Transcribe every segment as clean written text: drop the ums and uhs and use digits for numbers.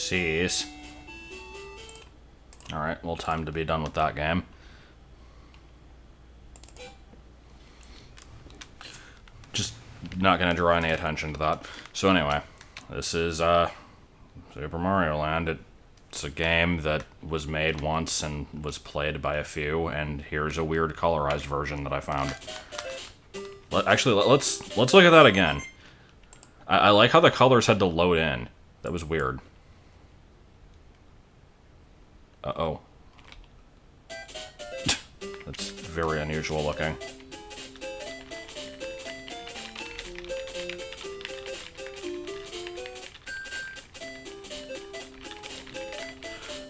Overseas. Alright, well, time to be done with that game. Just not gonna draw any attention to that. So anyway, this is Super Mario Land. It's a game that was made once and was played by a few, and here's a weird colorized version that I found. Actually, let's look at that again. I like how the colors had to load in. That was weird. Uh-oh. That's very unusual looking.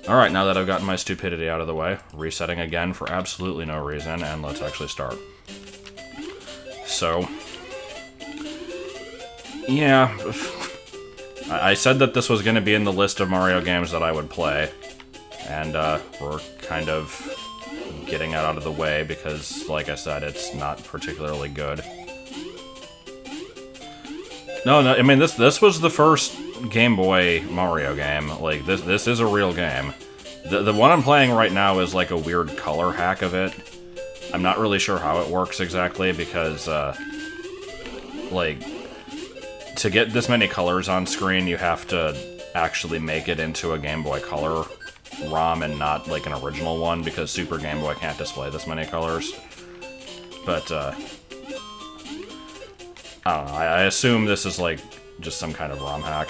Alright, now that I've gotten my stupidity out of the way, resetting again for absolutely no reason, and let's actually start. So, yeah, I said that this was going to be in the list of Mario games that I would play, and we're kind of getting it out of the way because, like I said, it's not particularly good. No, I mean, this was the first Game Boy Mario game. Like, this is a real game. The one I'm playing right now is like a weird color hack of it. I'm not really sure how it works exactly because, like, to get this many colors on screen, you have to actually make it into a Game Boy Color ROM and not, like, an original one, because Super Game Boy can't display this many colors. But, I don't know, I assume this is, like, just some kind of ROM hack.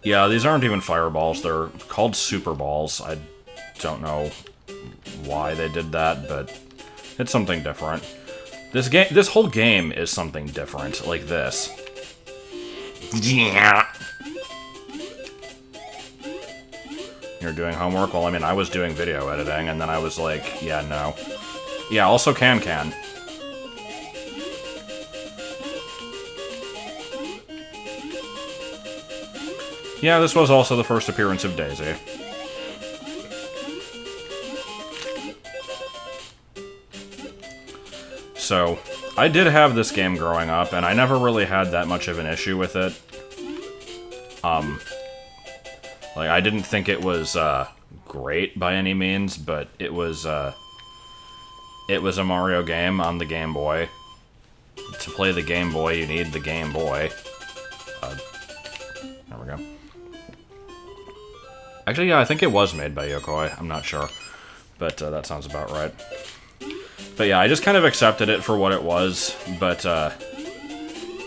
Yeah, these aren't even fireballs, they're called Super Balls. I don't know why they did that, but it's something different. This whole game is something different, like this. Yeah. You're doing homework? Well, I mean, I was doing video editing, and then I was like, yeah, no. Yeah, also can. Yeah, this was also the first appearance of Daisy. So, I did have this game growing up, and I never really had that much of an issue with it. Like, I didn't think it was, great by any means, but it was a Mario game on the Game Boy. To play the Game Boy, you need the Game Boy. There we go. Actually, yeah, I think it was made by Yokoi. I'm not sure. But, that sounds about right. But yeah, I just kind of accepted it for what it was, but,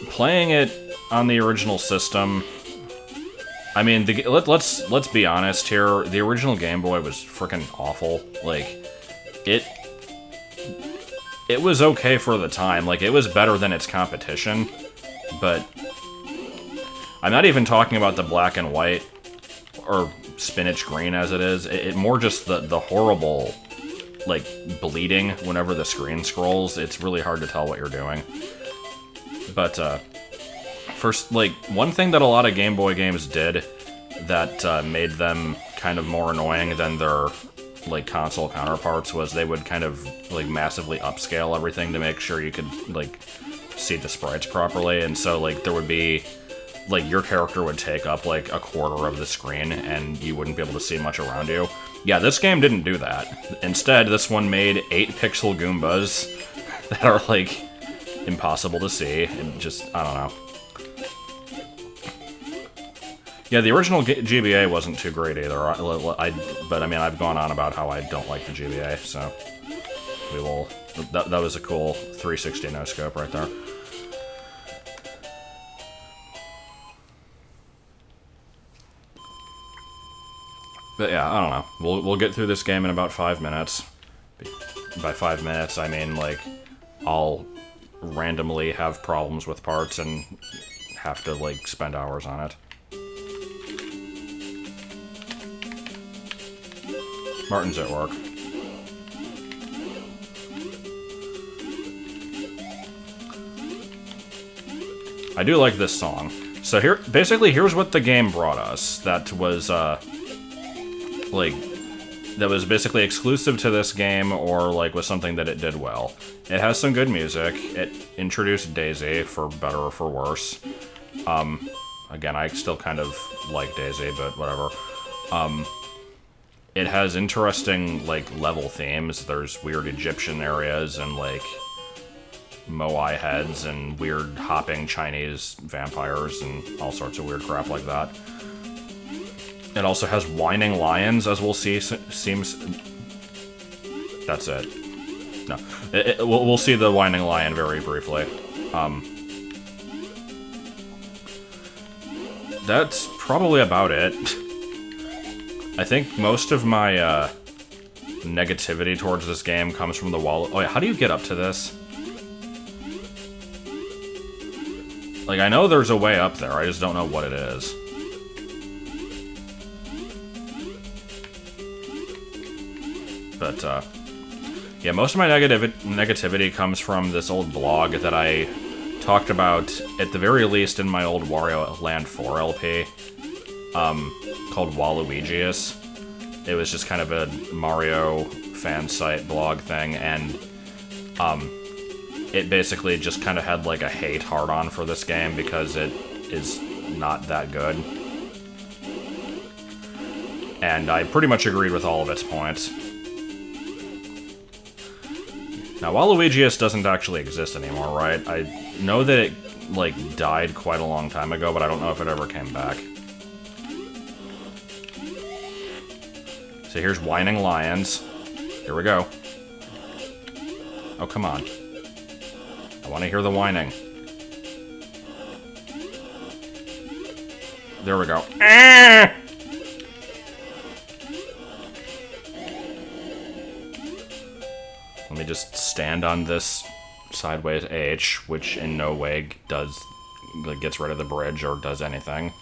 playing it on the original system... I mean, let's be honest here, the original Game Boy was freaking awful. Like, it was okay for the time, like, it was better than its competition, but... I'm not even talking about the black and white, or spinach green as it is, it more just the horrible... like, bleeding whenever the screen scrolls. It's really hard to tell what you're doing. But, first, like, one thing that a lot of Game Boy games did that made them kind of more annoying than their, like, console counterparts was they would kind of, like, massively upscale everything to make sure you could, like, see the sprites properly. And so, like, there would be... like, your character would take up, like, a quarter of the screen, and you wouldn't be able to see much around you. Yeah, this game didn't do that. Instead, this one made 8-pixel Goombas that are, like, impossible to see, and just, I don't know. Yeah, the original GBA wasn't too great either, but, I mean, I've gone on about how I don't like the GBA, so we will... That was a cool 360 no-scope right there. But yeah, I don't know. We'll get through this game in about 5 minutes. By 5 minutes, I mean, like, I'll randomly have problems with parts and have to, like, spend hours on it. Martin's at work. I do like this song. So here's what the game brought us. That was, like, that was basically exclusive to this game, or, like, was something that it did well. It has some good music. It introduced Daisy, for better or for worse. Again, I still kind of like Daisy, but whatever. It has interesting, like, level themes. There's weird Egyptian areas and, like, Moai heads and weird hopping Chinese vampires and all sorts of weird crap like that. It also has whining lions, as we'll see. Seems... That's it. No. We'll see the whining lion very briefly. That's probably about it. I think most of my negativity towards this game comes from the wall. Oh yeah, how do you get up to this? Like, I know there's a way up there, I just don't know what it is. But, yeah, most of my negativity comes from this old blog that I talked about, at the very least, in my old Wario Land 4 LP, called Waluigius. It was just kind of a Mario fan site blog thing, and, it basically just kind of had, like, a hate hard-on for this game because it is not that good. And I pretty much agreed with all of its points. Now, Waluigius doesn't actually exist anymore, right? I know that it, like, died quite a long time ago, but I don't know if it ever came back. So here's Whining Lions. Here we go. Oh, come on. I want to hear the whining. There we go. Ah! Let me just stand on this sideways H, which in no way does, like, gets rid of the bridge or does anything.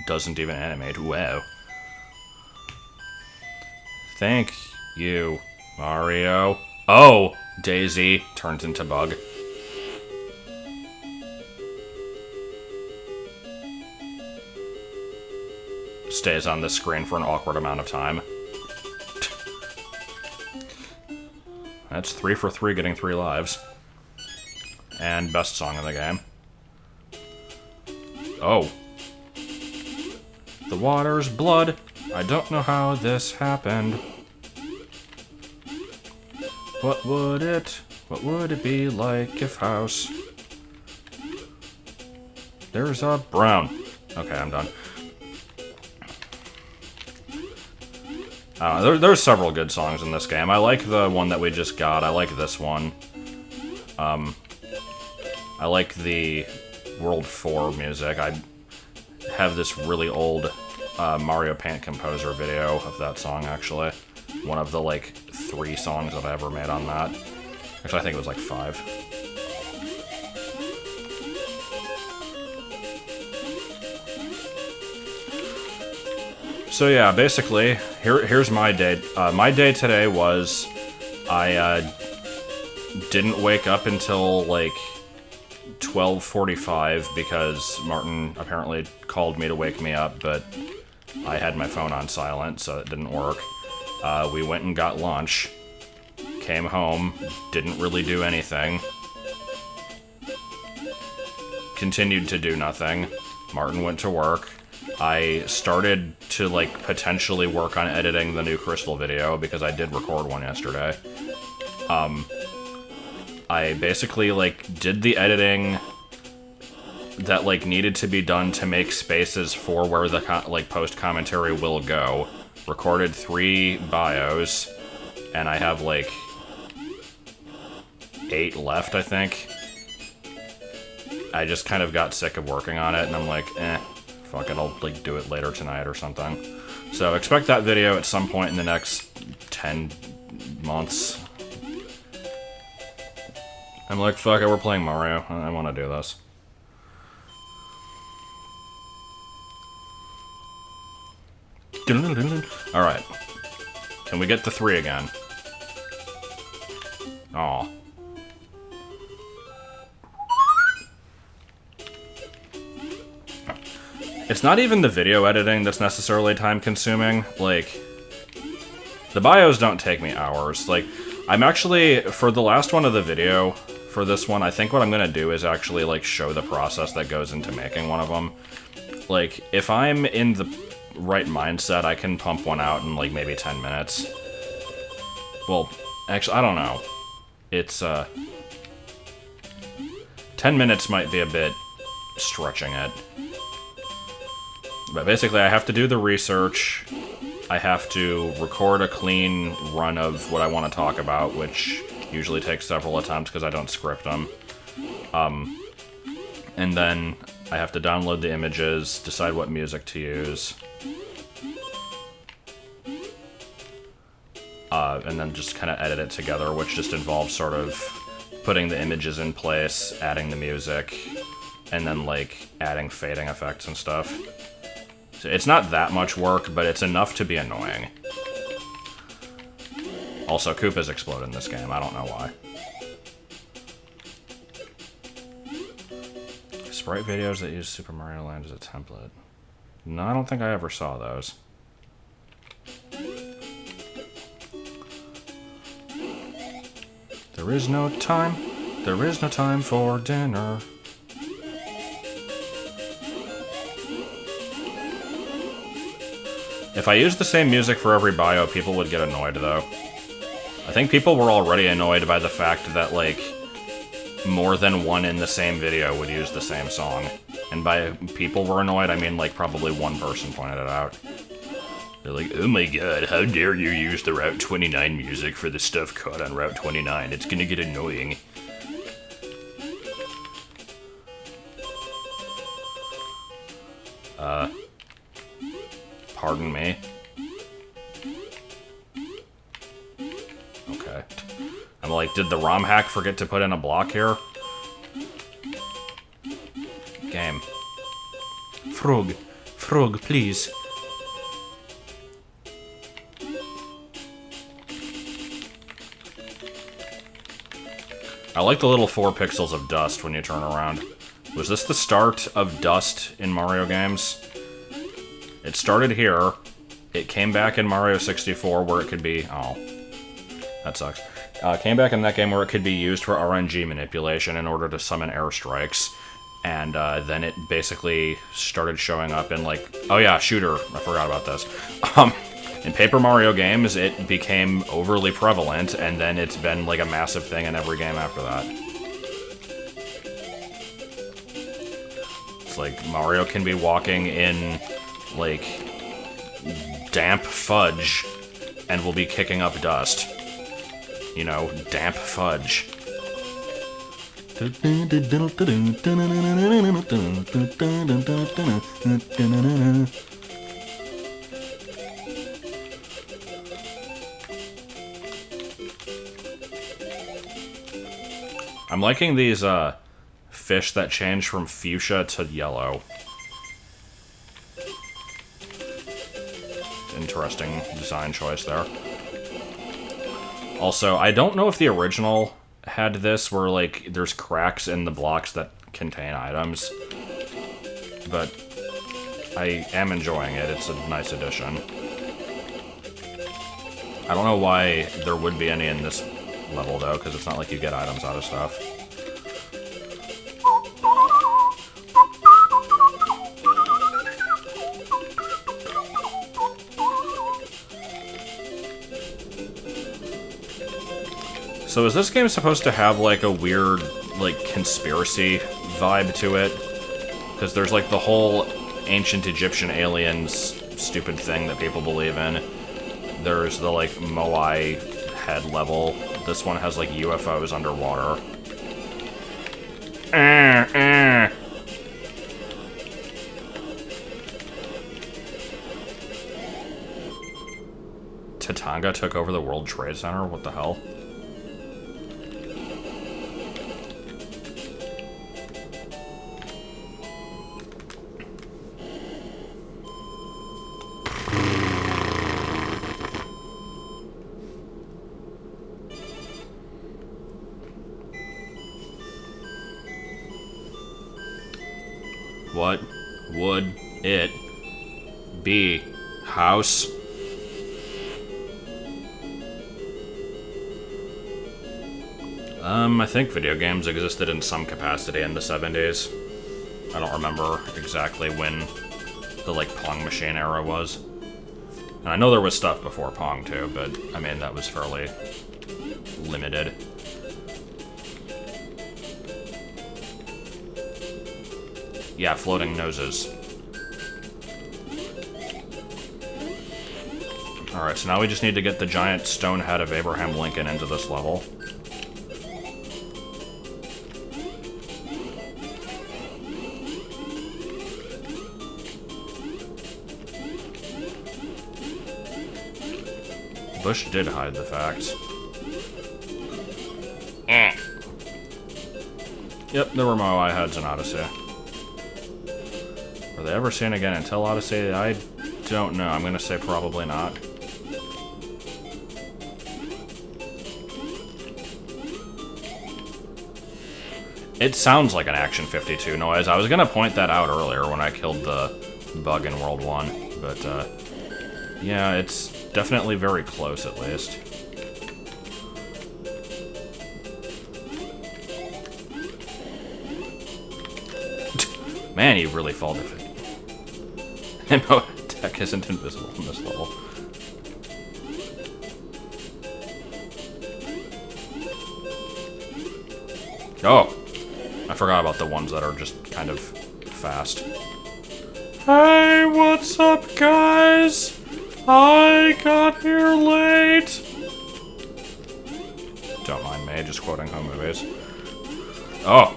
Doesn't even animate. Wow. Thank you, Mario. Oh! Daisy turns into Bug. Stays on the screen for an awkward amount of time. That's 3 for 3, getting 3 lives. And best song in the game. Oh. The water's blood. I don't know how this happened. What would it be like if house? There's a brown. Okay, I'm done. There's several good songs in this game. I like the one that we just got. I like this one. I like the World 4 music. I have this really old Mario Paint Composer video of that song, actually. One of the, like, 3 songs that I ever made on that. Actually, I think it was, like, 5. So yeah, basically, here's my day. My day today was, I didn't wake up until, like, 12:45 because Martin apparently called me to wake me up, but I had my phone on silent, so it didn't work. We went and got lunch, came home, didn't really do anything, continued to do nothing. Martin went to work. I started to, like, potentially work on editing the new Crystal video, because I did record one yesterday. I basically, like, did the editing that, like, needed to be done to make spaces for where the, like, post-commentary will go. Recorded 3 bios, and I have, like, 8 left, I think. I just kind of got sick of working on it, and I'm like, fuck it, I'll, like, do it later tonight or something. So expect that video at some point in the next 10 months. I'm like, fuck it, we're playing Mario. I want to do this. Alright. Can we get the 3 again? Aw. It's not even the video editing that's necessarily time-consuming. Like, the bios don't take me hours. Like, I'm actually, for the last one of the video, for this one. I think what I'm gonna do is actually, like, show the process that goes into making one of them. Like, if I'm in the right mindset, I can pump one out in, like, maybe 10 minutes. Well, actually, I don't know. It's, 10 minutes might be a bit stretching it. But basically, I have to do the research. I have to record a clean run of what I want to talk about, which usually takes several attempts because I don't script them. And then I have to download the images, decide what music to use. And then just kind of edit it together, which just involves sort of putting the images in place, adding the music, and then, like, adding fading effects and stuff. So it's not that much work, but it's enough to be annoying. Also, Koopas explode in this game. I don't know why. Sprite videos that use Super Mario Land as a template. No, I don't think I ever saw those. There is no time for dinner. If I used the same music for every bio, people would get annoyed, though. I think people were already annoyed by the fact that, like, more than one in the same video would use the same song. And by people were annoyed, I mean, like, probably one person pointed it out. They're like, oh my god, how dare you use the Route 29 music for the stuff caught on Route 29, it's gonna get annoying. Pardon me? Okay. I'm like, did the ROM hack forget to put in a block here? Game. Frog. Frog, please. I like the little 4 pixels of dust when you turn around. Was this the start of dust in Mario games? It started here. It came back in Mario 64 where it could be... Oh. That sucks. Came back in that game where it could be used for RNG manipulation in order to summon airstrikes. And then it basically started showing up in, like... Oh yeah, shooter. I forgot about this. In Paper Mario games, it became overly prevalent, and then it's been, like, a massive thing in every game after that. It's like, Mario can be walking in, like, damp fudge, and will be kicking up dust. You know, damp fudge. I'm liking these, fish that change from fuchsia to yellow. Interesting design choice there. Also, I don't know if the original had this, where, like, there's cracks in the blocks that contain items. But I am enjoying it. It's a nice addition. I don't know why there would be any in this level, though, because it's not like you get items out of stuff. So is this game supposed to have, like, a weird, like, conspiracy vibe to it? Because there's, like, the whole ancient Egyptian aliens stupid thing that people believe in. There's the, like, Moai head level. This one has, like, UFOs underwater. Tatanga took over the World Trade Center? What the hell? What would it be? House? I think video games existed in some capacity in the 70s. I don't remember exactly when the, like, Pong machine era was. And I know there was stuff before Pong, too, but, I mean, that was fairly limited. Yeah, floating noses. Alright, so now we just need to get the giant stone head of Abraham Lincoln into this level. Bush did hide the facts. Yep, there were Moai heads in Odyssey. Were they ever seen again until Odyssey? I don't know. I'm gonna say probably not. It sounds like an Action 52 noise. I was gonna point that out earlier when I killed the bug in World 1, but, yeah, it's definitely very close, at least. Man, you really fall to it. Ammo tech isn't invisible in this level. Oh! I forgot about the ones that are just kind of fast. Hey, what's up, guys? I got here late. Don't mind me, just quoting home movies. Oh!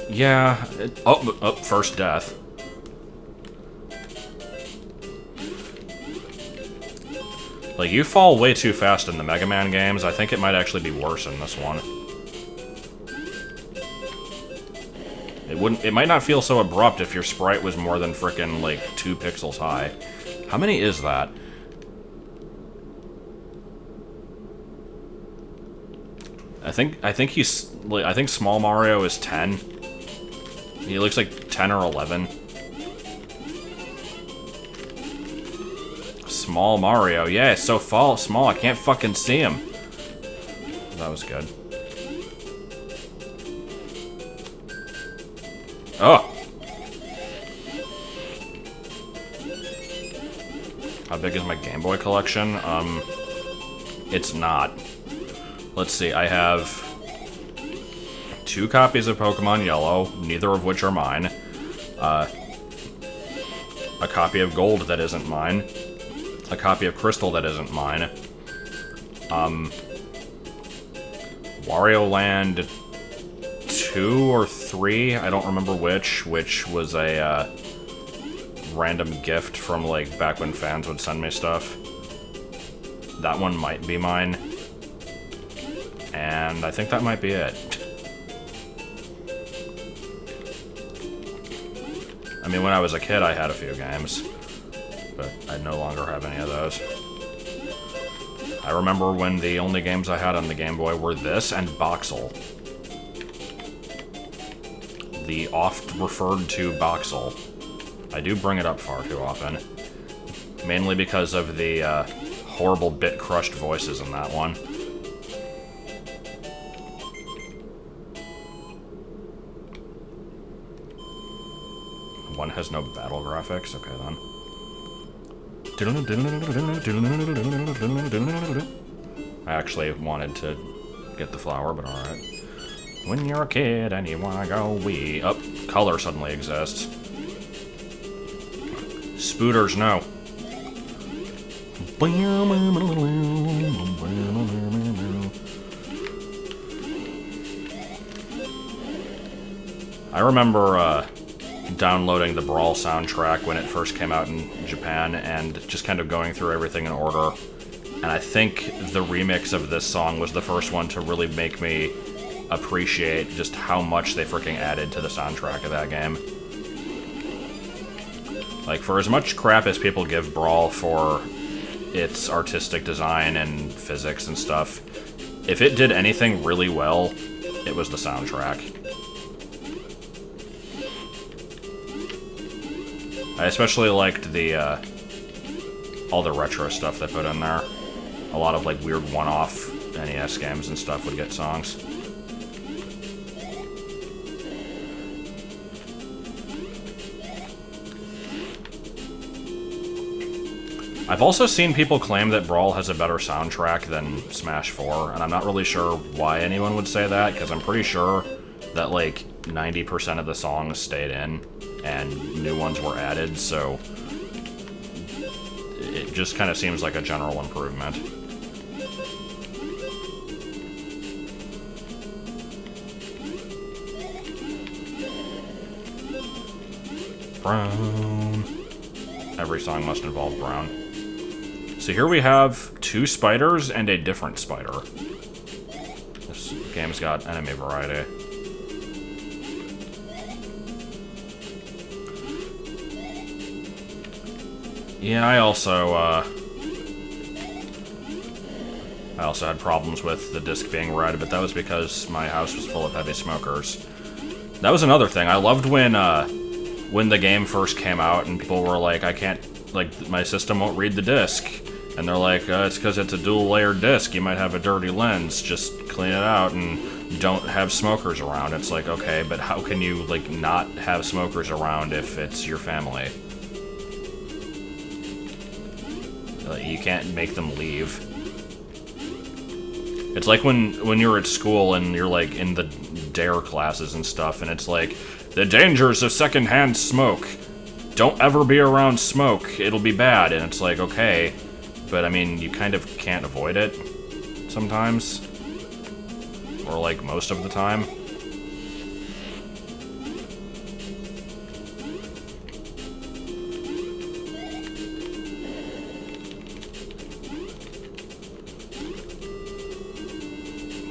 Yeah, oh, first death. Like, you fall way too fast in the Mega Man games. I think it might actually be worse in this one. It might not feel so abrupt if your sprite was more than frickin', like, 2 pixels high. How many is that? I think Small Mario is 10. He looks like 10 or 11. Small Mario, yeah, it's so small, I can't fucking see him. That was good. Oh! How big is my Game Boy collection? It's not. Let's see, I have 2 copies of Pokemon Yellow, neither of which are mine. A copy of Gold that isn't mine. A copy of Crystal that isn't mine. Wario Land 2 or 3, I don't remember which was a random gift from, like, back when fans would send me stuff. That one might be mine. And I think that might be it. I mean, when I was a kid, I had a few games, but I no longer have any of those. I remember when the only games I had on the Game Boy were this and Boxel. The oft-referred-to Boxel. I do bring it up far too often. Mainly because of the horrible bit-crushed voices in that one. One has no battle graphics? Okay, then. I actually wanted to get the flower, but alright. When you're a kid and you wanna go wee. Oh, color suddenly exists. Spooters, no. I remember, downloading the Brawl soundtrack when it first came out in Japan and just kind of going through everything in order. And I think the remix of this song was the first one to really make me appreciate just how much they freaking added to the soundtrack of that game. Like, for as much crap as people give Brawl for its artistic design and physics and stuff, if it did anything really well, it was the soundtrack. I especially liked the all the retro stuff they put in there. A lot of, like, weird one-off NES games and stuff would get songs. I've also seen people claim that Brawl has a better soundtrack than Smash 4, and I'm not really sure why anyone would say that, because I'm pretty sure that, like, 90% of the songs stayed in, and new ones were added, so it just kind of seems like a general improvement. Brown. Every song must involve brown. So here we have 2 spiders and a different spider. This game's got enemy variety. Yeah, I also had problems with the disc being red, but that was because my house was full of heavy smokers. That was another thing. I loved when the game first came out and people were like, I can't, like, my system won't read the disc. And they're like, it's because it's a dual-layered disc. You might have a dirty lens. Just clean it out and don't have smokers around. It's like, okay, but how can you, like, not have smokers around if it's your family? You can't make them leave. It's like when you're at school and you're, like, in the DARE classes and stuff, and it's like, the dangers of secondhand smoke. Don't ever be around smoke. It'll be bad. And it's like, okay. But, I mean, you kind of can't avoid it sometimes. Or, like, most of the time.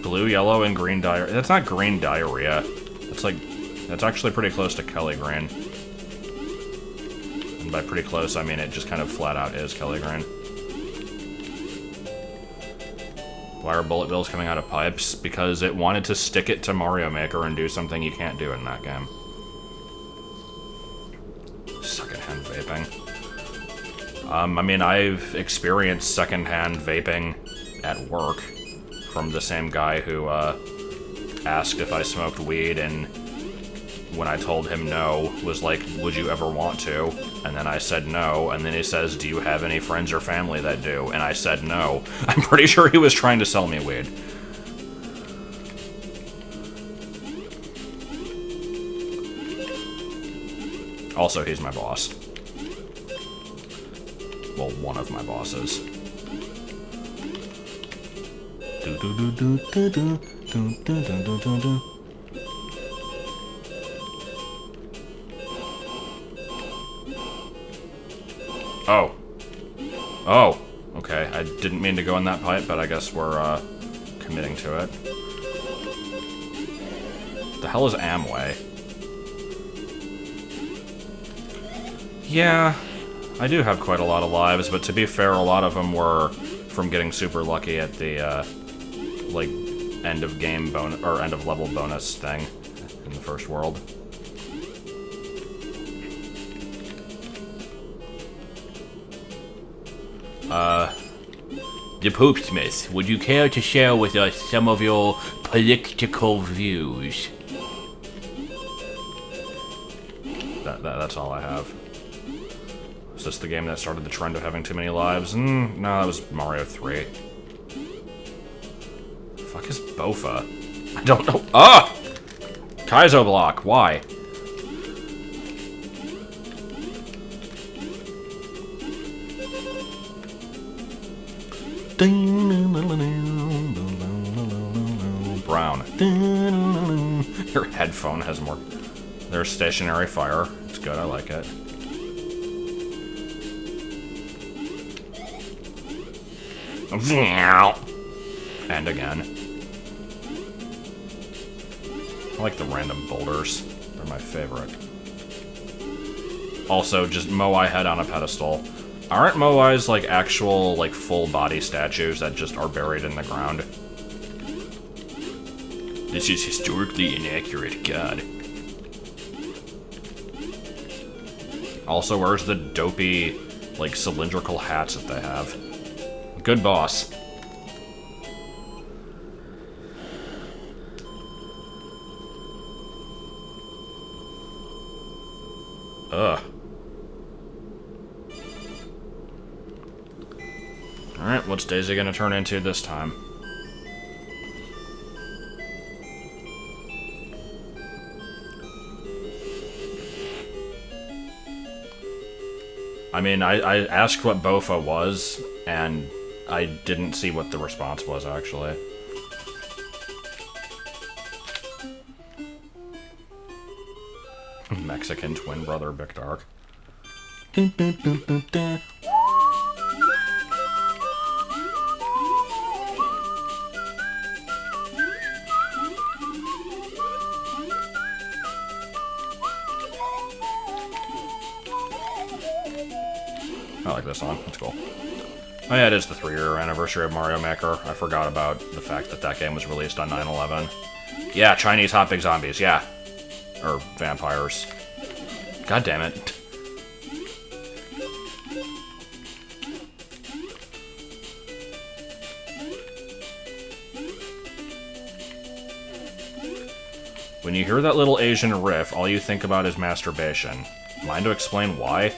Blue, yellow, and green diarrhea. That's not green diarrhea. That's like... That's actually pretty close to Kelly Green. And by pretty close, I mean it just kind of flat out is Kelly Green. Why are bullet bills coming out of pipes? Because it wanted to stick it to Mario Maker and do something you can't do in that game. Secondhand vaping. I mean, I've experienced secondhand vaping at work from the same guy who asked if I smoked weed, and when I told him no, was like, would you ever want to? And then I said no, and then he says, do you have any friends or family that do? And I said no. I'm pretty sure he was trying to sell me weed. Also, he's my boss. Well, one of my bosses. Oh. Oh. Okay, I didn't mean to go in that pipe, but I guess we're, committing to it. The hell is Amway? Yeah, I do have quite a lot of lives, but to be fair, a lot of them were from getting super lucky at the, like, end of game bonus, or end of level bonus thing in the first world. The Poopsmith, would you care to share with us some of your political views? That's all I have. Is this the game that started the trend of having too many lives? No, that was Mario 3. The fuck is Bofa? I don't know. Ah! Kaizo block, why? Brown. Your headphone has more. There's stationary fire. It's good, I like it. And again. I like the random boulders. They're my favorite. Also, just Moai head on a pedestal. Aren't Moais, like, actual, like, full-body statues that just are buried in the ground? This is historically inaccurate, God. Also, where's the dopey like, cylindrical hats that they have. Good boss. Ugh. Alright, what's Daisy gonna turn into this time? I mean, I asked what Bofa was, and I didn't see what the response was, actually. Mexican twin brother, Big Dark. Dun, dun, dun, dun, dun. I like this song. It's cool. Oh yeah, it is the 3-year anniversary of Mario Maker. I forgot about the fact that that game was released on 9/11. Yeah, Chinese hot big zombies, yeah. Or vampires. God damn it. When you hear that little Asian riff, all you think about is masturbation. Mind to explain why?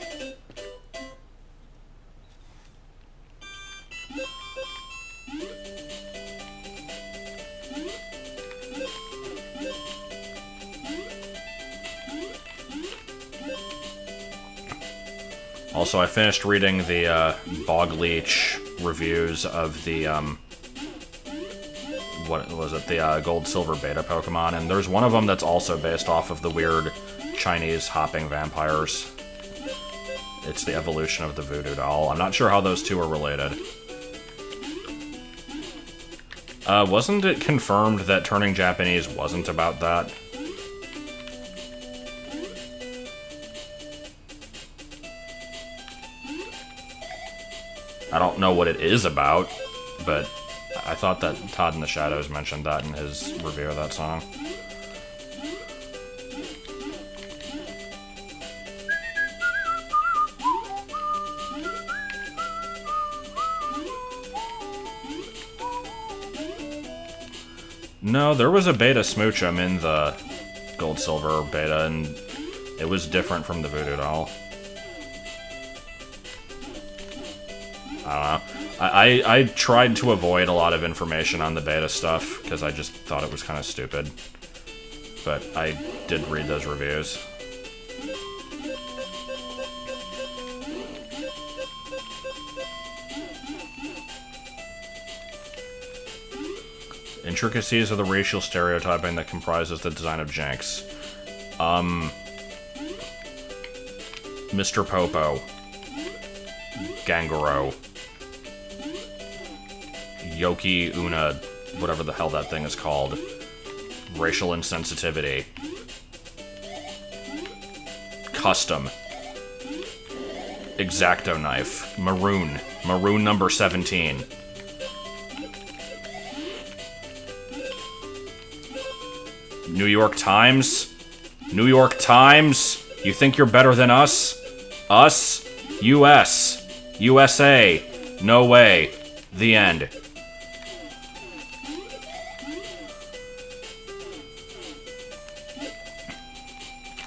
Also, I finished reading the Bog Leech reviews of the, what was it, the Gold Silver Beta Pokemon, and there's one of them that's also based off of the weird Chinese hopping vampires. It's the evolution of the Voodoo Doll. I'm not sure how those two are related. Wasn't it confirmed that turning Japanese wasn't about that? I don't know what it is about, but I thought that Todd in the Shadows mentioned that in his review of that song. No, there was a beta Smoochum in the Gold Silver beta, and it was different from the Voodoo Doll. I don't know. I tried to avoid a lot of information on the beta stuff, because I just thought it was kind of stupid. But I did read those reviews. Intricacies of the racial stereotyping that comprises the design of Jinx. Mr. Popo. Ganguro. Yoki Una, whatever the hell that thing is called. Racial insensitivity. Custom. X-Acto knife. Maroon. Maroon number 17. New York Times? New York Times? You think you're better than us? Us? US. USA. No way. The end.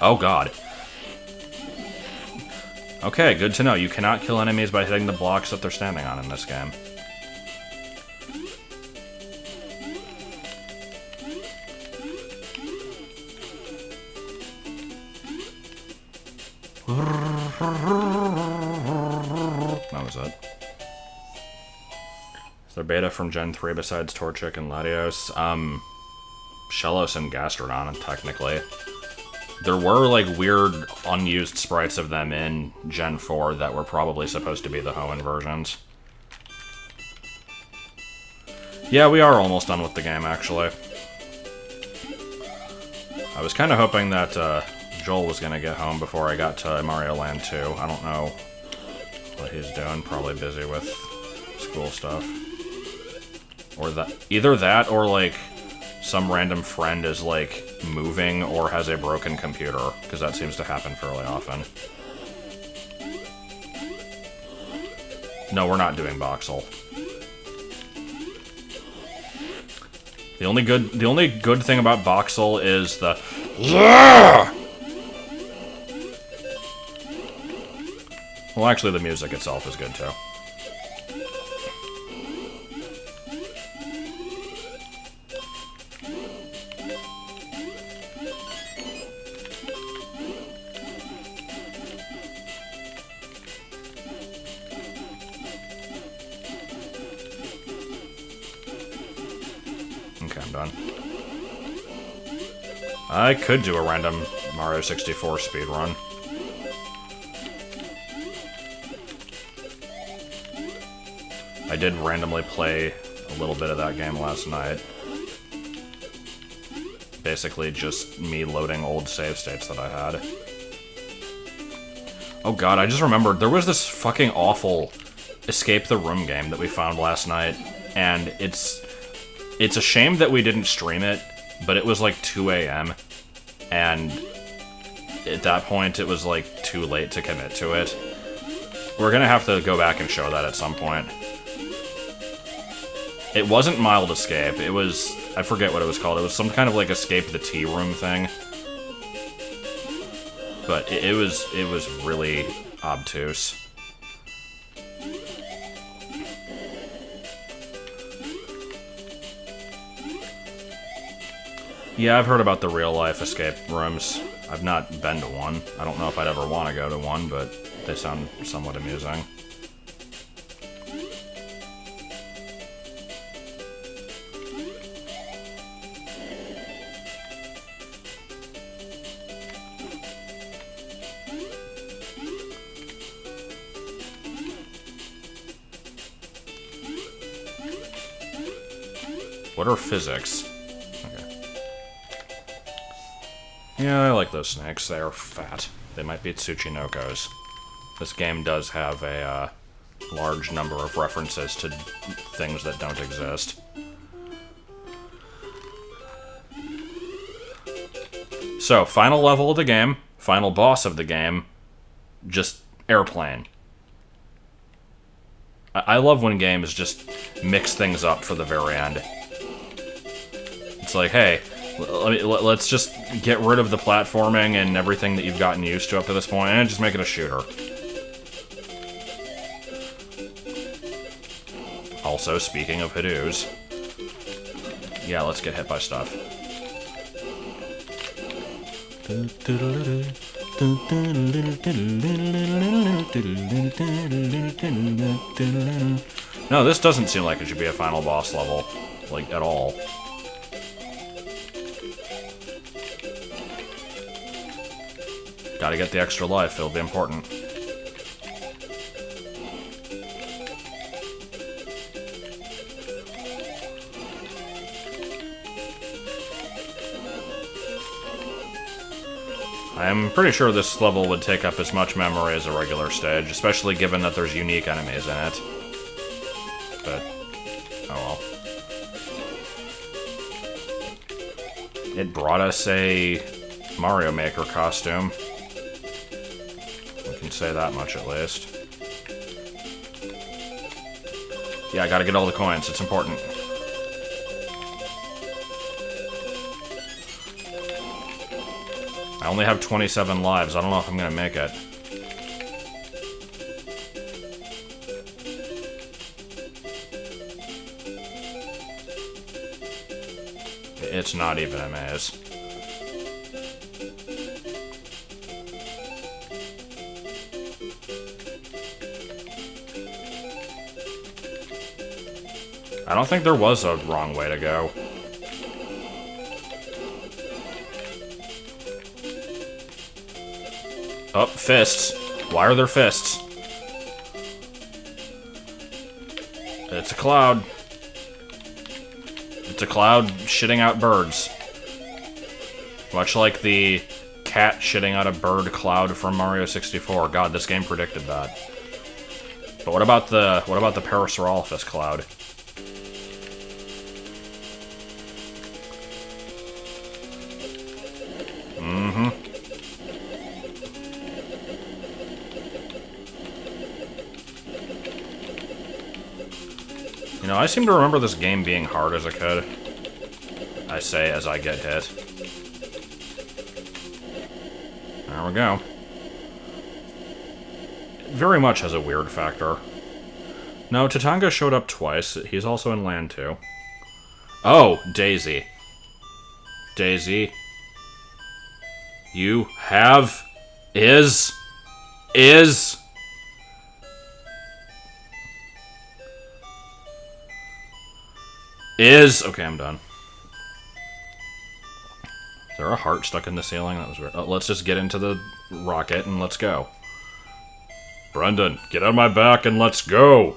Oh god. Okay, good to know. You cannot kill enemies by hitting the blocks that they're standing on in this game. That was it. Is there beta from Gen 3 besides Torchic and Latios? Shellos and Gastrodon, technically. There were, like, weird, unused sprites of them in Gen 4 that were probably supposed to be the Hoenn versions. Yeah, we are almost done with the game, actually. I was kind of hoping that, Joel was gonna get home before I got to Mario Land 2. I don't know what he's doing. Probably busy with school stuff. Or that, either that or, like, some random friend is, like, moving or has a broken computer, because that seems to happen fairly often. No, we're not doing Boxel. The only good thing about Boxel is the yeah. Well, actually, the music itself is good too. Okay, I'm done. I could do a random Mario 64 speedrun. I did randomly play a little bit of that game last night. Basically just me loading old save states that I had. Oh god, I just remembered, there was this fucking awful Escape the Room game that we found last night, and it's a shame that we didn't stream it, but it was like 2 a.m., and at that point it was like too late to commit to it. We're gonna have to go back and show that at some point. It wasn't Mild Escape, it was... I forget what it was called. It was some kind of, like, Escape the Tea Room thing. But it was really obtuse. Yeah, I've heard about the real-life escape rooms. I've not been to one. I don't know if I'd ever want to go to one, but they sound somewhat amusing. What are physics? Okay. Yeah, I like those snakes. They are fat. They might be Tsuchinokos. This game does have a large number of references to things that don't exist. So, final level of the game, final boss of the game, just airplane. I love when games just mix things up for the very end. It's like, hey, let's just get rid of the platforming and everything that you've gotten used to up to this point, and just make it a shooter. Also, speaking of Hadoos, yeah, let's get hit by stuff. No, this doesn't seem like it should be a final boss level, like, at all. Gotta get the extra life, it'll be important. I'm pretty sure this level would take up as much memory as a regular stage, especially given that there's unique enemies in it. But, oh well. It brought us a Mario Maker costume. We can say that much at least. Yeah, I gotta get all the coins, it's important. I only have 27 lives. I don't know if I'm gonna make it. It's not even a maze. I don't think there was a wrong way to go. Oh, fists. Why are there fists? It's a cloud. It's a cloud shitting out birds. Much like the cat shitting out a bird cloud from Mario 64. God, this game predicted that. But what about the Parasaurolophus cloud? You know, I seem to remember this game being hard as a kid. I say as I get hit. There we go. It very much has a weird factor. No, Tatanga showed up twice. He's also in Land 2. Oh, Daisy. Daisy. You have... Is... Okay, I'm done. Is there a heart stuck in the ceiling? That was weird. Oh, let's just get into the rocket and let's go. Brendan, get on my back and let's go!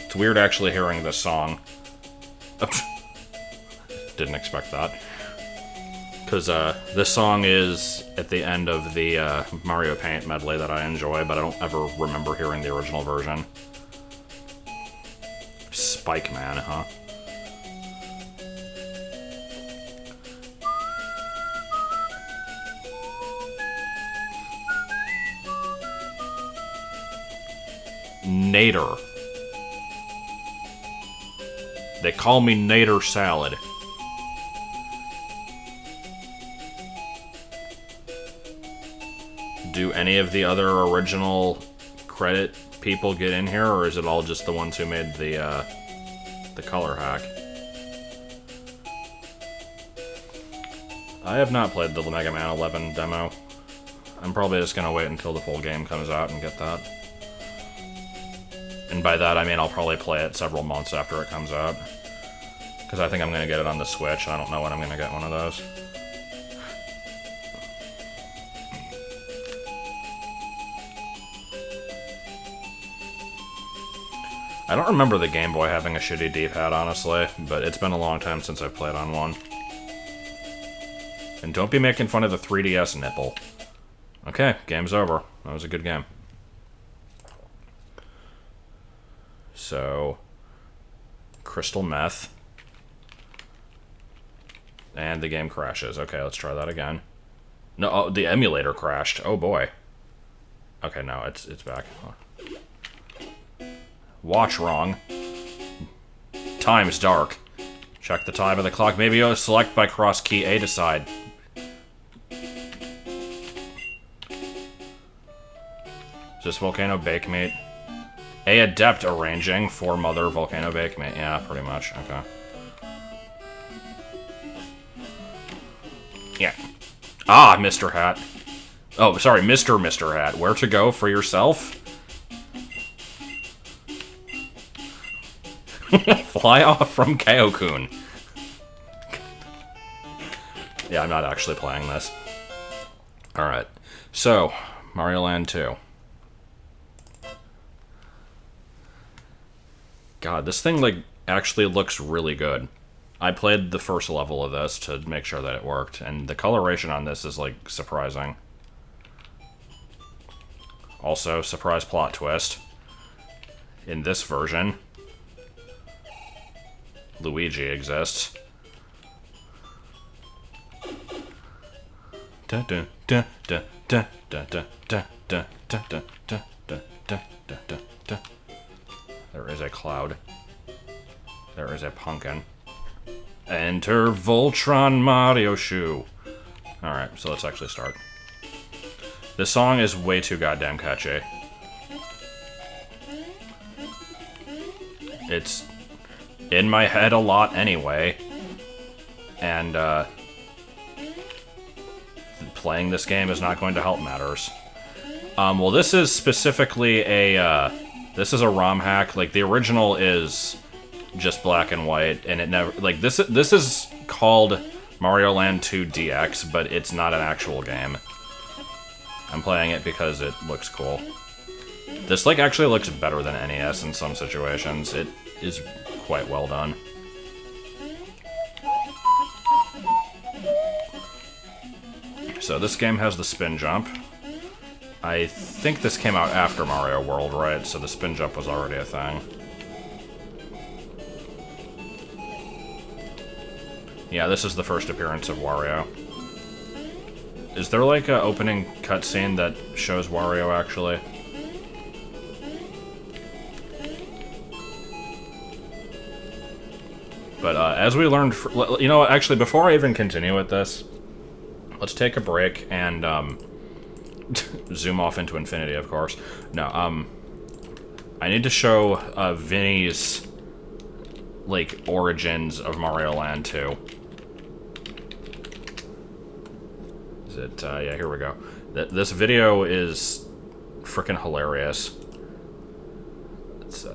It's weird actually hearing this song. Didn't expect that. Because this song is at the end of the Mario Paint medley that I enjoy, but I don't ever remember hearing the original version. Spike Man, huh? Nader. They call me Nader Salad. Do any of the other original credit people get in here, or is it all just the ones who made the color hack? I have not played the Mega Man 11 demo. I'm probably just gonna wait until the full game comes out and get that. And by that I mean I'll probably play it several months after it comes out. Because I think I'm gonna get it on the Switch, and I don't know when I'm gonna get one of those. I don't remember the Game Boy having a shitty D-pad, honestly, but it's been a long time since I've played on one. And don't be making fun of the 3DS nipple. Okay, game's over. That was a good game. So... Crystal Meth. And the game crashes. Okay, let's try that again. No, oh, the emulator crashed. Oh boy. Okay, no, it's back. Watch wrong. Time's dark. Check the time of the clock. Maybe you'll select by cross key A to side. Is this Volcano Bake Meat? A adept arranging for Mother Volcano Bake Meat. Yeah, pretty much. Okay. Yeah. Ah, Mr. Hat. Oh, sorry, Mr. Hat. Where to go for yourself? Fly off from Kaokun. Yeah, I'm not actually playing this. Alright. So, Mario Land 2. God, this thing, like, actually looks really good. I played the first level of this to make sure that it worked, and the coloration on this is, like, surprising. Also, surprise plot twist. In this version, Luigi exists. There is a cloud. There is a pumpkin. Enter Voltron Mario Shoe. Alright, so let's actually start. This song is way too goddamn catchy. It's in my head a lot anyway. And, playing this game is not going to help matters. Well, this is specifically a, this is a ROM hack. Like, the original is just black and white, and it never, like, this is called Mario Land 2 DX, but it's not an actual game. I'm playing it because it looks cool. This, like, actually looks better than NES in some situations. It is quite well done. So this game has the spin jump. I think this came out after Mario World, right? So the spin jump was already a thing. Yeah, this is the first appearance of Wario. Is there like a opening cutscene that shows Wario actually? But as we learned, you know, actually, before I even continue with this, let's take a break and zoom off into infinity, of course. No, I need to show Vinny's like origins of Mario Land 2. Is it? Yeah, here we go. This video is freaking hilarious. It's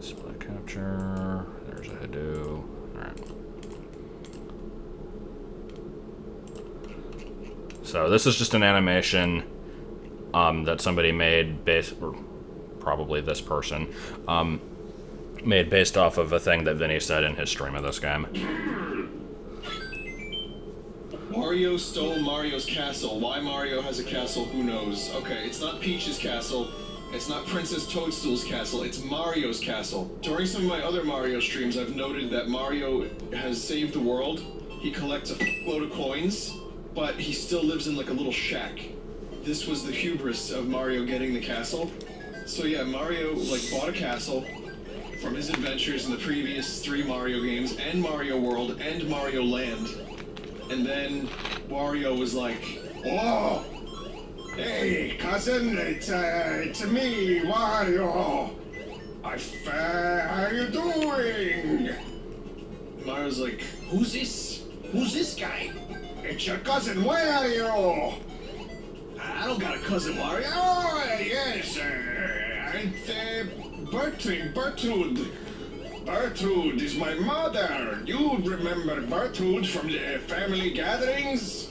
split capture. There's a Hadoo. All right. So this is just an animation that somebody made or probably this person, made based off of a thing that Vinny said in his stream of this game. Mario stole Mario's castle. Why Mario has a castle, who knows? Okay, it's not Peach's castle. It's not Princess Toadstool's castle. It's Mario's castle. During some of my other Mario streams, I've noted that Mario has saved the world. He collects a load of coins, but he still lives in like a little shack. This was the hubris of Mario getting the castle. So yeah, Mario like bought a castle from his adventures in the previous 3 Mario games, and Mario World, and Mario Land. And then Wario was like, "Oh, hey cousin, it's me, Wario. How you doing?" Mario's like, "Who's this? Who's this guy?" "It's your cousin Wario." "I don't got a cousin, Wario." "Oh, yes, it's Bertrude. Bertrude is my mother. You remember Bertrude from the family gatherings?"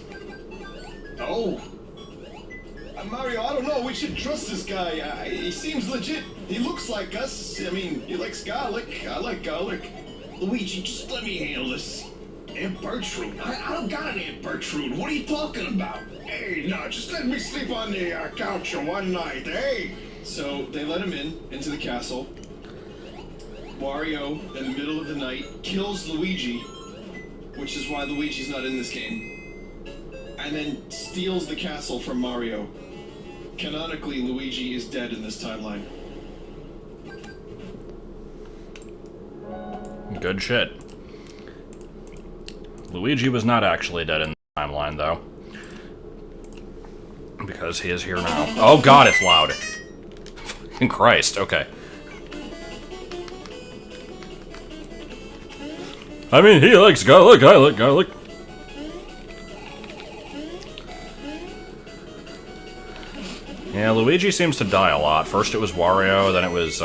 "Oh. Mario, I don't know. We should trust this guy. He seems legit. He looks like us. I mean, he likes garlic. I like garlic. Luigi, just let me handle this." "Aunt Bertrude? I don't got an Aunt Bertrude. What are you talking about?" "Hey, no, just let me sleep on the couch one night, eh?" So they let him into the castle. Wario, in the middle of the night, kills Luigi, which is why Luigi's not in this game, and then steals the castle from Mario. Canonically, Luigi is dead in this timeline. Good shit. Luigi was not actually dead in the timeline, though. Because he is here now. Oh god, it's loud. Fucking Christ, okay. I mean, he likes garlic, I like garlic. Yeah, Luigi seems to die a lot. First it was Wario, then it was,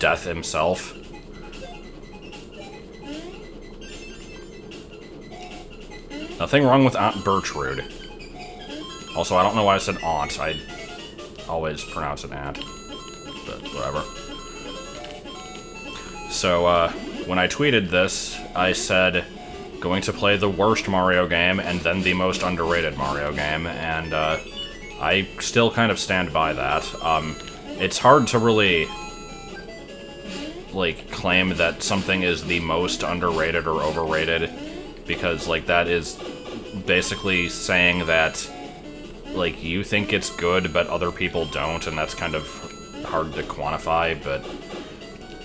Death himself. Nothing wrong with Aunt Bertrude. Also, I don't know why I said aunt. I always pronounce it aunt. But whatever. So, when I tweeted this, I said, going to play the worst Mario game and then the most underrated Mario game, and, I still kind of stand by that. It's hard to really, like, claim that something is the most underrated or overrated, because, like, that is basically saying that, like, you think it's good, but other people don't, and that's kind of hard to quantify, but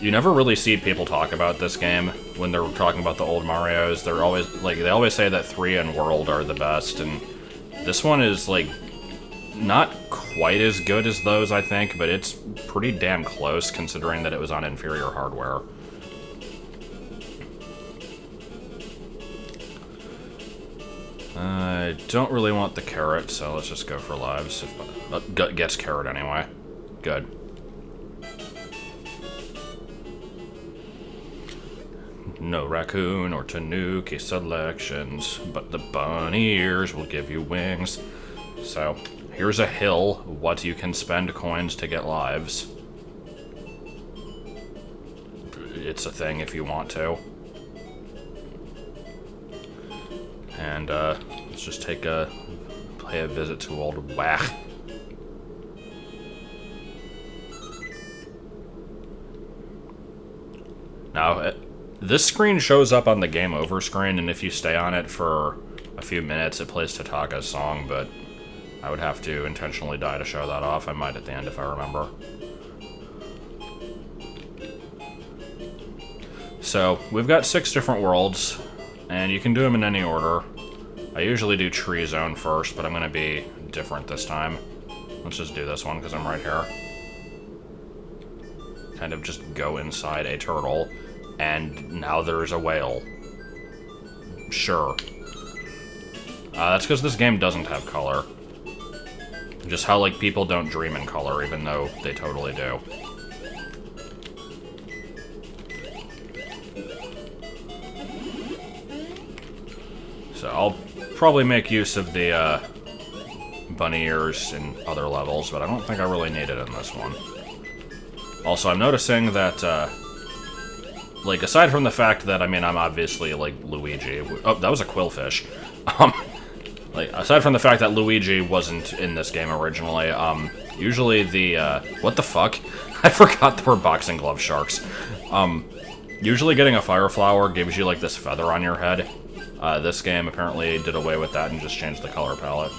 you never really see people talk about this game when they're talking about the old Marios. They're always, like, they always say that 3 and World are the best, and this one is, like, not quite as good as those, I think, but it's pretty damn close, considering that it was on inferior hardware. I don't really want the carrot, so let's just go for lives. Gets carrot anyway. Good. No raccoon or tanuki selections, but the bunny ears will give you wings. So, here's a hill, what you can spend coins to get lives. It's a thing if you want to. And, let's just pay a visit to old Wach. Now, This screen shows up on the game over screen, and if you stay on it for a few minutes, it plays Tataka's song, but I would have to intentionally die to show that off. I might at the end if I remember. So, we've got 6 different worlds, and you can do them in any order. I usually do Tree Zone first, but I'm going to be different this time. Let's just do this one, because I'm right here. Kind of just go inside a turtle, and now there's a whale. Sure. That's because this game doesn't have color. Just how, like, people don't dream in color, even though they totally do. So I'll probably make use of the bunny ears in other levels, but I don't think I really need it in this one. Also, I'm noticing that, like, aside from the fact that, I mean, I'm obviously, like, Luigi. Oh, that was a quillfish. Like, aside from the fact that Luigi wasn't in this game originally, usually the, what the fuck? I forgot there were boxing glove sharks. Usually getting a fire flower gives you, like, this feather on your head. This game apparently did away with that and just changed the color palette.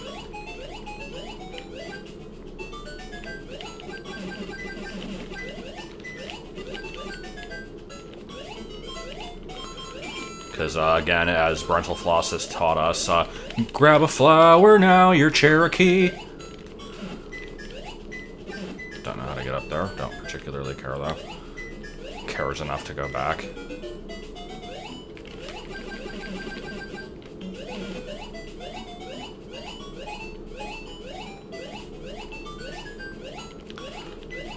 Because, again, as Brental Floss has taught us, grab a flower now, you're Cherokee. Don't know how to get up there. Don't particularly care, though. Cares enough to go back.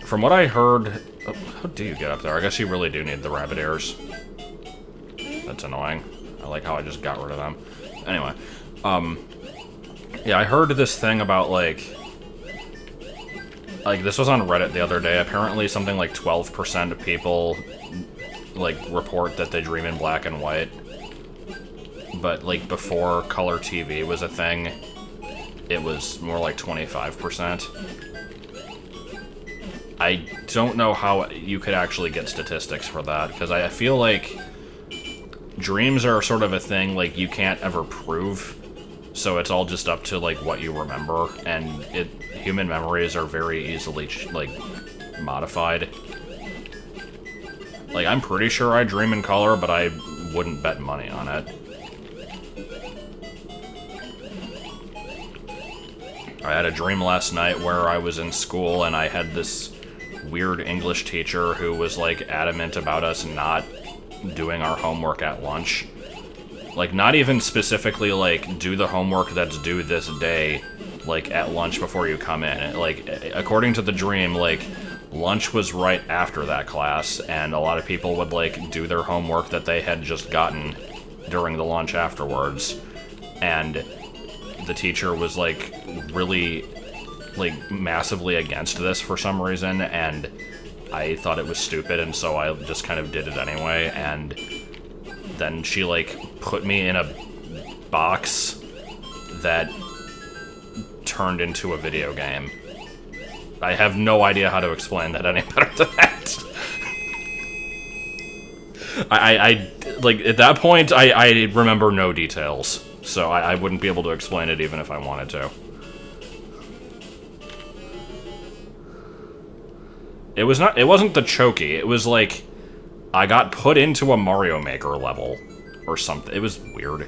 From what I heard... Oh, how do you get up there? I guess you really do need the rabbit ears. That's annoying. I like how I just got rid of them. Anyway, yeah, I heard this thing about, like, this was on Reddit the other day. Apparently something like 12% of people, like, report that they dream in black and white. But, like, before color TV was a thing, it was more like 25%. I don't know how you could actually get statistics for that, because I feel like dreams are sort of a thing, like, you can't ever prove, so it's all just up to, like, what you remember, and human memories are very easily, like, modified. Like, I'm pretty sure I dream in color, but I wouldn't bet money on it. I had a dream last night where I was in school, and I had this weird English teacher who was, like, adamant about us not doing our homework at lunch. Like, not even specifically, like, do the homework that's due this day, like, at lunch before you come in. Like, according to the dream, like, lunch was right after that class, and a lot of people would, like, do their homework that they had just gotten during the lunch afterwards. And the teacher was, like, really, like, massively against this for some reason, and I thought it was stupid, and so I just kind of did it anyway, and then she, like, put me in a box that turned into a video game. I have no idea how to explain that any better than that. I like, at that point, I remember no details, so I wouldn't be able to explain it even if I wanted to. It wasn't the Choki, it was like, I got put into a Mario Maker level, or something. It was weird.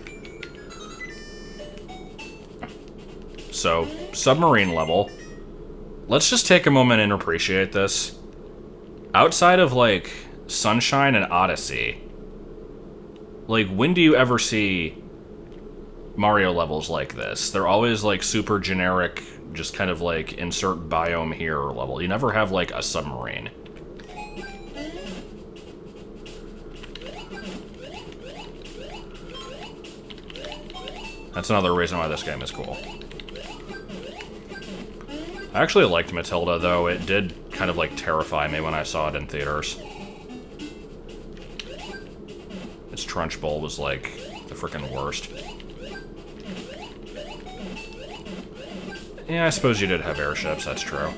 So, submarine level. Let's just take a moment and appreciate this. Outside of, like, Sunshine and Odyssey, like, when do you ever see Mario levels like this? They're always, like, super generic, just kind of, like, insert biome here level. You never have, like, a submarine. That's another reason why this game is cool. I actually liked Matilda, though. It did kind of, like, terrify me when I saw it in theaters. Its trench bowl was, like, the frickin' worst. Yeah, I suppose you did have airships, that's true.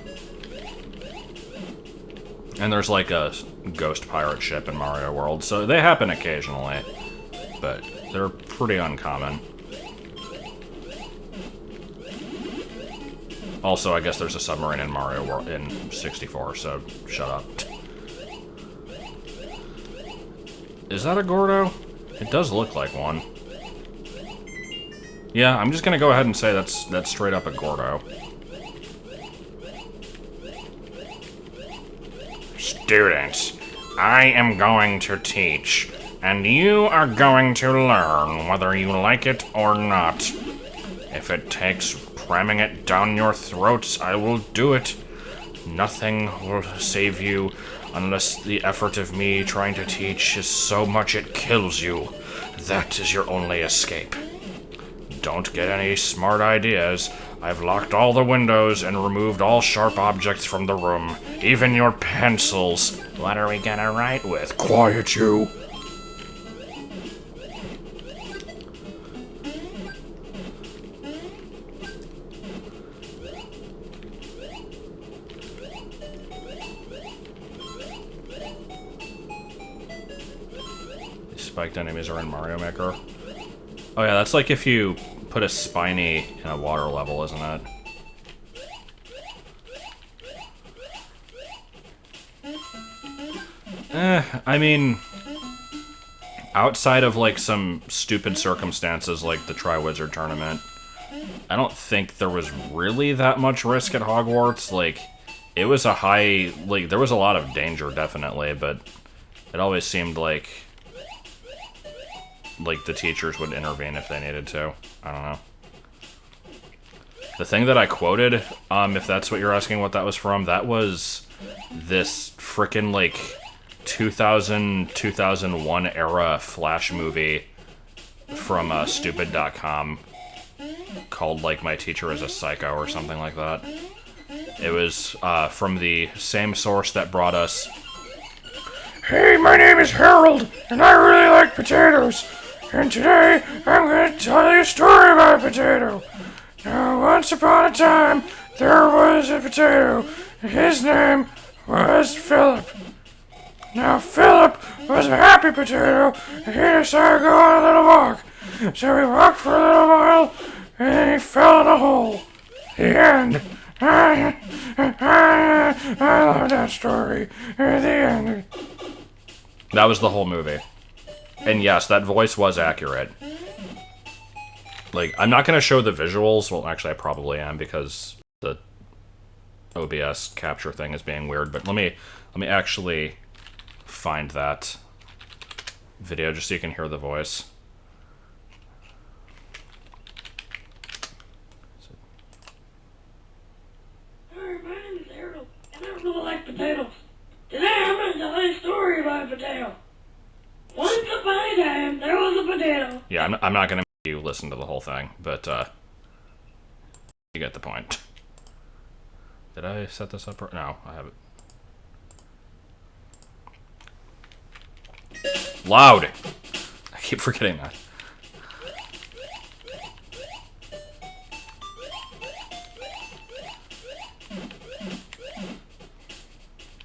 And there's like a ghost pirate ship in Mario World, so they happen occasionally, but they're pretty uncommon. Also, I guess there's a submarine in Mario World in 64, so shut up. Is that a Gordo? It does look like one. Yeah, I'm just gonna go ahead and say that's straight up a Gordo. Students, I am going to teach, and you are going to learn whether you like it or not. If it takes cramming it down your throats, I will do it. Nothing will save you unless the effort of me trying to teach is so much it kills you. That is your only escape. Don't get any smart ideas. I've locked all the windows and removed all sharp objects from the room, even your pencils. What are we gonna write with? Quiet, you! These spiked enemies are in Mario Maker. Oh yeah, that's like if you put a spiny in a water level, isn't it? I mean, outside of like some stupid circumstances like the Triwizard Tournament, I don't think there was really that much risk at Hogwarts. Like, it was a high, like, there was a lot of danger, definitely, but it always seemed like the teachers would intervene if they needed to. I don't know. The thing that I quoted, if that's what you're asking what that was from, that was this frickin' like 2000-2001 era Flash movie from stupid.com called like My Teacher is a Psycho or something like that. It was from the same source that brought us Hey, my name is Harold, and I really like potatoes. And today, I'm going to tell you a story about a potato. Now, once upon a time, there was a potato, and his name was Philip. Now, Philip was a happy potato, and he decided to go on a little walk. So he walked for a little while, and then he fell in a hole. The end. I love that story. At the end. That was the whole movie. And yes, that voice was accurate. Like, I'm not going to show the visuals. Well, actually, I probably am because the OBS capture thing is being weird. But let me actually find that video just so you can hear the voice. Hi, my name is Harold, and I really like potatoes. Today I'm going to tell you a story about a potato. Once upon a time, there was a potato. Yeah, I'm not going to make you listen to the whole thing, but you get the point. Did I set this up? No, I haven't. Loud! I keep forgetting that.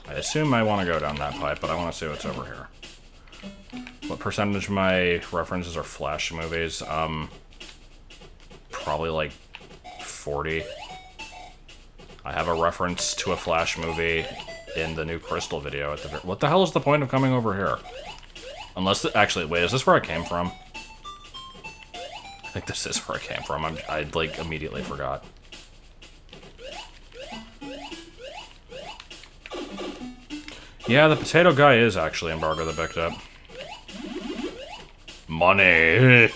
I assume I want to go down that pipe, but I want to see what's over here. What percentage of my references are Flash movies? Probably like 40. I have a reference to a Flash movie in the new Crystal video at the what the hell is the point of coming over here? Unless, actually, wait, is this where I came from? I think this is where I came from. I like, immediately forgot. Yeah, the potato guy is actually Embargo the Picked Up. Money!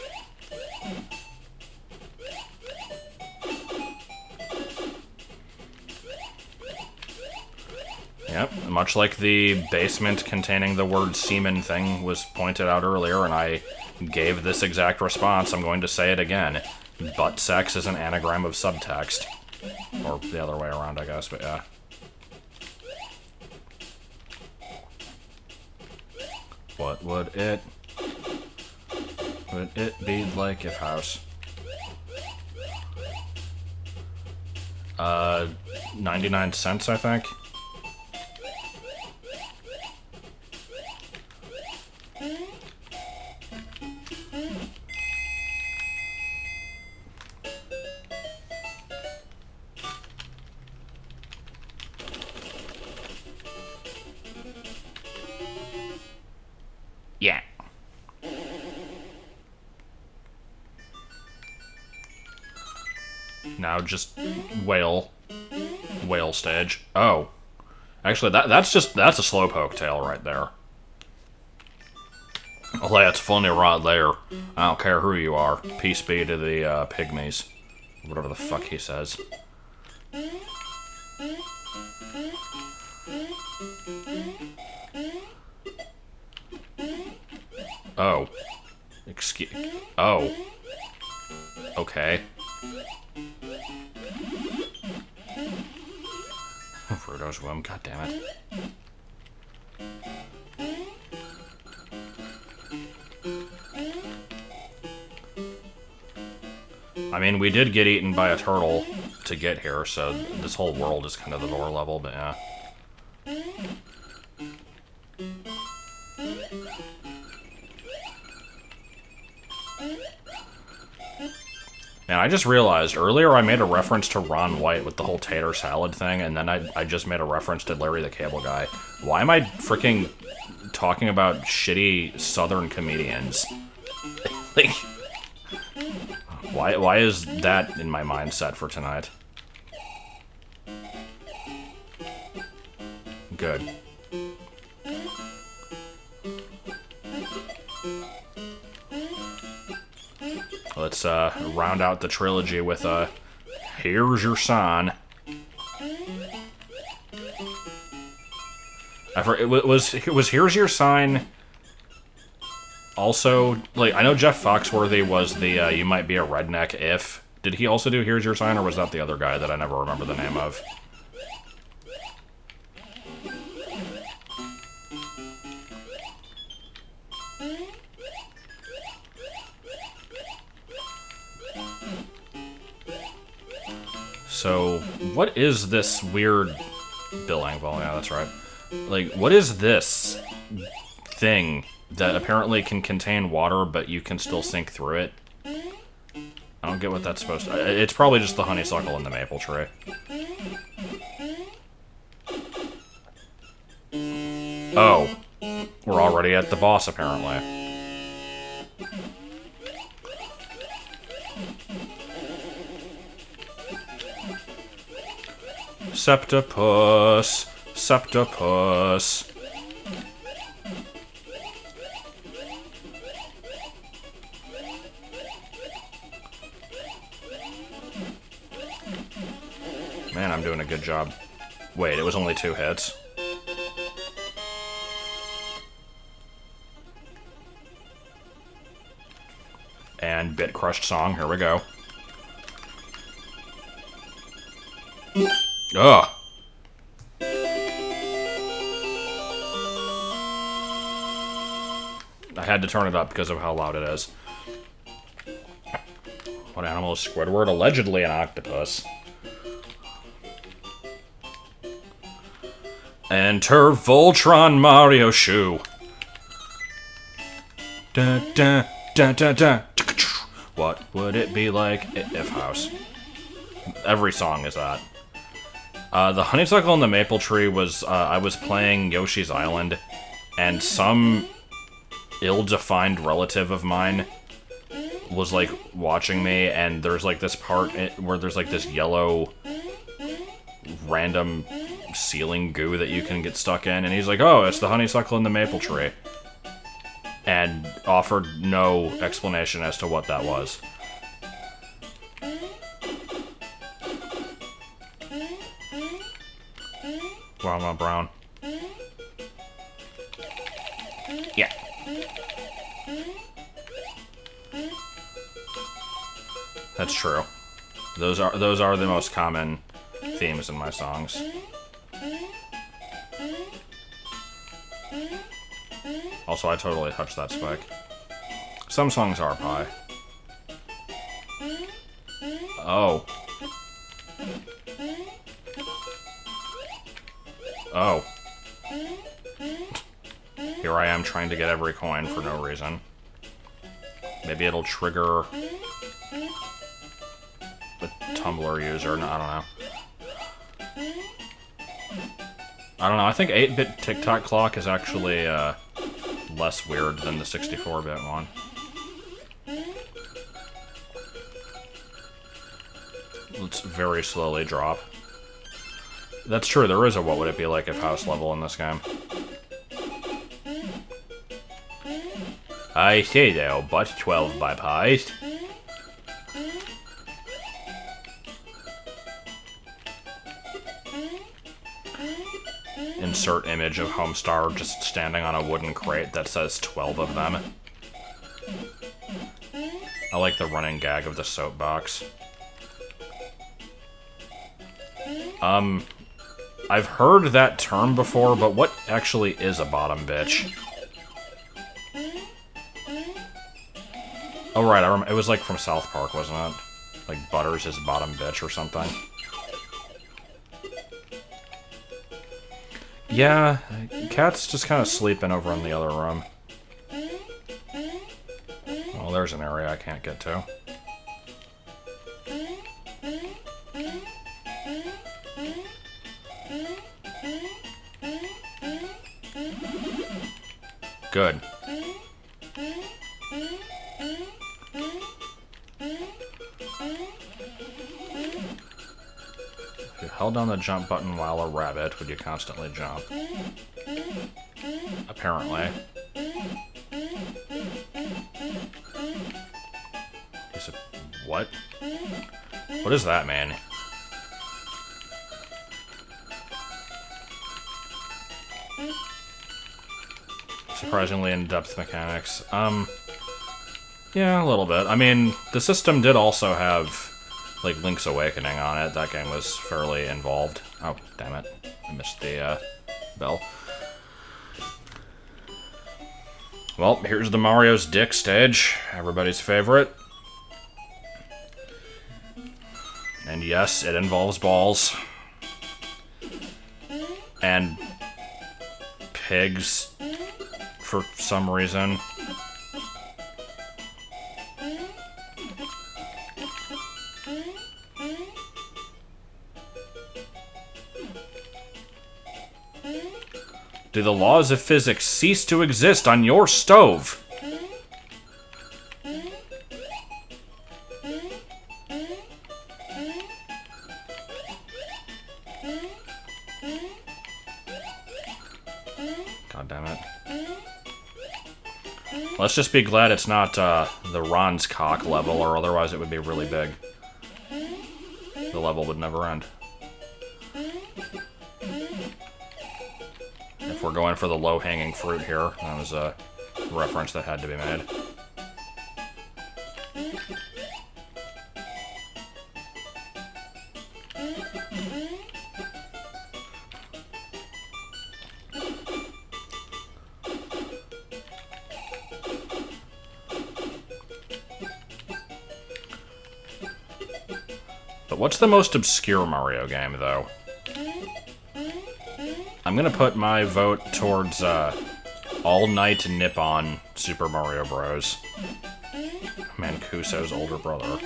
Yep, much like the basement containing the word semen thing was pointed out earlier, and I gave this exact response, I'm going to say it again. Butt sex is an anagram of subtext. Or the other way around, I guess, but yeah. What would it be like if house? 99 cents, I think. Yeah. Now just whale stage. Oh. Actually, that's a slowpoke tail right there. Well, that's funny right there. I don't care who you are. Peace be to the pygmies. Whatever the fuck he says. Oh. Excuse... Oh. Okay. Frodo's womb, goddammit. I mean, we did get eaten by a turtle to get here, so this whole world is kind of the lower level, but yeah. And I just realized, earlier I made a reference to Ron White with the whole tater salad thing, and then I just made a reference to Larry the Cable Guy. Why am I freaking talking about shitty southern comedians? Like, why is that in my mindset for tonight? Good. Let's round out the trilogy with Here's Your Sign. It was Here's Your Sign. Also, like, I know Jeff Foxworthy was the You Might Be a Redneck If. Did he also do Here's Your Sign, or was that the other guy that I never remember the name of? So, what is this weird billing? Well, yeah, that's right. Like, what is this thing that apparently can contain water, but you can still sink through it? I don't get what that's supposed to... It's probably just the honeysuckle and the maple tree. Oh. We're already at the boss, apparently. Septopus. Septopus. Man, I'm doing a good job. Wait, it was only 2 hits. And Bit Crushed Song, here we go. Ugh. I had to turn it up because of how loud it is. What animal is Squidward? Allegedly an octopus. Enter Voltron Mario Shoe. Dun, dun, dun, dun, dun. What would it be like if House? Every song is that. The honeysuckle and the maple tree was, I was playing Yoshi's Island, and some ill-defined relative of mine was, like, watching me, and there's, like, this part where there's, like, this yellow random ceiling goo that you can get stuck in, and he's like, oh, it's the honeysuckle and the maple tree. And offered no explanation as to what that was. Wow, I'm brown. Yeah. That's true. Those are the most common themes in my songs. Also, I totally touched that spike. Some songs are pie. Oh. Oh. Here I am trying to get every coin for no reason. Maybe it'll trigger the Tumblr user. No, I don't know. I don't know. I think 8-bit TikTok clock is actually less weird than the 64-bit one. Let's very slowly drop. That's true, there is a what would it be like if house level in this game. I say though, but 12 by pies. Insert image of Homestar just standing on a wooden crate that says 12 of them. I like the running gag of the soapbox. I've heard that term before, but what actually is a bottom bitch? Oh right, I remember, it was like from South Park, wasn't it? Like Butters is bottom bitch or something. Yeah, Cat's just kind of sleeping over in the other room. Well, there's an area I can't get to. Good. If you held down the jump button while a rabbit, would you constantly jump? Apparently. He's a... what? What is that, man? Surprisingly in-depth mechanics. Yeah, a little bit. I mean, the system did also have, like, Link's Awakening on it. That game was fairly involved. Oh, damn it. I missed the, bell. Well, here's the Mario's Dick stage. Everybody's favorite. And yes, it involves balls. And pigs, for some reason. Do the laws of physics cease to exist on your stove? God damn it. Let's just be glad it's not the Ron's cock level, or otherwise it would be really big. The level would never end. If we're going for the low-hanging fruit here, that was a reference that had to be made. But what's the most obscure Mario game, though? I'm gonna put my vote towards, All Night Nippon Super Mario Bros. Mancuso's older brother.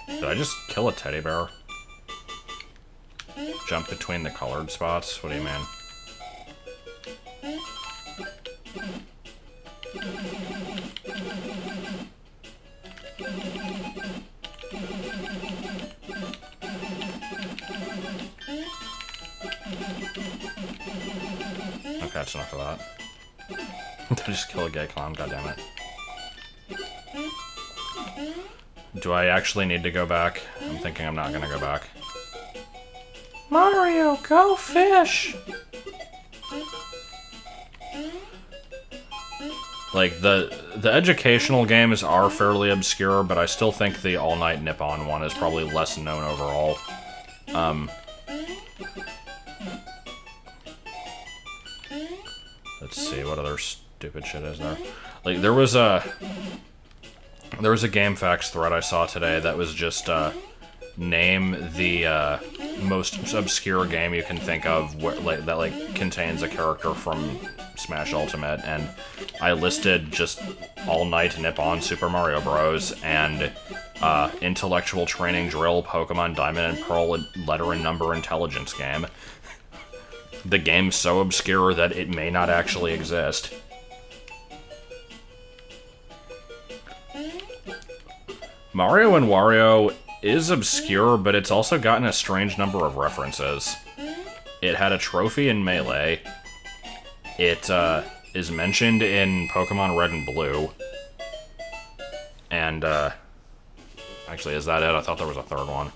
Did I just kill a teddy bear? Jump between the colored spots? What do you mean? Okay, that's enough of that. Did I just kill a gay clown? God damn it. Do I actually need to go back? I'm thinking I'm not gonna go back. Mario, go fish! Like, the educational games are fairly obscure, but I still think the All Night Nippon one is probably less known overall. Let's see, what other stupid shit is there? Like, there was a GameFAQs thread I saw today that was just, name the, most obscure game you can think of that contains a character from Smash Ultimate, and I listed just All Night Nippon Super Mario Bros. And Intellectual Training Drill Pokemon Diamond and Pearl Letter and Number Intelligence game. the game's so obscure that it may not actually exist. Mario and Wario is obscure, but it's also gotten a strange number of references. It had a trophy in Melee. It is mentioned in Pokemon Red and Blue. And, actually, is that it? I thought there was a third one.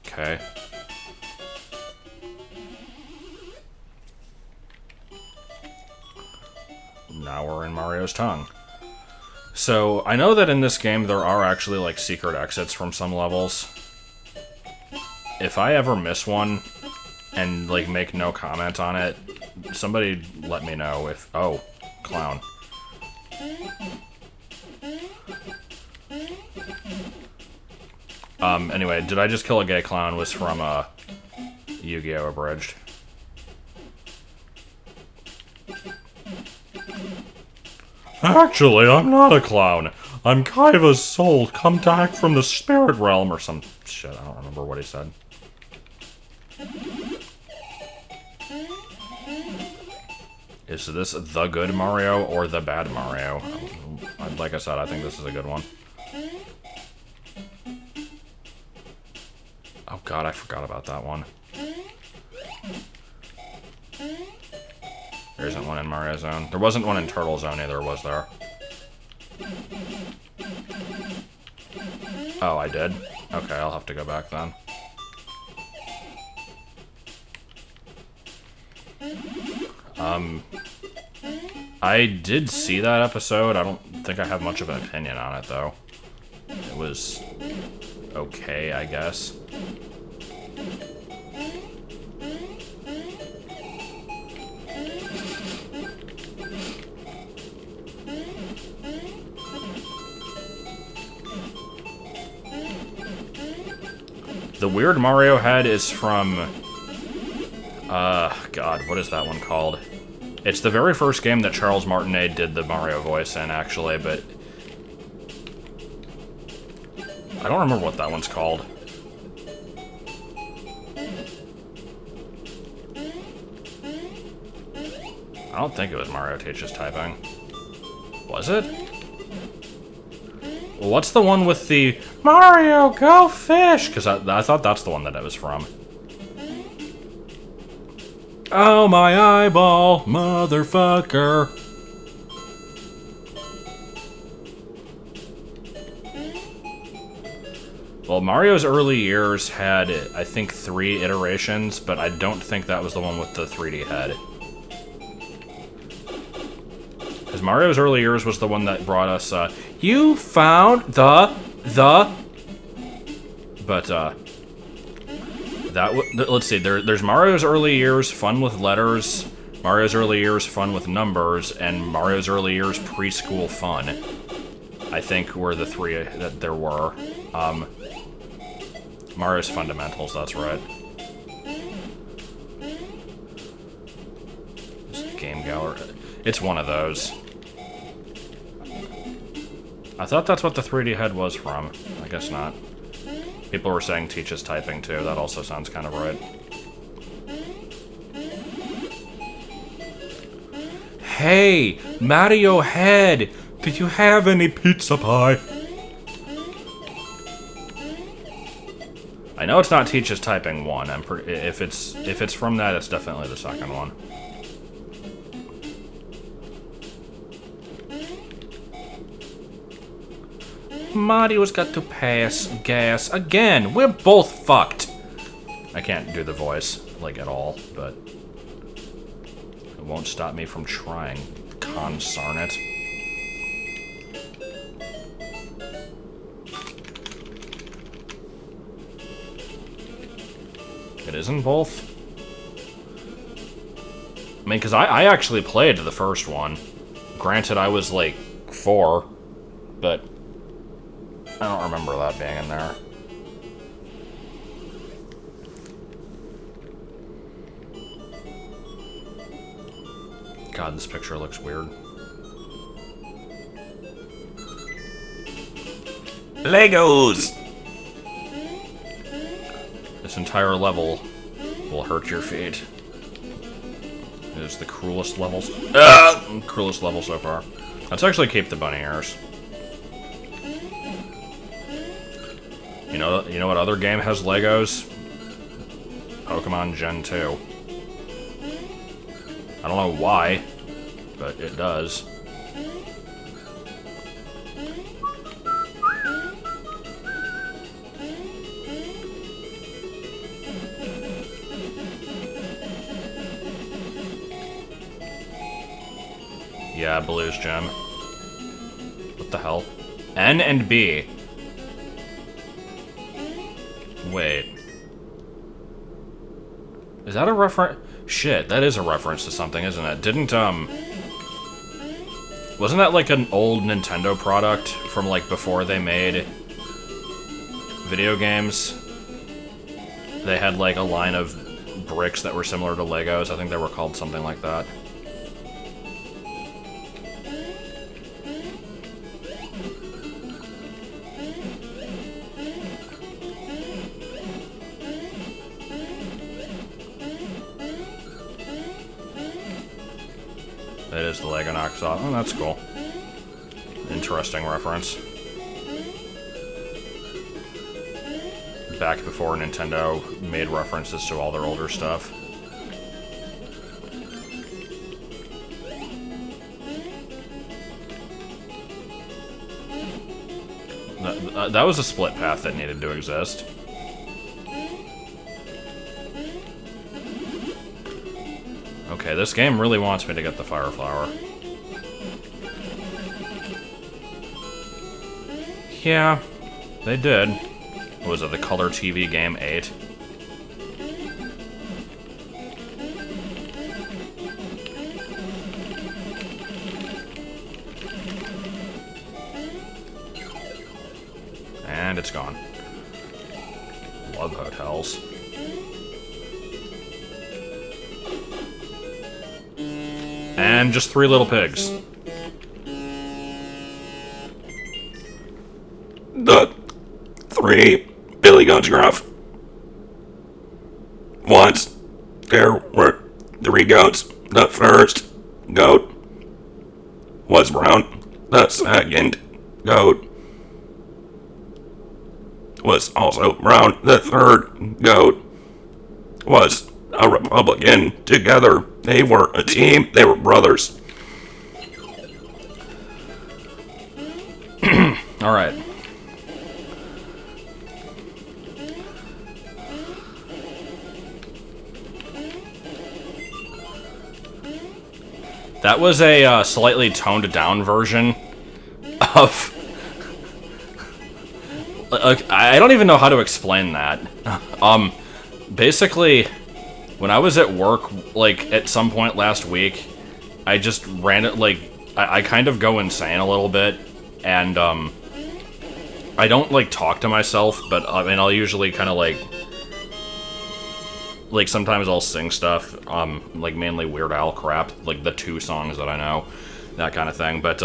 Okay. Now we're in Mario's tongue. So, I know that in this game there are actually, like, secret exits from some levels. If I ever miss one and, like, make no comment on it, somebody let me know if... Oh, clown. Anyway, Did I Just Kill a Gay Clown was from, Yu-Gi-Oh! Abridged. Actually, I'm not a clown. I'm Kaiva's soul come back from the spirit realm or some shit. I don't remember what he said. Is this the good Mario or the bad Mario? Like I said, I think this is a good one. Oh god, I forgot about that one. There isn't one in Mario Zone. There wasn't one in Turtle Zone either, was there? Oh, I did? Okay, I'll have to go back then. I did see that episode. I don't think I have much of an opinion on it, though. It was okay, I guess. The weird Mario head is from... God, what is that one called? It's the very first game that Charles Martinet did the Mario voice in, actually, but... I don't remember what that one's called. I don't think it was Mario Teaches Typing. Was it? Well, what's the one with the Mario, go fish? Because I thought that's the one that it was from. Oh, my eyeball, motherfucker. Well, Mario's early years had, I think, 3 iterations, but I don't think that was the one with the 3D head. Because Mario's early years was the one that brought us, you found the... But, let's see, there's Mario's early years, fun with letters, Mario's early years, fun with numbers, and Mario's early years, preschool fun. I think were the 3 that there were. Mario's Fundamentals, that's right. Game Gallery. It's one of those. I thought that's what the 3D head was from. I guess not. People were saying Teaches Typing too. That also sounds kind of right. Hey, Mario Head, do you have any pizza pie? I know it's not Teaches Typing 1. If it's from that, it's definitely the second one. Mario's got to pass gas again. We're both fucked. I can't do the voice, like, at all, but it won't stop me from trying. Consarn it. It isn't both? I mean, because I actually played the first one. Granted, I was, like, 4, but... I don't remember that being in there. God, this picture looks weird. Legos! This entire level will hurt your feet. It is the cruelest levels. Cruelest level so far. Let's actually keep the bunny ears. You know what other game has Legos? Pokemon Gen 2. I don't know why, but it does. Yeah, Blues Gem. What the hell? N and B. Wait. Is that a reference? Shit, that is a reference to something, isn't it? Wasn't that like an old Nintendo product from like before they made video games? They had like a line of bricks that were similar to Legos. I think they were called something like that. That is the Lego knocks off. Oh, that's cool. Interesting reference. Back before Nintendo made references to all their older stuff. That was a split path that needed to exist. Okay, this game really wants me to get the Fire Flower. Yeah, they did. What was it, the Color TV game 8? And it's gone. Love hotels. And just 3 little pigs. The 3 billy goats gruff. Once there were 3 goats. The first goat was brown. The second goat was also brown. The third goat was a Republican. Together, they were a team. They were brothers. All right. That was a slightly toned down version of... I don't even know how to explain that. Basically, when I was at work, like, at some point last week, I just ran it, like, I kind of go insane a little bit, and, I don't, like, talk to myself, but, I mean, I'll usually kind of, like, sometimes I'll sing stuff, like, mainly Weird Al crap, like, the 2 songs that I know, that kind of thing, but,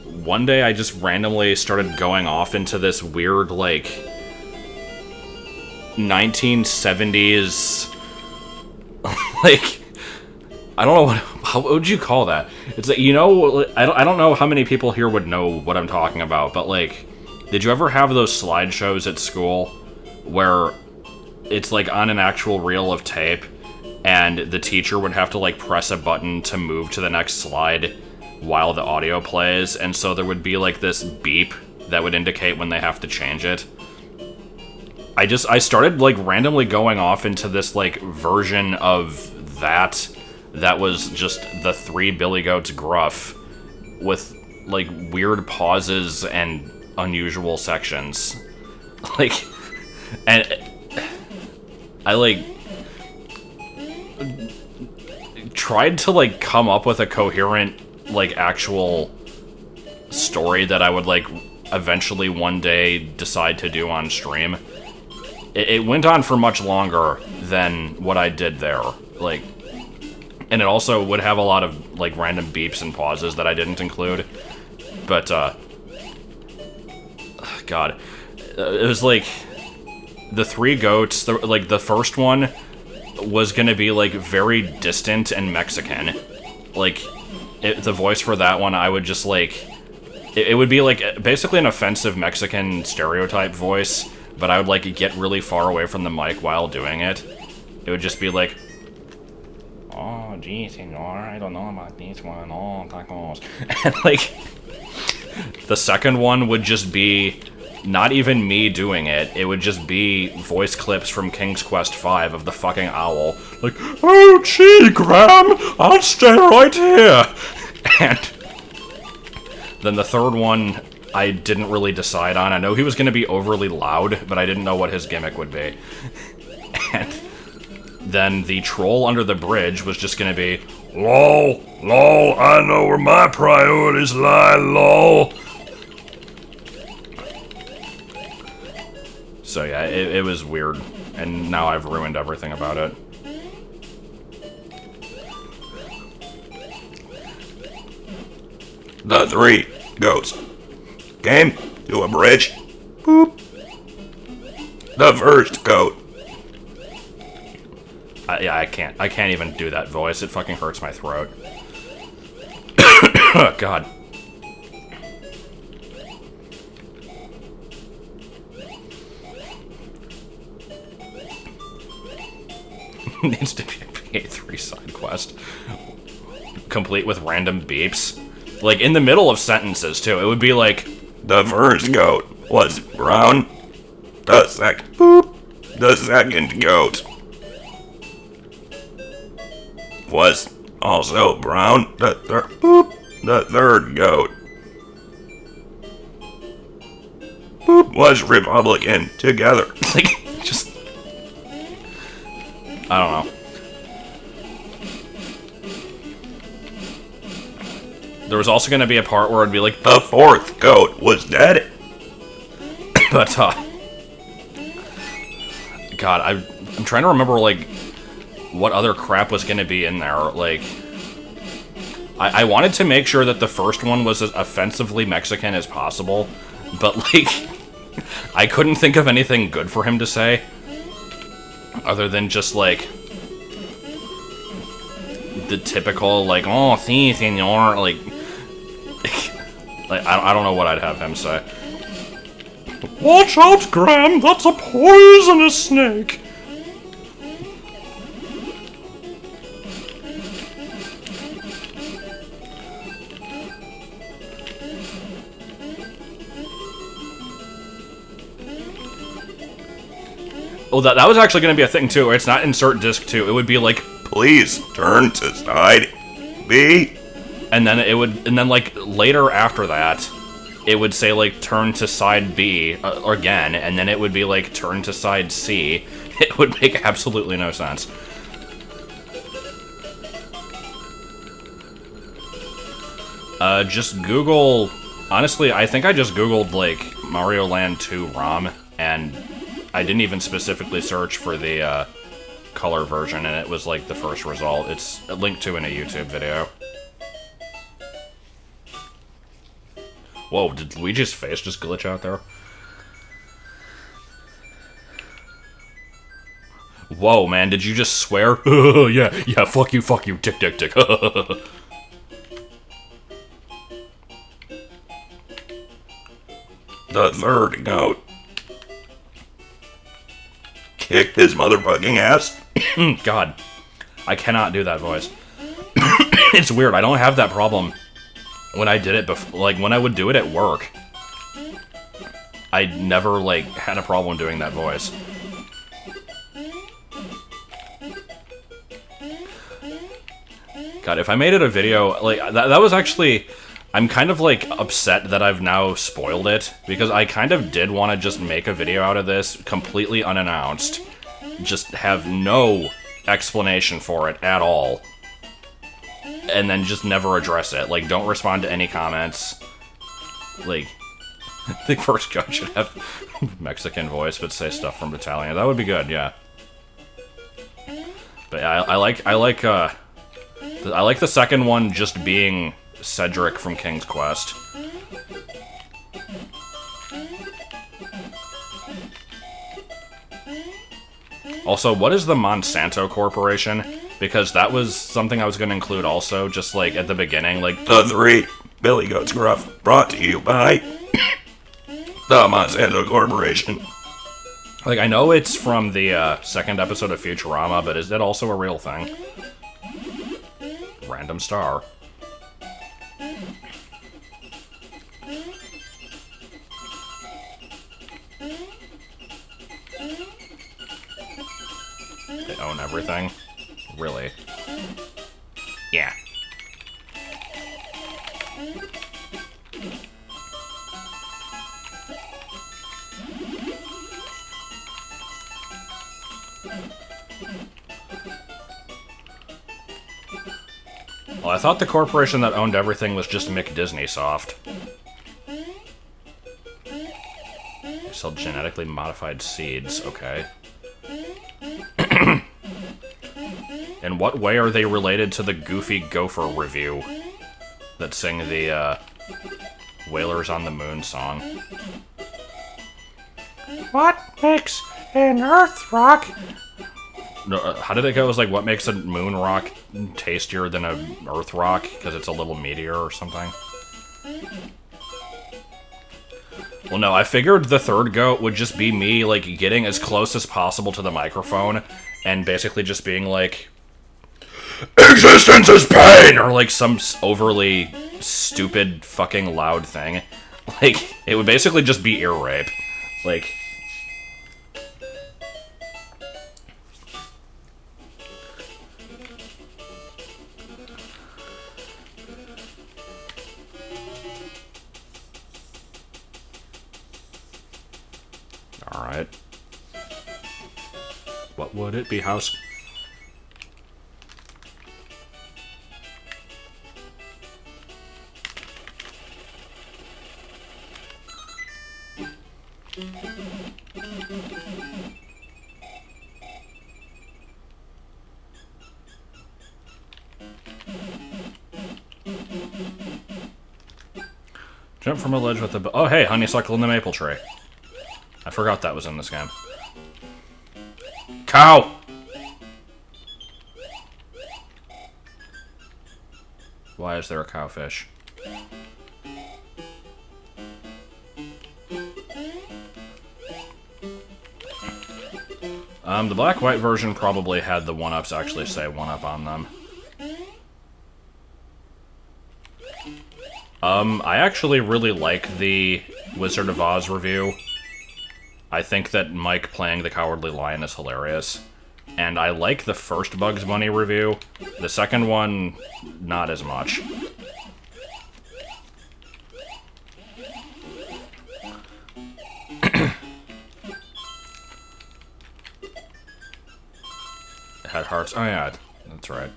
one day I just randomly started going off into this weird, like, 1970s, like, I don't know what would you call that? It's like, you know, I don't know how many people here would know what I'm talking about, but, like, did you ever have those slideshows at school where it's, like, on an actual reel of tape, and the teacher would have to, like, press a button to move to the next slide while the audio plays, and so there would be, like, this beep that would indicate when they have to change it. I started, like, randomly going off into this, like, version of that was just the 3 billy goats gruff with, like, weird pauses and unusual sections. Like, and I, like, tried to, like, come up with a coherent, like, actual story that I would, like, eventually one day decide to do on stream. It went on for much longer than what I did there, like, and it also would have a lot of, like, random beeps and pauses that I didn't include, but, God, God. It was like the three goats, like the first one was gonna be like very distant and Mexican. Like the voice for that one, I would just like, it would be like basically an offensive Mexican stereotype voice, but I would like get really far away from the mic while doing it. It would just be like, oh, gee, senor, I don't know about this one. Oh, tacos. And like, the second one would just be not even me doing it. It would just be voice clips from King's Quest V of the fucking owl. Like, oh, gee, Graham, I'll stay right here. And then the third one, I didn't really decide on. I know he was going to be overly loud, but I didn't know what his gimmick would be. And then the troll under the bridge was just going to be, lol, lol, I know where my priorities lie, lol. So yeah, it was weird, and now I've ruined everything about it. The three goats came to a bridge. Boop. The first goat. Yeah, I can't even do that voice. It fucking hurts my throat. Oh, God. Needs to be a PA3 side quest. Complete with random beeps. Like, in the middle of sentences, too. It would be like, The first goat was brown. The second goat was also brown. The third goat was Republican together. like, just... I don't know. There was also going to be a part where it'd be like, The fourth goat was dead. but, God, I'm trying to remember, like, what other crap was going to be in there. Like, I wanted to make sure that the first one was as offensively Mexican as possible, but, like, I couldn't think of anything good for him to say, other than just, like, the typical, like, oh, si, senor, like, like, I don't know what I'd have him say. Watch out, Graham, that's a poisonous snake! Oh, that was actually going to be a thing, too, where it's not insert disc 2. It would be like, Please turn to side B. and then it would, and then, like, later after that, it would say, like, turn to side B again, and then it would be, like, turn to side C. It would make absolutely no sense. Just Google, honestly, I think I just Googled, like, Mario Land 2 ROM, and I didn't even specifically search for the, color version, and it was, like, the first result. It's linked to in a YouTube video. Whoa, did Luigi's face just glitch out there? Whoa, man, did you just swear? Yeah, fuck you, tick, tick, tick. The third goat kicked his motherfucking ass. God, I cannot do that voice. It's weird, I don't have that problem when I did it before. Like, when I would do it at work, I never, like, had a problem doing that voice. God, if I made it a video, like, that was actually... I'm kind of, like, upset that I've now spoiled it, because I kind of did want to just make a video out of this, completely unannounced. Just have no explanation for it at all. And then just never address it. Like, don't respond to any comments. Like, the first guy should have Mexican voice, but say stuff from Italian. That would be good, yeah. But yeah, I like the second one just being Cedric from King's Quest. Also, what is the Monsanto Corporation? Because that was something I was going to include also, just like at the beginning, like... The 3 Billy Goats Gruff, brought to you by the Monsanto Corporation. Like, I know it's from the second episode of Futurama, but is that also a real thing? Random star. They own everything? Really? Yeah. Well, I thought the corporation that owned everything was just McDisneysoft. They sell genetically modified seeds, okay. In what way are they related to the Goofy Gopher review that sing the Whalers on the Moon song? What makes an Earth rock? No, how did it go? It was like, what makes a moon rock tastier than a Earth rock? Because it's a little meteor or something? Well, no, I figured the third goat would just be me, like, getting as close as possible to the microphone and basically just being like, existence is pain! Or, like, some overly stupid fucking loud thing. Like, it would basically just be ear rape. Like... Alright. What would it be, house? Jump from a ledge with the... Oh, hey, honeysuckle in the maple tree. I forgot that was in this game. Cow! Why is there a cowfish? The black-white version probably had the 1-ups actually say 1-up on them. I actually really like the Wizard of Oz review. I think that Mike playing the Cowardly Lion is hilarious. And I like the first Bugs Bunny review. The second one, not as much. It had hearts. Oh yeah, that's right.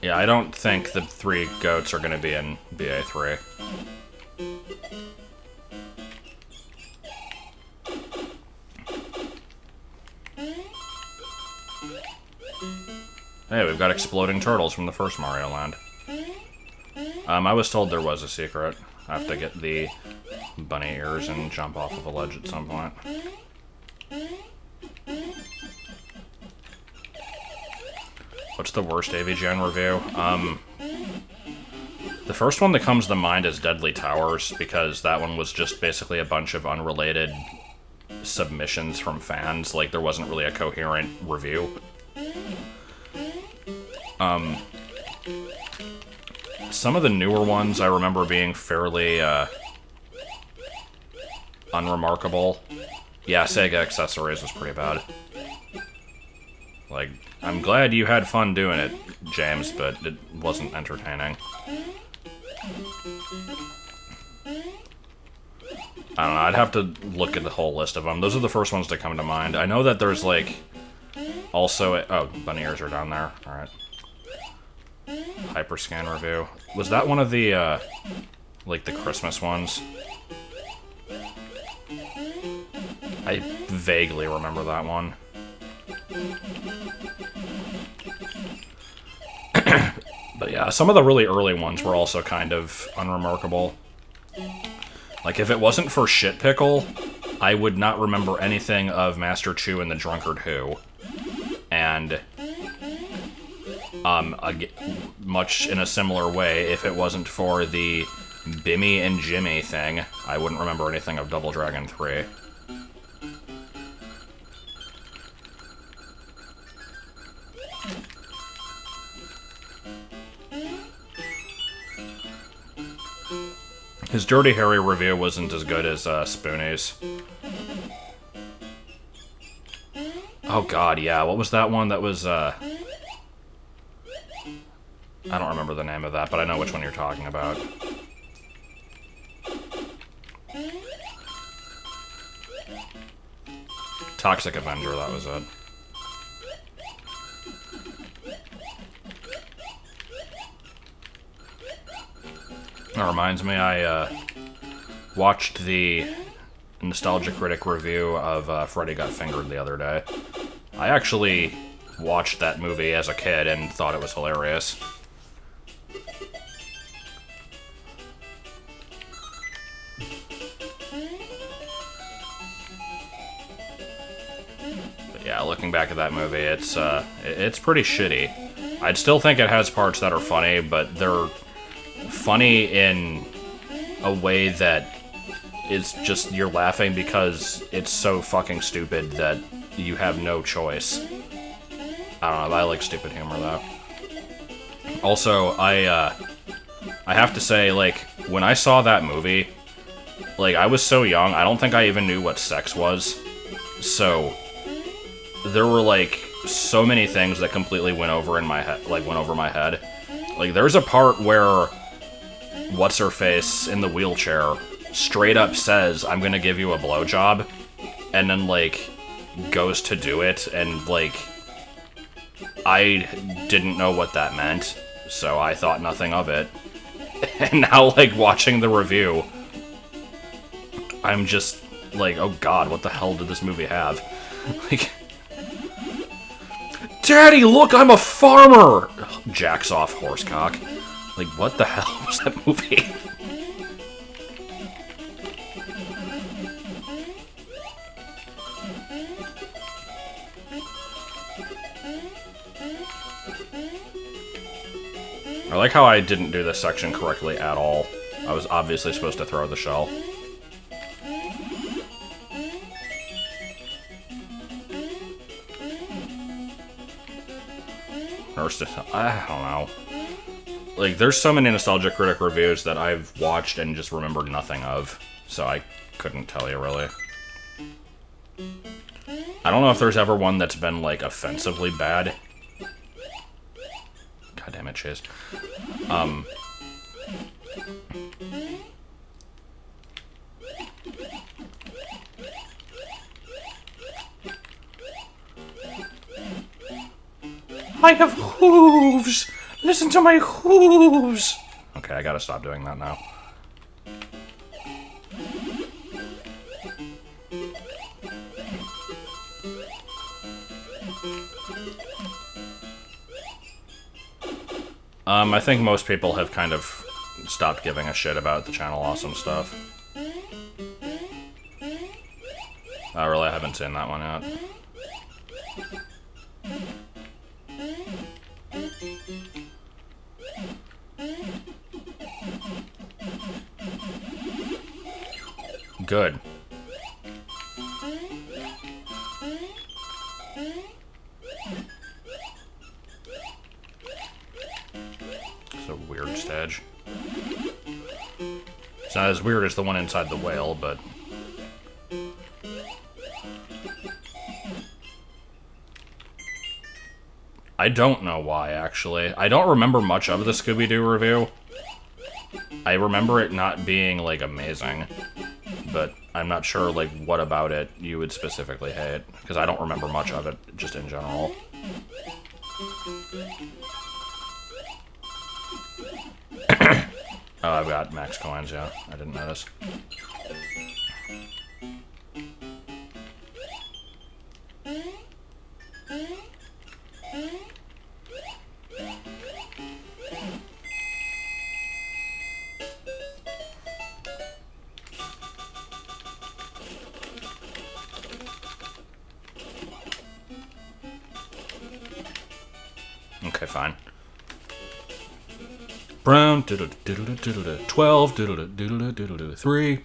Yeah, I don't think the 3 goats are going to be in BA3. Hey, we've got exploding turtles from the first Mario Land. I was told there was a secret. I have to get the bunny ears and jump off of a ledge at some point. What's the worst AVGN review? The first one that comes to mind is Deadly Towers, because that one was just basically a bunch of unrelated submissions from fans. Like, there wasn't really a coherent review. Some of the newer ones I remember being fairly, unremarkable. Yeah, Sega Accessories was pretty bad. Like, I'm glad you had fun doing it, James, but it wasn't entertaining. I don't know, I'd have to look at the whole list of them. Those are the first ones that come to mind. I know that there's, like, also... Oh, bunny ears are down there. Alright. Hyperscan review. Was that one of the, like, the Christmas ones? I vaguely remember that one. But yeah, some of the really early ones were also kind of unremarkable. Like, if it wasn't for Shit Pickle, I would not remember anything of Master Chu and the Drunkard Who. And, much in a similar way, if it wasn't for the Bimmy and Jimmy thing, I wouldn't remember anything of Double Dragon 3. His Dirty Harry review wasn't as good as Spoonie's. Oh god, yeah, what was that one that was, I don't remember the name of that, but I know which one you're talking about. Toxic Avenger, that was it. That reminds me, I watched the Nostalgia Critic review of Freddy Got Fingered the other day. I actually watched that movie as a kid and thought it was hilarious. But yeah, looking back at that movie, it's pretty shitty. I'd still think it has parts that are funny, but they're funny in a way that is just, you're laughing because it's so fucking stupid that you have no choice. I don't know, I like stupid humor though. Also, I have to say, like, when I saw that movie, like, I was so young, I don't think I even knew what sex was. So, there were, like, so many things that completely went over my head. Like, there's a part where What's-Her-Face in the wheelchair straight up says, "I'm gonna give you a blowjob," and then, like, goes to do it, and, like, I didn't know what that meant, so I thought nothing of it. And now, like, watching the review, I'm just like, oh god, what the hell did this movie have? Like, Daddy, look, I'm a farmer! Jacks off, horsecock. Like, what the hell was that movie? I like how I didn't do this section correctly at all. I was obviously supposed to throw the shell. I don't know. Like, there's so many Nostalgia Critic reviews that I've watched and just remembered nothing of, so I couldn't tell you, really. I don't know if there's ever one that's been, like, offensively bad. God damn it, Chase. I have hooves! Listen to my hooves! Okay, I gotta stop doing that now. I think most people have kind of stopped giving a shit about the Channel Awesome stuff. Oh, really? I haven't seen that one yet. Good. It's a weird stage. It's not as weird as the one inside the whale, but... I don't know why, actually. I don't remember much of the Scooby-Doo review. I remember it not being, like, amazing. But I'm not sure, like, what about it you would specifically hate. Because I don't remember much of it, just in general. Oh, I've got max coins, yeah. I didn't notice. Okay, fine. Brown, 12, 3.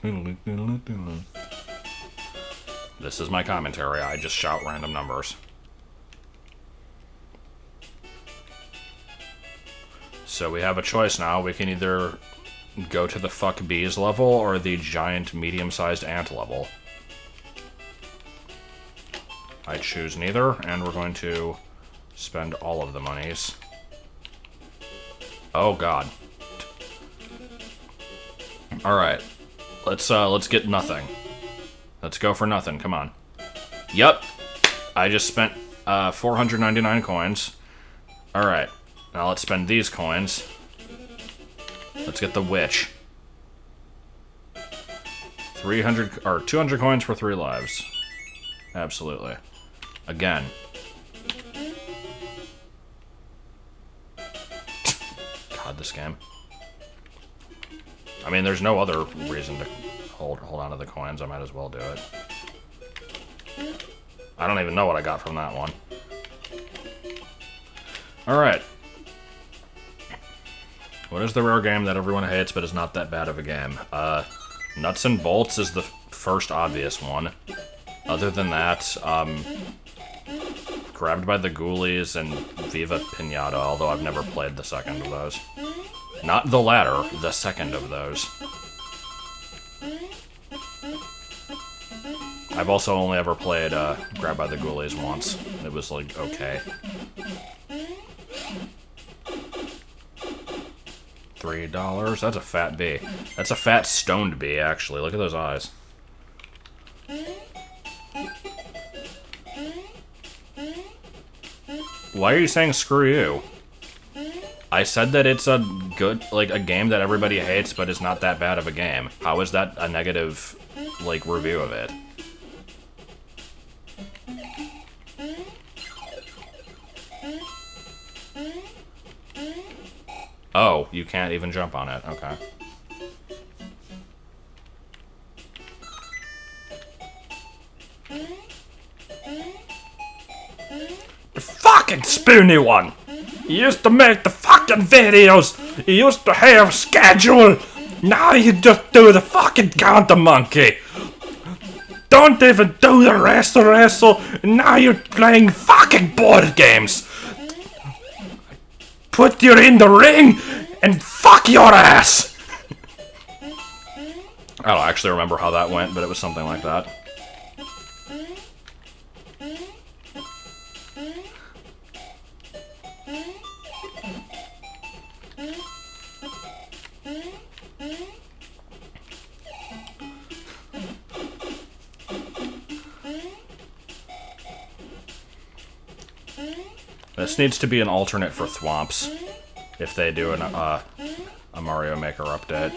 This is my commentary. I just shout random numbers. So we have a choice now. We can either go to the fuck bees level or the giant medium-sized ant level. I choose neither, and we're going to spend all of the monies. Oh god. Alright. Let's get nothing. Let's go for nothing, come on. Yup. I just spent 499 coins. Alright. Now let's spend these coins. Let's get the witch. 200 coins for 3 lives. Absolutely. Again. God, this game. I mean, there's no other reason to hold on to the coins. I might as well do it. I don't even know what I got from that one. Alright. What is the rare game that everyone hates but is not that bad of a game? Nuts and Bolts is the first obvious one. Other than that, Grabbed by the Ghoulies and Viva Pinata, although I've never played the second of those. Not the latter, the second of those. I've also only ever played Grabbed by the Ghoulies once. It was, like, okay. $3. That's a fat bee. That's a fat stoned bee, actually. Look at those eyes. Why are you saying screw you? I said that it's a good, like, a game that everybody hates, but is not that bad of a game. How is that a negative, like, review of it? Oh, you can't even jump on it. Okay. The fucking spoony one! He used to make the fucking videos! He used to have a schedule! Now you just do the fucking counter monkey! Don't even do the wrestle, and now you're playing fucking board games! Put you in the ring and fuck your ass! I don't actually remember how that went, but it was something like that. This needs to be an alternate for Thwomps, if they do a Mario Maker update.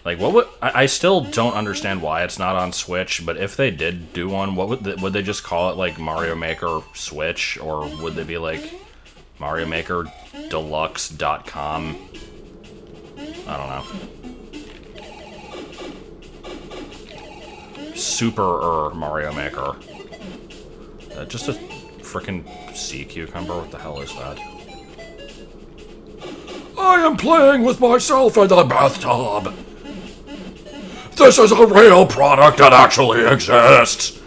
Like, what would... I still don't understand why it's not on Switch, but if they did do one, what would they just call it, like, Mario Maker Switch? Or would they be, like, Mario Maker Deluxe.com? I don't know. Super Mario Maker. Just a frickin' sea cucumber? What the hell is that? I am playing with myself in the bathtub! This is a real product that actually exists!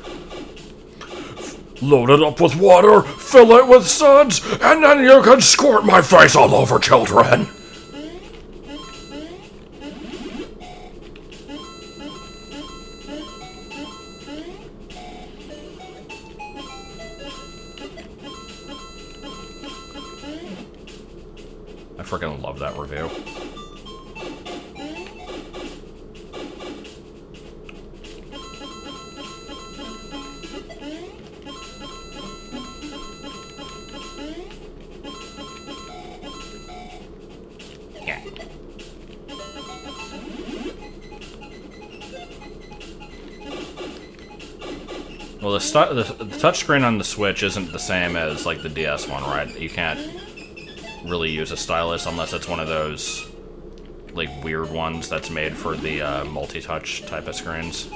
Load it up with water, fill it with suds, and then you can squirt my face all over children! I freaking love that review. Yeah. Well, the touchscreen on the Switch isn't the same as, like, the DS one, right? You can't really use a stylus unless it's one of those, like, weird ones that's made for the multi-touch type of screens.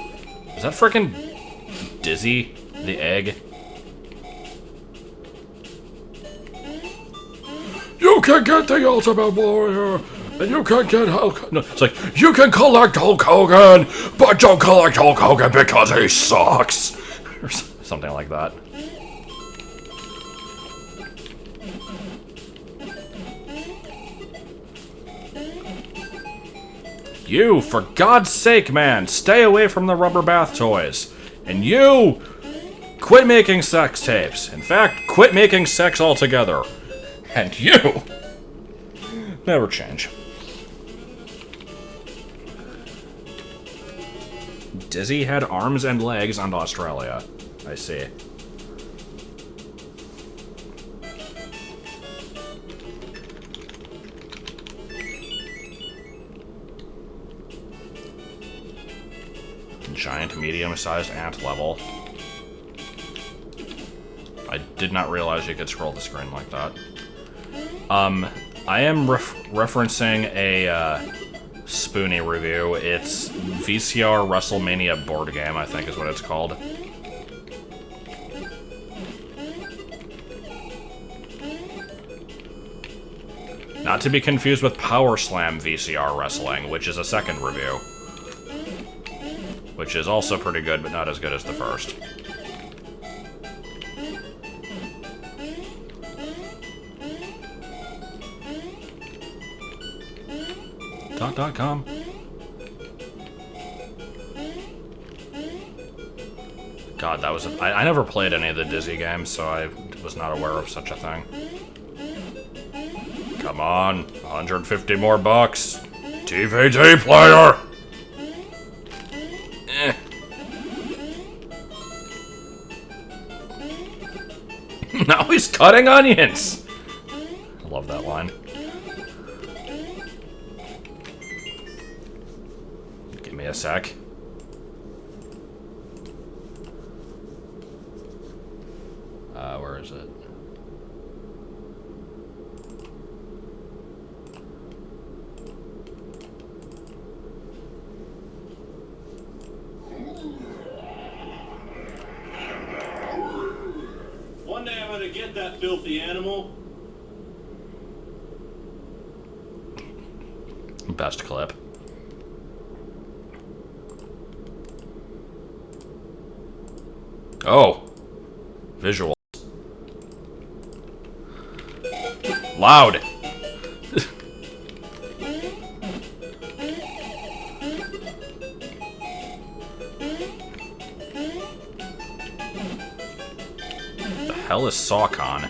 Is that frickin' Dizzy, the egg? you can get the Ultimate Warrior, and you can get Hulk. No, it's like, you can collect Hulk Hogan, but don't collect Hulk Hogan because he sucks. Or something like that. You, for God's sake, man, stay away from the rubber bath toys. And you, quit making sex tapes. In fact, quit making sex altogether. And you, never change. Dizzy had arms and legs on Australia. I see. Giant medium-sized ant level. I did not realize you could scroll the screen like that. I am referencing a Spoonie review. It's VCR WrestleMania board game, I think is what it's called. Not to be confused with Power Slam VCR Wrestling, which is a second review. Which is also pretty good, but not as good as the first. .com. God, that was... I never played any of the Dizzy games, so I was not aware of such a thing. Come on, 150 more bucks. DVD player! Now he's cutting onions! I love that line. Give me a sec. Where is it? One day I'm gonna get that filthy animal. Best clip. Oh. Visuals. Loud. The hell is Sawcon?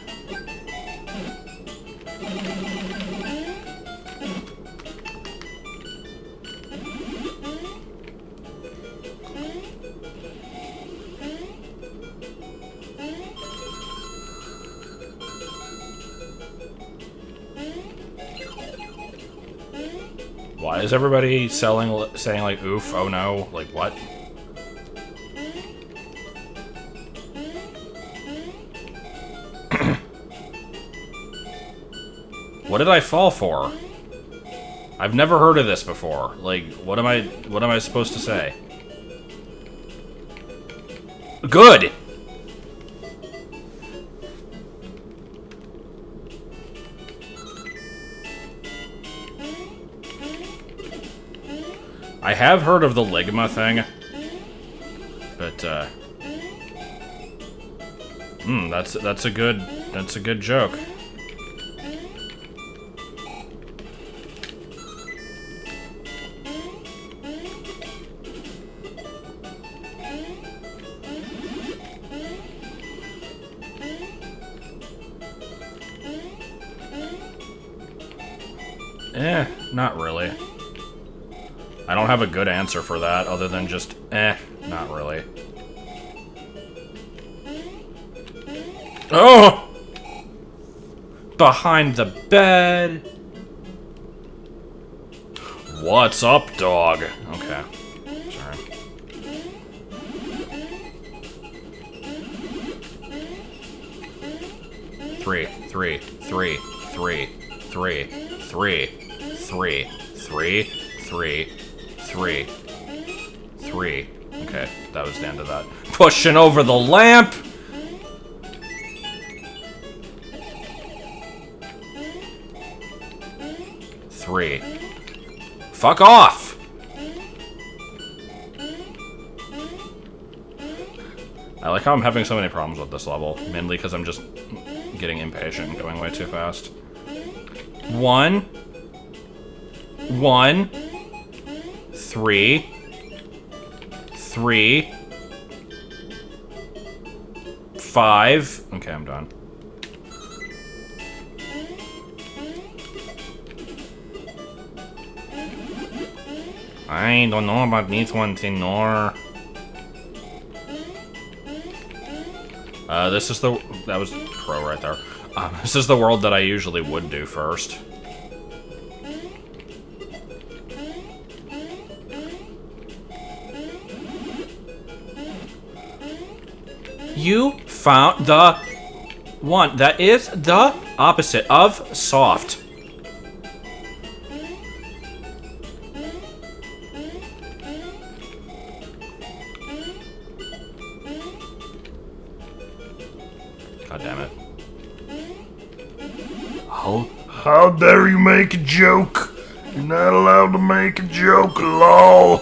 Why is everybody saying like, oof, oh no, like what? What did I fall for? I've never heard of this before. Like, what am I supposed to say? Good! I have heard of the Ligma thing, but that's a good joke. Not really. I don't have a good answer for that, other than just, not really. Oh! Behind the bed. What's up, dog? Okay. Sorry. Three. Okay, that was the end of that. Pushing over the lamp! 3. Fuck off! I like how I'm having so many problems with this level, mainly because I'm just getting impatient and going way too fast. 1, 1, 3, 3, 5. Okay, I'm done. I don't know about these ones anymore. This is the... That was pro right there. This is the world that I usually would do first. You found the one that is the opposite of soft. God damn it. How dare you make a joke? You're not allowed to make a joke, lol.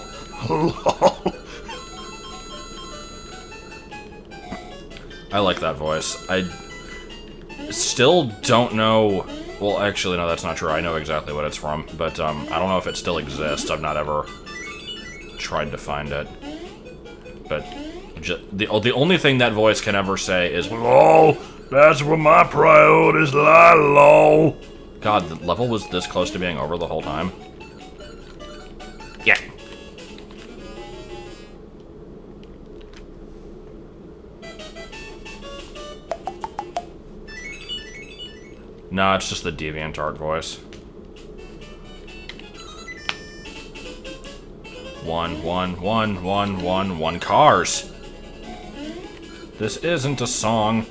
Lol. I like that voice. I still don't know... Well, actually, no, that's not true. I know exactly what it's from, but I don't know if it still exists. I've not ever tried to find it. But the only thing that voice can ever say is, Lol. That's where my priorities lie, lol. God, the level was this close to being over the whole time. Yeah. No, it's just the DeviantArt voice. 1, 1, 1, 1, 1, 1 cars. This isn't a song.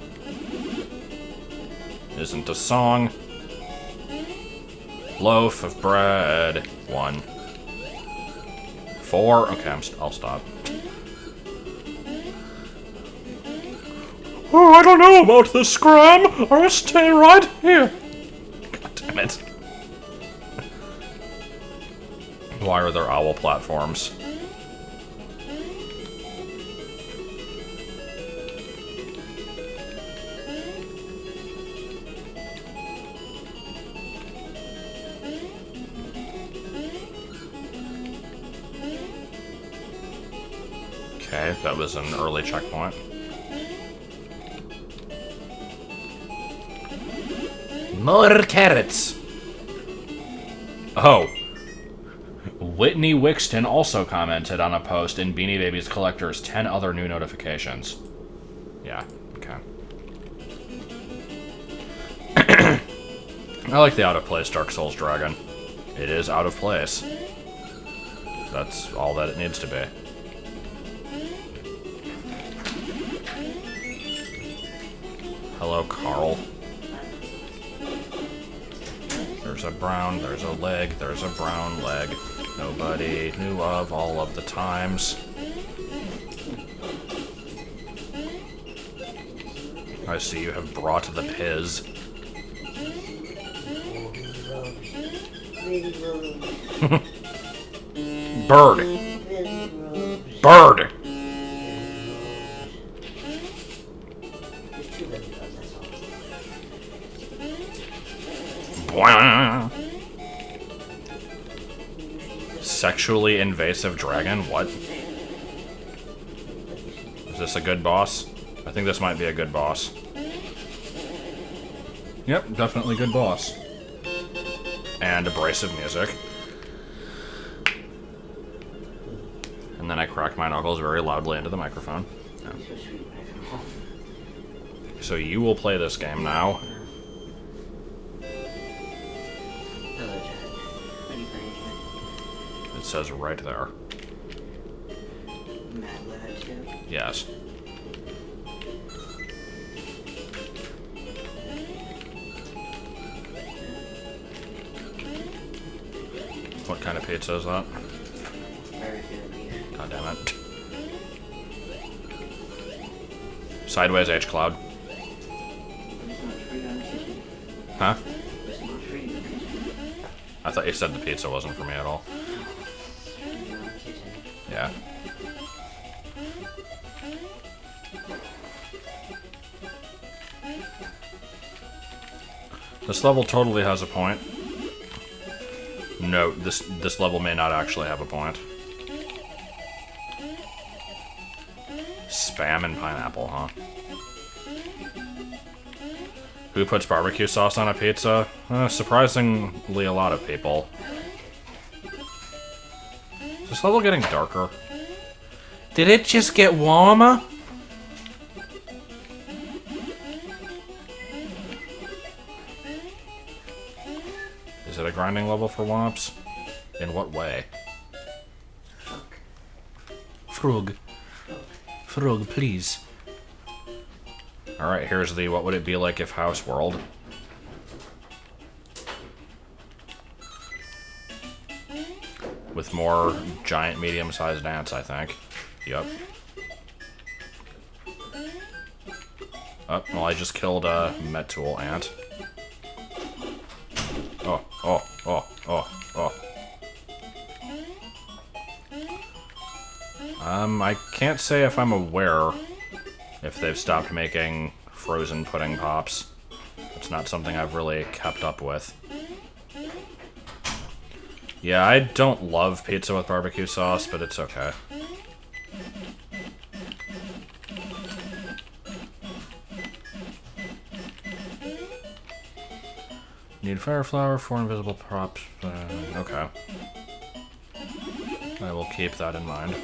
Isn't a song. Loaf of bread. 1. 4. Okay, I'll stop. Oh, I don't know about the scram. I'll stay right here. God damn it. Why are there owl platforms? Okay, that was an early checkpoint. More carrots! Oh. Whitney Wixton also commented on a post in Beanie Babies Collector's 10 other new notifications. Yeah, okay. I like the out-of-place Dark Souls dragon. It is out of place. That's all that it needs to be. Hello, Carl. There's a brown, there's a leg, there's a brown leg. Nobody knew of all of the times. I see you have brought the piz. Bird. Bird. Sexually invasive dragon? What? Is this a good boss? I think this might be a good boss. Yep, definitely good boss. And abrasive music. And then I crack my knuckles very loudly into the microphone. Yeah. So you will play this game now. It says right there. Yes. What kind of pizza is that? God damn it. Sideways H Cloud. Huh? I thought you said the pizza wasn't for me at all. Yeah. This level totally has a point. No, this level may not actually have a point. Spam and pineapple, huh? Who puts barbecue sauce on a pizza? Surprisingly, a lot of people. Is this level getting darker? Did it just get warmer? Is it a grinding level for one-ups? In what way? Frog. Frog, please. Alright, here's the what would it be like if House World. With more giant medium-sized ants, I think. Yep. Oh, well, I just killed a Metul ant. Oh, oh, oh, oh, oh. I can't say if I'm aware if they've stopped making frozen pudding pops. It's not something I've really kept up with. Yeah, I don't love pizza with barbecue sauce, but it's okay. Need fire flour, 4 invisible props. Okay. I will keep that in mind.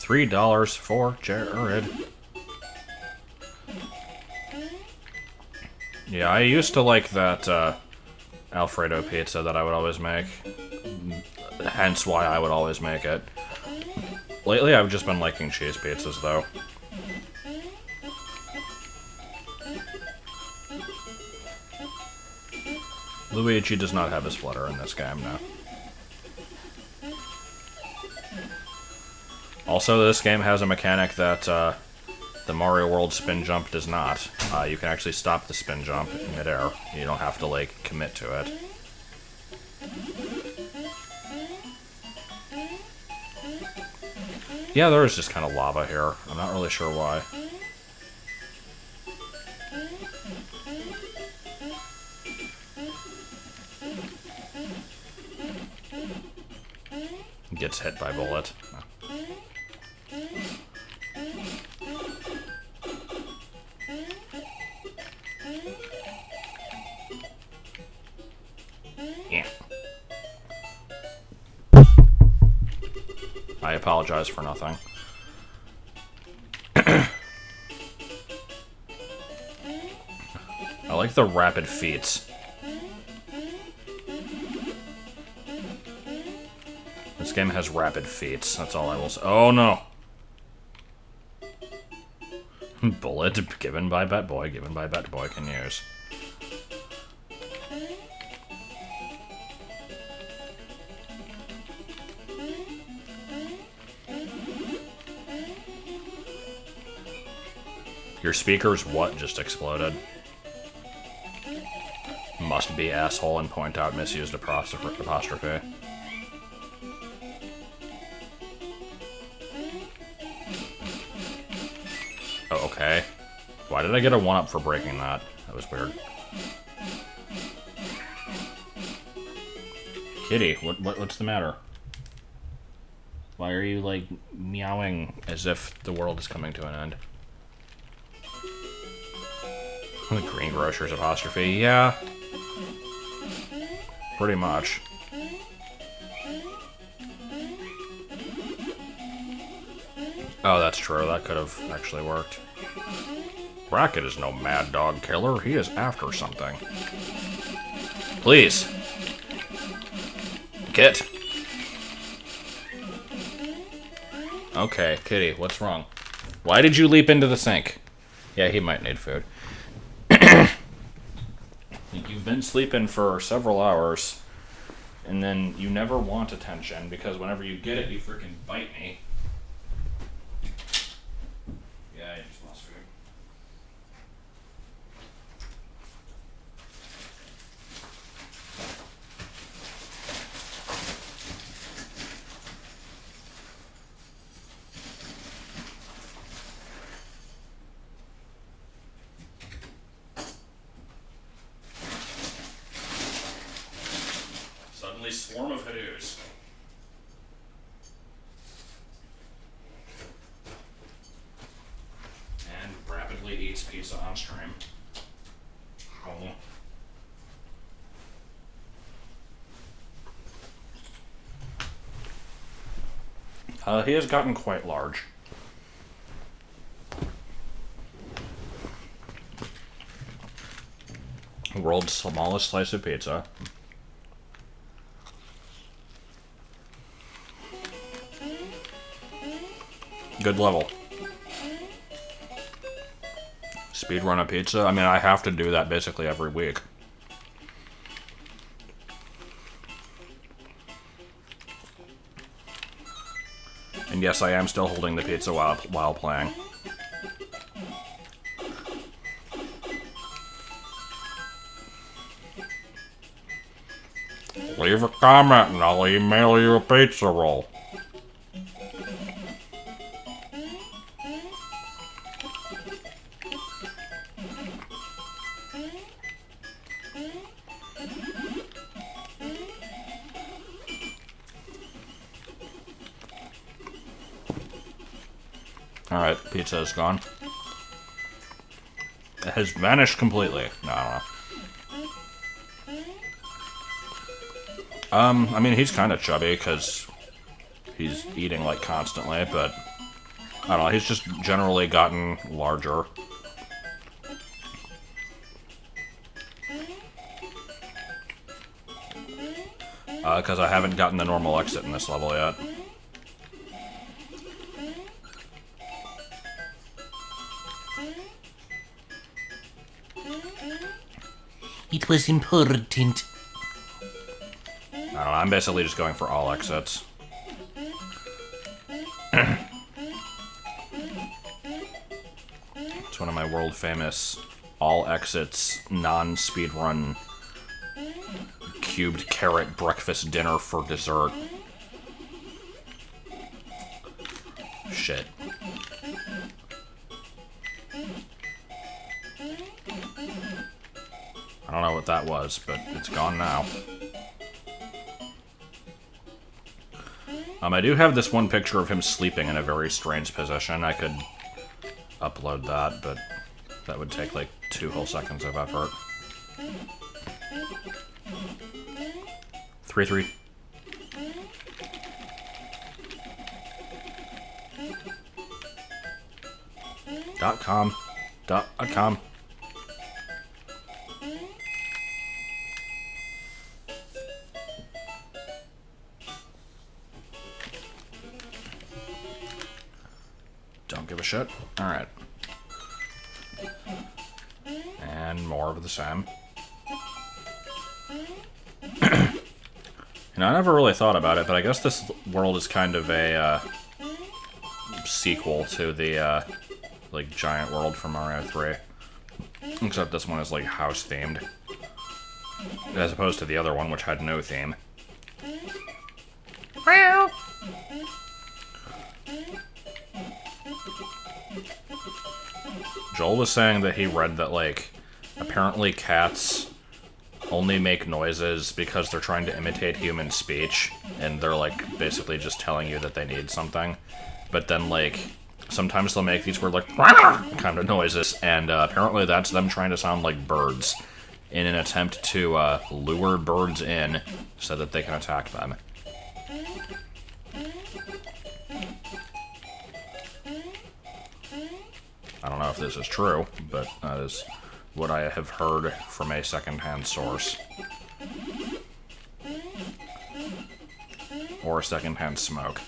$3 for Jared. Yeah, I used to like that Alfredo pizza that I would always make. Hence why I would always make it. Lately, I've just been liking cheese pizzas, though. Luigi does not have his flutter in this game, no. Also, this game has a mechanic that the Mario World spin jump does not. You can actually stop the spin jump in midair. You don't have to, like, commit to it. Yeah, there is just kind of lava here. I'm not really sure why. Gets hit by bullet. Yeah. I apologize for nothing. I like the rapid feats. This game has rapid feats, that's all I will say. Oh no! Bullet given by Bet Boy can use. Your speaker's what just exploded? Must be asshole and point out misused apostrophe. Oh, okay. Why did I get a 1-up for breaking that? That was weird. Kitty, what's the matter? Why are you, like, meowing as if the world is coming to an end? The greengrocer's apostrophe, yeah. Pretty much. Oh, that's true. That could have actually worked. Brackett is no mad dog killer. He is after something. Please. Kit. Okay, Kitty, what's wrong? Why did you leap into the sink? Yeah, he might need food. You've been sleeping for several hours, and then you never want attention, because whenever you get it, you freaking bite me. Yeah, I just lost food. Suddenly swarm of Hadoos. And rapidly eats pizza on stream. Oh. He has gotten quite large. World's smallest slice of pizza. Good level. Speedrun a pizza? I mean, I have to do that basically every week. And yes, I am still holding the pizza while playing. Leave a comment and I'll email you a pizza roll. Alright, pizza is gone. It has vanished completely. No, I don't know. I mean, he's kind of chubby because he's eating, like, constantly, but I don't know, he's just generally gotten larger. Because I haven't gotten the normal exit in this level yet. It was important. I don't know, I'm basically just going for all exits. It's one of my world famous all exits non-speedrun cubed carrot breakfast dinner for dessert. Shit. I don't know what that was, but it's gone now. I do have this one picture of him sleeping in a very strange position. I could upload that, but that would take like 2 whole seconds of effort. 3-3. .com. Don't give a shit. Alright. And more of the same. You know, I never really thought about it, but I guess this world is kind of a sequel to the like giant world from Mario 3. Except this one is like house themed. As opposed to the other one, which had no theme. Joel was saying that he read that, like, apparently cats only make noises because they're trying to imitate human speech, and they're, like, basically just telling you that they need something. But then, like, sometimes they'll make these weird, like, kind of noises, and apparently that's them trying to sound like birds in an attempt to lure birds in so that they can attack them. I don't know if this is true, but that is what I have heard from a second-hand source. Or second-hand smoke.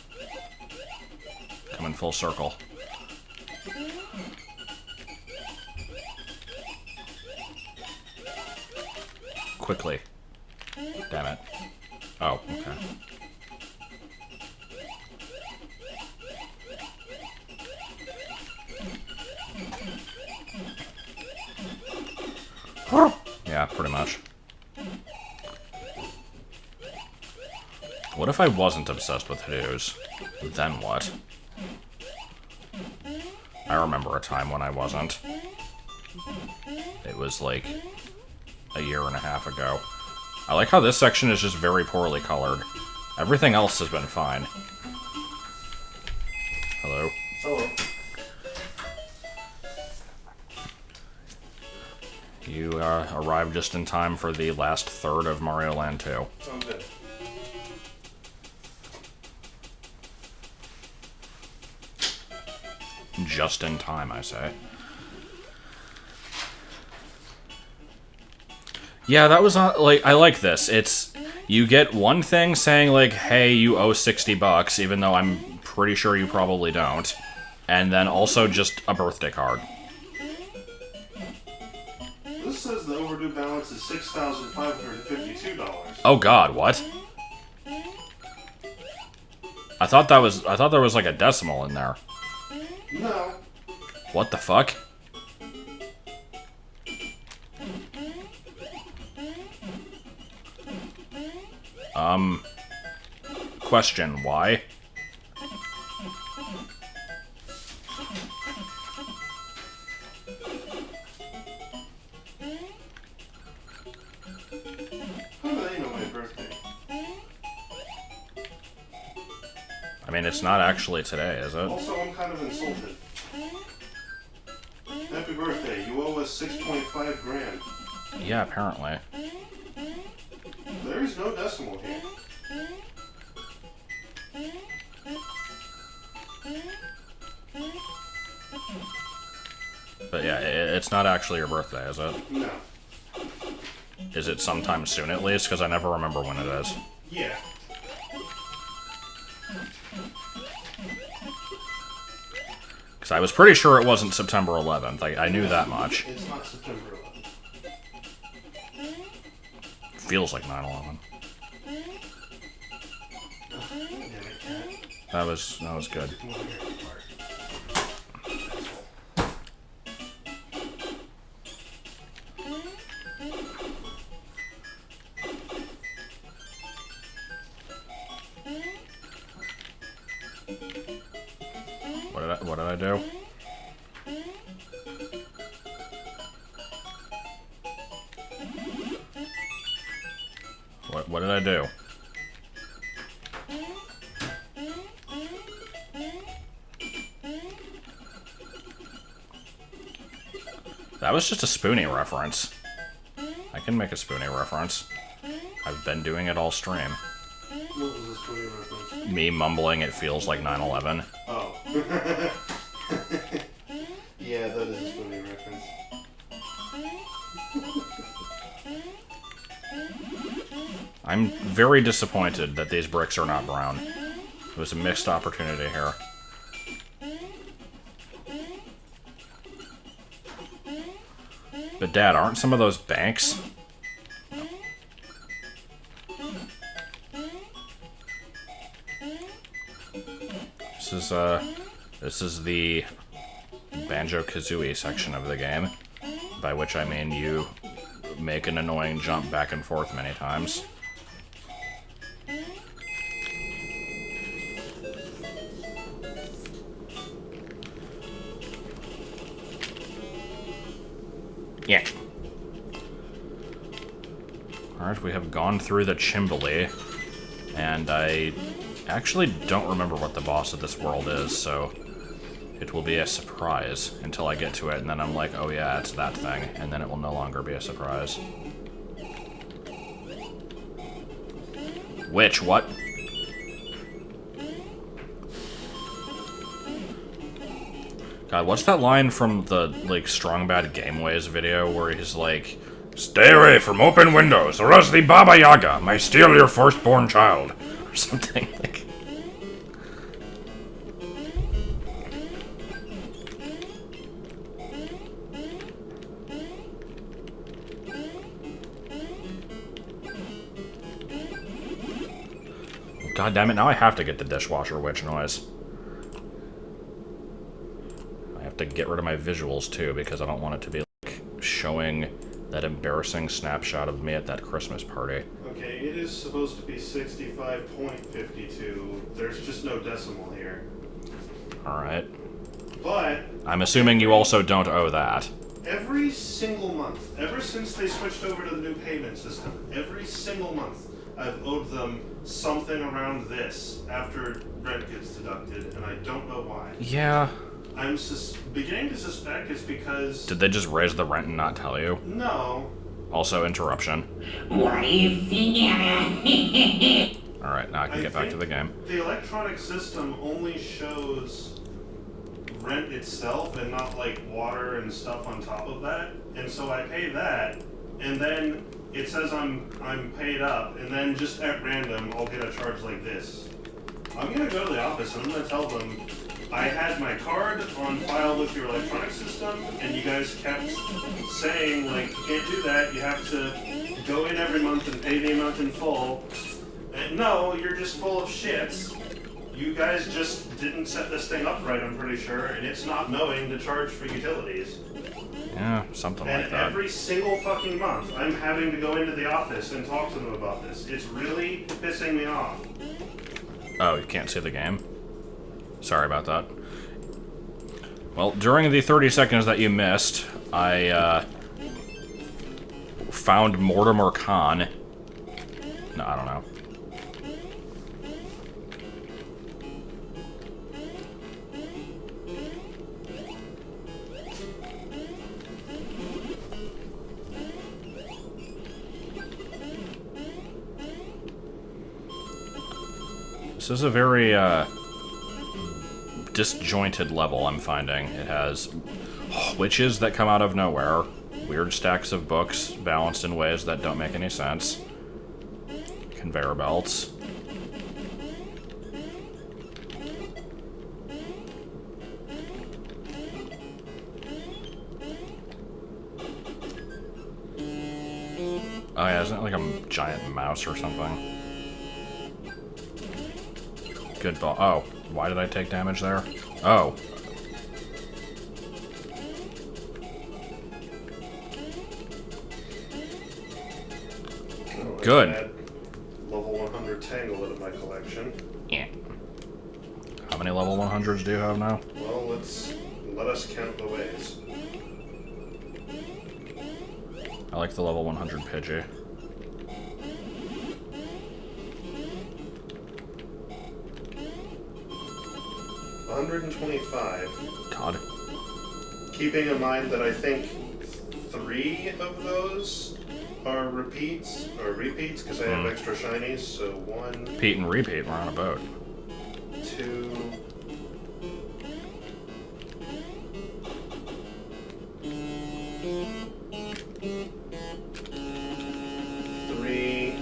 Coming full circle. Quickly. Damn it. Oh, okay. Yeah, pretty much. What if I wasn't obsessed with Hadoos? Then what? I remember a time when I wasn't. It was like a year and a half ago. I like how this section is just very poorly colored. Everything else has been fine. Hello? Hello. You arrived just in time for the last third of Mario Land 2. Sounds good. Just in time, I say. Yeah, that was not, like, I like this. It's, you get one thing saying, like, hey, you owe $60, even though I'm pretty sure you probably don't. And then also just a birthday card. This says the overdue balance is $6,552. Oh god, what? I thought there was like a decimal in there. No. What the fuck? Question, why? How do they know my birthday? I mean, it's not actually today, is it? Also, I'm kind of insulted. Happy birthday. You owe us 6.5 grand. Yeah, apparently. There is no decimal here. But yeah, it's not actually your birthday, is it? No. Is it sometime soon at least? Because I never remember when it is. Yeah. Because I was pretty sure it wasn't September 11th. I knew that much. It's not September 11th. Feels like 9/11. Damn it, cat. That was good. Come over here, Bart. What did I do? What did I do? That was just a Spoonie reference. I can make a Spoonie reference. I've been doing it all stream. What was this for your reference? Me mumbling it feels like 9/11. Oh. Yeah, that is a funny reference. I'm very disappointed that these bricks are not brown. It was a missed opportunity here. But Dad, aren't some of those banks? This is the Banjo-Kazooie section of the game, by which I mean you make an annoying jump back and forth many times. Yeah. Alright, we have gone through the Chimbley, and I actually don't remember what the boss of this world is, so it will be a surprise until I get to it, and then I'm like, oh yeah, it's that thing, and then it will no longer be a surprise. Which, what? God, what's that line from the, like, Strong Bad Gameways video where he's like, "Stay away from open windows, or else the Baba Yaga may steal your firstborn child," or something like. God damn it, now I have to get the dishwasher witch noise. I have to get rid of my visuals, too, because I don't want it to be, like, showing that embarrassing snapshot of me at that Christmas party. Okay, it is supposed to be 65.52. There's just no decimal here. Alright. But I'm assuming you also don't owe that. every single month, ever since they switched over to the new payment system, every single month I've owed them something around this after rent gets deducted, and I don't know why. Yeah. I'm beginning to suspect it's because... Did they just raise the rent and not tell you? No. Also, interruption. What is the Alright, now I can get back to the game. The electronic system only shows rent itself and not like water and stuff on top of that. And so I pay that, and then it says I'm paid up, and then just at random I'll get a charge like this. I'm gonna go to the office and I'm gonna tell them I had my card on file with your electronic system, and you guys kept saying like you can't do that. You have to go in every month and pay the amount in full. And no, you're just full of shits. You guys just didn't set this thing up right, I'm pretty sure, and it's not knowing to charge for utilities. Yeah, something And like that. every single fucking month, I'm having to go into the office and talk to them about this. It's really pissing me off. Oh, you can't see the game? Sorry about that. Well, during the 30 seconds that you missed, I, found Mortimer Khan. No, I don't know. This is a very, disjointed level, I'm finding. It has witches that come out of nowhere, weird stacks of books balanced in ways that don't make any sense, conveyor belts. Oh yeah, isn't it like a giant mouse or something? Good ball. Oh, why did I take damage there? Oh. Good. Add level 100 Tangle into my collection. Yeah. How many level 100s do you have now? Well, let us count the ways. I like the level 100 Pidgey. $125. God. Keeping in mind that I think 3 of those are repeats, because I have extra shinies, so 1, Pete and repeat, we're on a boat. 2, 3,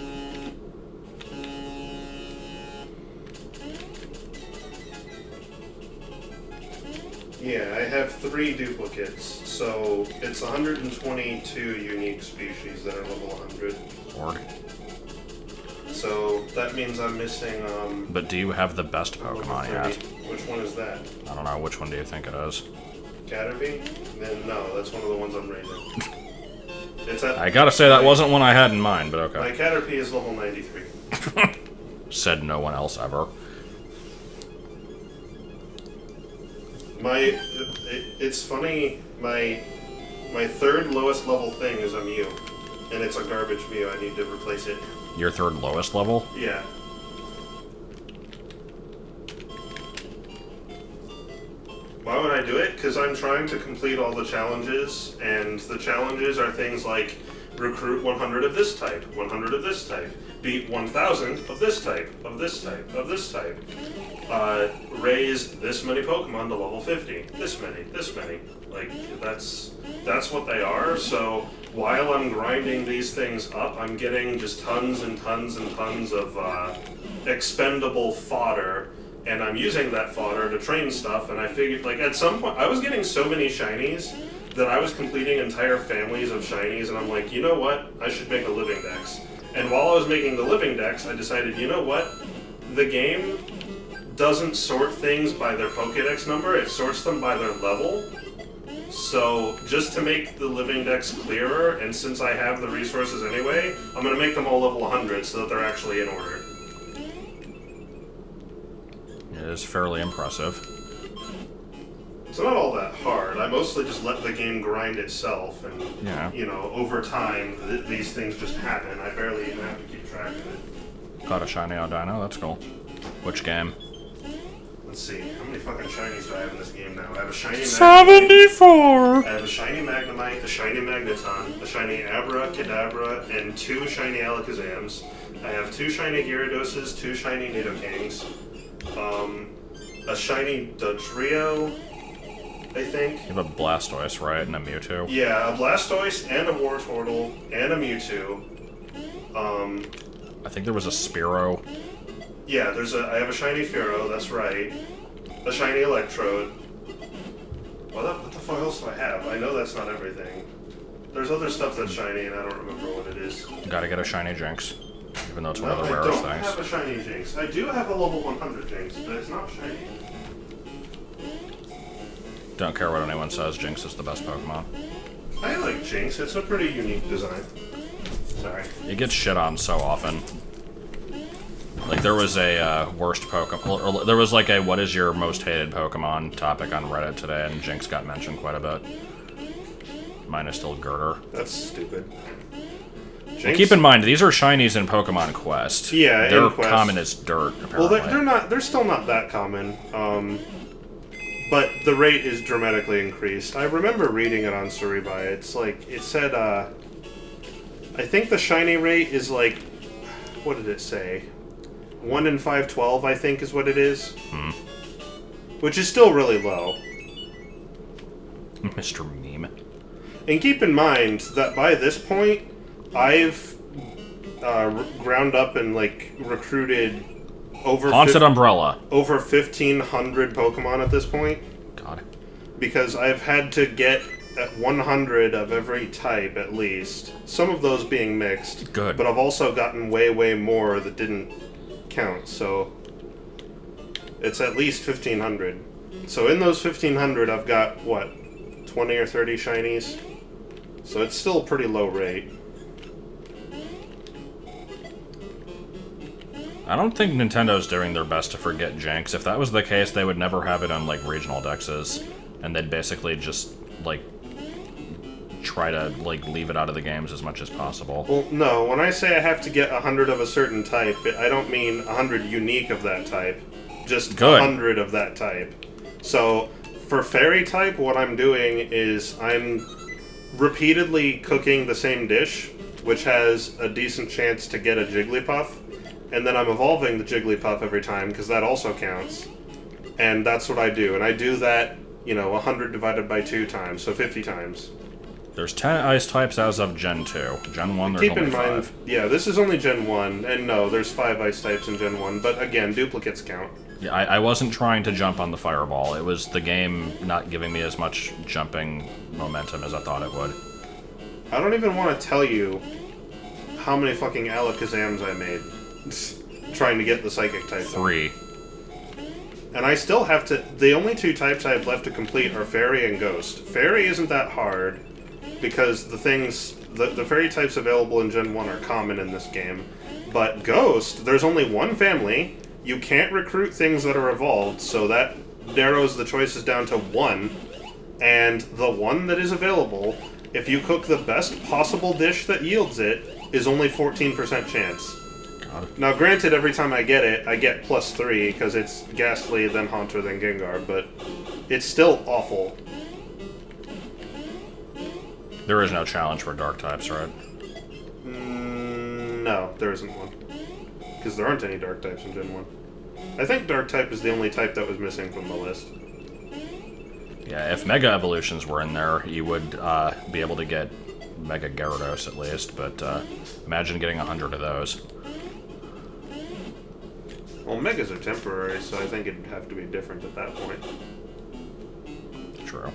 yeah, I have 3 duplicates, so it's 122 unique species that are level 100. Lord. So that means I'm missing, But do you have the best Pokemon yet? Which one is that? I don't know, which one do you think it is? Caterpie? Then no, that's one of the ones I'm raising. It's at, I gotta say, that wasn't one I had in mind, but my okay. Caterpie is level 93. Said no one else ever. It's funny, my third lowest level thing is a Mew. And it's a garbage Mew, I need to replace it. Your third lowest level? Yeah. Why would I do it? Because I'm trying to complete all the challenges, and the challenges are things like recruit 100 of this type, 100 of this type, beat 1,000 of this type, of this type, of this type, raise this many Pokemon to level 50, this many. Like, that's what they are, so while I'm grinding these things up, I'm getting just tons and tons and tons of expendable fodder, and I'm using that fodder to train stuff, and I figured, like, at some point, I was getting so many shinies that I was completing entire families of shinies, and I'm like, you know what, I should make a living dex. And while I was making the living dex, I decided, you know what, the game doesn't sort things by their Pokédex number, it sorts them by their level. So, just to make the living decks clearer, and since I have the resources anyway, I'm going to make them all level 100 so that they're actually in order. It is fairly impressive. It's not all that hard. I mostly just let the game grind itself, and, Yeah. you know, over time, these things just happen. I barely even have to keep track of it. Got a shiny Audino, that's cool. Which game? Let's see, how many fucking shinies do I have in this game now? I have a shiny Magnemite, 74! I have a shiny Magnemite, a shiny Magneton, a shiny Abra Kadabra, and 2 shiny Alakazams. I have 2 shiny Gyarados, 2 shiny Nidokings, a shiny Dodrio, I think. You have a Blastoise, right? And a Mewtwo? Yeah, a Blastoise, and a Wartortle, and a Mewtwo. I think there was a Spearow. Yeah, I have a shiny Fearow, that's right. A shiny Electrode. What the fuck else do I have? I know that's not everything. There's other stuff that's shiny, and I don't remember what it is. Gotta get a shiny Jinx. Even though it's one No, of the I rarest don't things. have a shiny Jinx. I do have a level 100 Jinx, but it's not shiny. Don't care what anyone says, Jinx is the best Pokemon. I like Jinx, it's a pretty unique design. Sorry. It gets shit on so often. Like, there was a worst Pokemon, or there was like a what is your most hated Pokemon topic on Reddit today, and Jinx got mentioned quite a bit. Mine is still Girder. That's stupid. Well, keep in mind, these are shinies in Pokemon Quest. Yeah, in they're Quest. common as dirt, apparently. Well, they're still not that common. But the rate is dramatically increased. I remember reading it on Cerebi. It's like, it said, I think the shiny rate is like, what did it say? 1 in 512, I think, is what it is. Which is still really low. Mr. Meme. And keep in mind that by this point, I've ground up and, like, recruited over Haunted Umbrella. over 1,500 Pokemon at this point. God. Because I've had to get at 100 of every type at least. Some of those being mixed. Good. But I've also gotten way, way more that didn't count, so it's at least 1,500. So in those 1,500, I've got, what, 20 or 30 shinies? So it's still a pretty low rate. I don't think Nintendo's doing their best to forget Jinx. If that was the case, they would never have it on, like, regional dexes. And they'd basically just, like, try to, like, leave it out of the games as much as possible. Well, no, when I say I have to get 100 of a certain type, I don't mean 100 unique of that type. Just Good. 100 of that type. So, for fairy type, what I'm doing is I'm repeatedly cooking the same dish, which has a decent chance to get a Jigglypuff, and then I'm evolving the Jigglypuff every time, because that also counts. And that's what I do. And I do that, 100 divided by 2 times, so 50 times. There's 10 ice types as of Gen 2. Gen 1, there's Keep only in mind, 5. yeah, this is only Gen 1, and no, there's 5 ice types in Gen 1, but again, duplicates count. Yeah, I wasn't trying to jump on the fireball. It was the game not giving me as much jumping momentum as I thought it would. I don't even want to tell you how many fucking Alakazams I made trying to get the Psychic type. 3. And I still have to... The only 2 types I have left to complete are Fairy and Ghost. Fairy isn't that hard, because the things... The Fairy types available in Gen 1 are common in this game. But Ghost, there's only one family. You can't recruit things that are evolved, so that narrows the choices down to 1. And the one that is available, if you cook the best possible dish that yields it, is only 14% chance. God. Now, granted, every time I get it, I get +3, because it's Ghastly, then Haunter, then Gengar, but it's still awful. There is no challenge for dark types, right? No, there isn't one. Because there aren't any dark types in Gen 1. I think dark type is the only type that was missing from the list. Yeah, if Mega Evolutions were in there, you would be able to get Mega Gyarados at least, but imagine getting 100 of those. Well, Megas are temporary, so I think it'd have to be different at that point. True.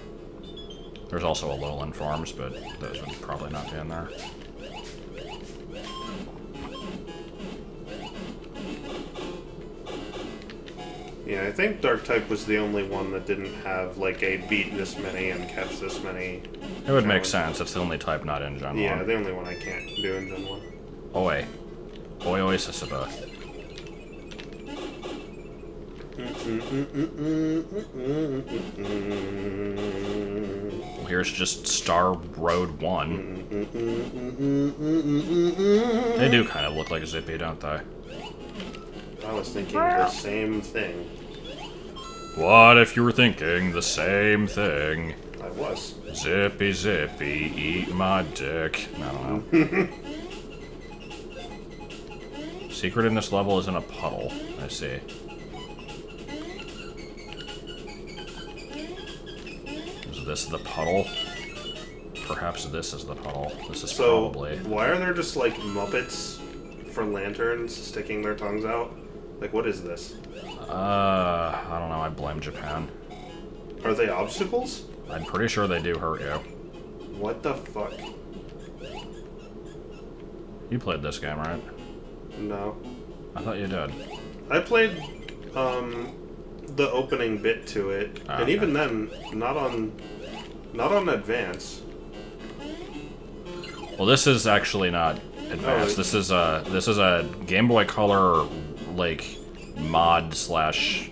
There's also Alolan forms, but those would probably not be in there. Yeah, I think Dark type was the only one that didn't have like a beat this many and catch this many. It would make sense. It's the only type not in Gen 1. Yeah, the only one I can't do in Gen 1. Oi. Oi, Sisaba. Well, here's just Star Road 1. They do kind of look like Zippy, don't they? I was thinking the same thing. What if you were thinking the same thing? I was. Zippy, Zippy, eat my dick. I don't know. Secret in this level is in a puddle. I see. Is this the puddle? Perhaps this is the puddle. This is probably... Why are there just, like, Muppets for lanterns sticking their tongues out? Like, what is this? I don't know. I blame Japan. Are they obstacles? I'm pretty sure they do hurt you. What the fuck? You played this game, right? No. I thought you did. I played, the opening bit to it, and okay. even then, not on advance. Well, this is actually not advanced. This is a Game Boy Color like mod slash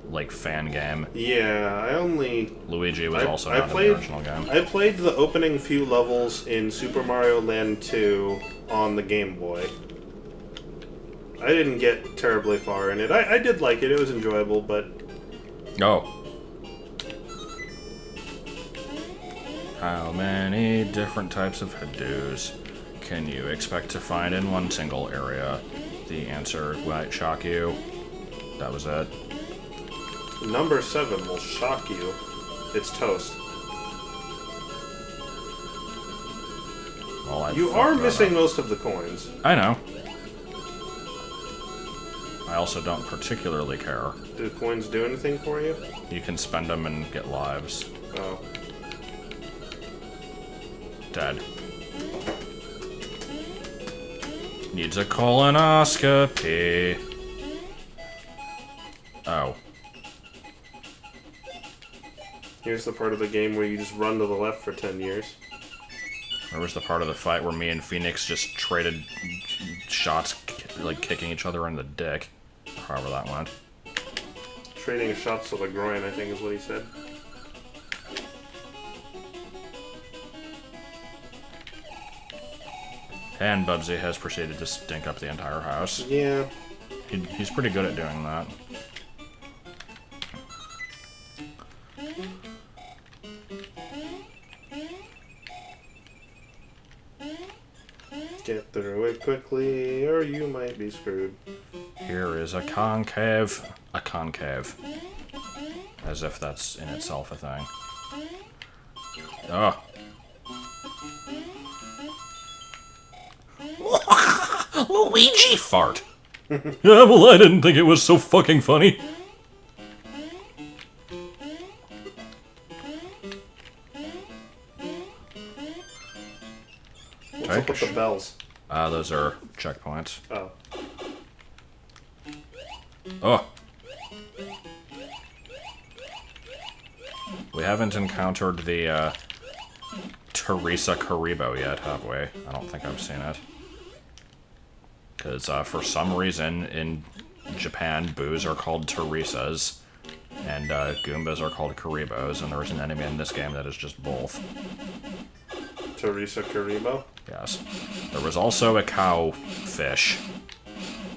like fan game. Yeah, I only... Luigi was also I not played, in the original game. I played the opening few levels in Super Mario Land 2 on the Game Boy. I didn't get terribly far in it. I did like it. It was enjoyable, but... Oh. How many different types of Hadoos can you expect to find in one single area? The answer might shock you. That was it. Number 7 will shock you. It's toast. Well, You are missing most of the coins. I know. I also don't particularly care. Do the coins do anything for you? You can spend them and get lives. Oh. Dead. Needs a colonoscopy. Oh. Here's the part of the game where you just run to the left for 10 years. Where was the part of the fight where me and Phoenix just traded shots, like kicking each other in the dick? Or however that went. Trading shots to the groin, I think is what he said. And Bubsy has proceeded to stink up the entire house. Yeah. He's pretty good at doing that. Get through it quickly, or you might be screwed. Here is a concave. A concave. As if that's in itself a thing. Oh. Luigi fart. Yeah, well, I didn't think it was so fucking funny. What's up with the bells? Those are checkpoints. Oh. Oh. We haven't encountered the, Teresa Karibo yet, have we? I don't think I've seen it. Because, for some reason, in Japan, boos are called Teresas, and, Goombas are called Karibos, and there's an enemy in this game that is just both. Teresa Karibo? Yes. There was also a cow fish.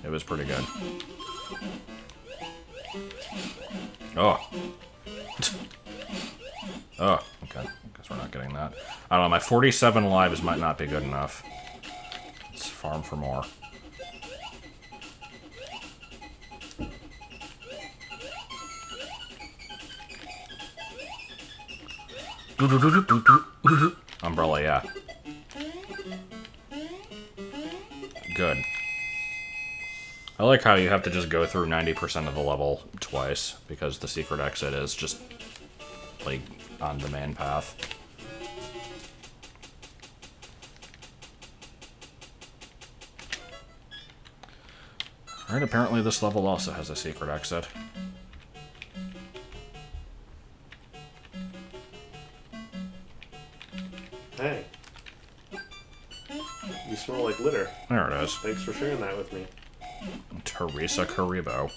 It was pretty good. Oh. Oh, okay. Guess we're not getting that. I don't know, my 47 lives might not be good enough. Let's farm for more. Umbrella, yeah. Good. I like how you have to just go through 90% of the level twice, because the secret exit is just, like, on the main path. Alright, apparently this level also has a secret exit. Hey. You smell like litter. There it is. Thanks for sharing that with me. Teresa Karibo.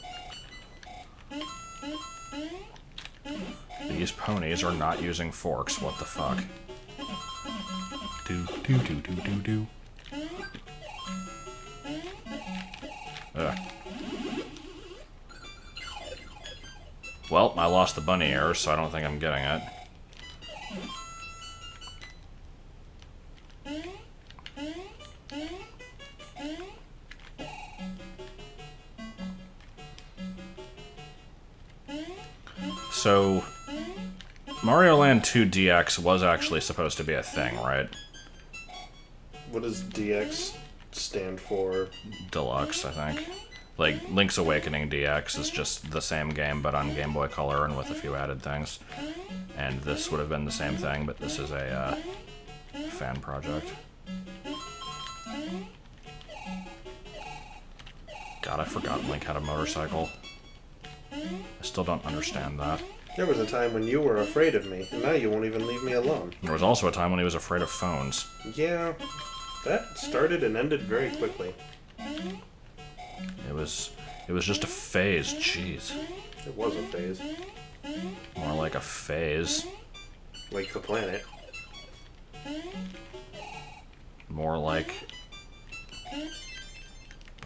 These ponies are not using forks. What the fuck? Do do do do do do. Ugh. Well, I lost the bunny ears, so I don't think I'm getting it. So, Mario Land 2 DX was actually supposed to be a thing, right? What does DX stand for? Deluxe, I think. Like, Link's Awakening DX is just the same game, but on Game Boy Color and with a few added things. And this would have been the same thing, but this is a fan project. God, I forgot Link had a motorcycle. I still don't understand that. There was a time when you were afraid of me, and now you won't even leave me alone. There was also a time when he was afraid of phones. Yeah, that started and ended very quickly. It was just a phase, jeez. It was a phase. More like a phase. Like the planet. More like...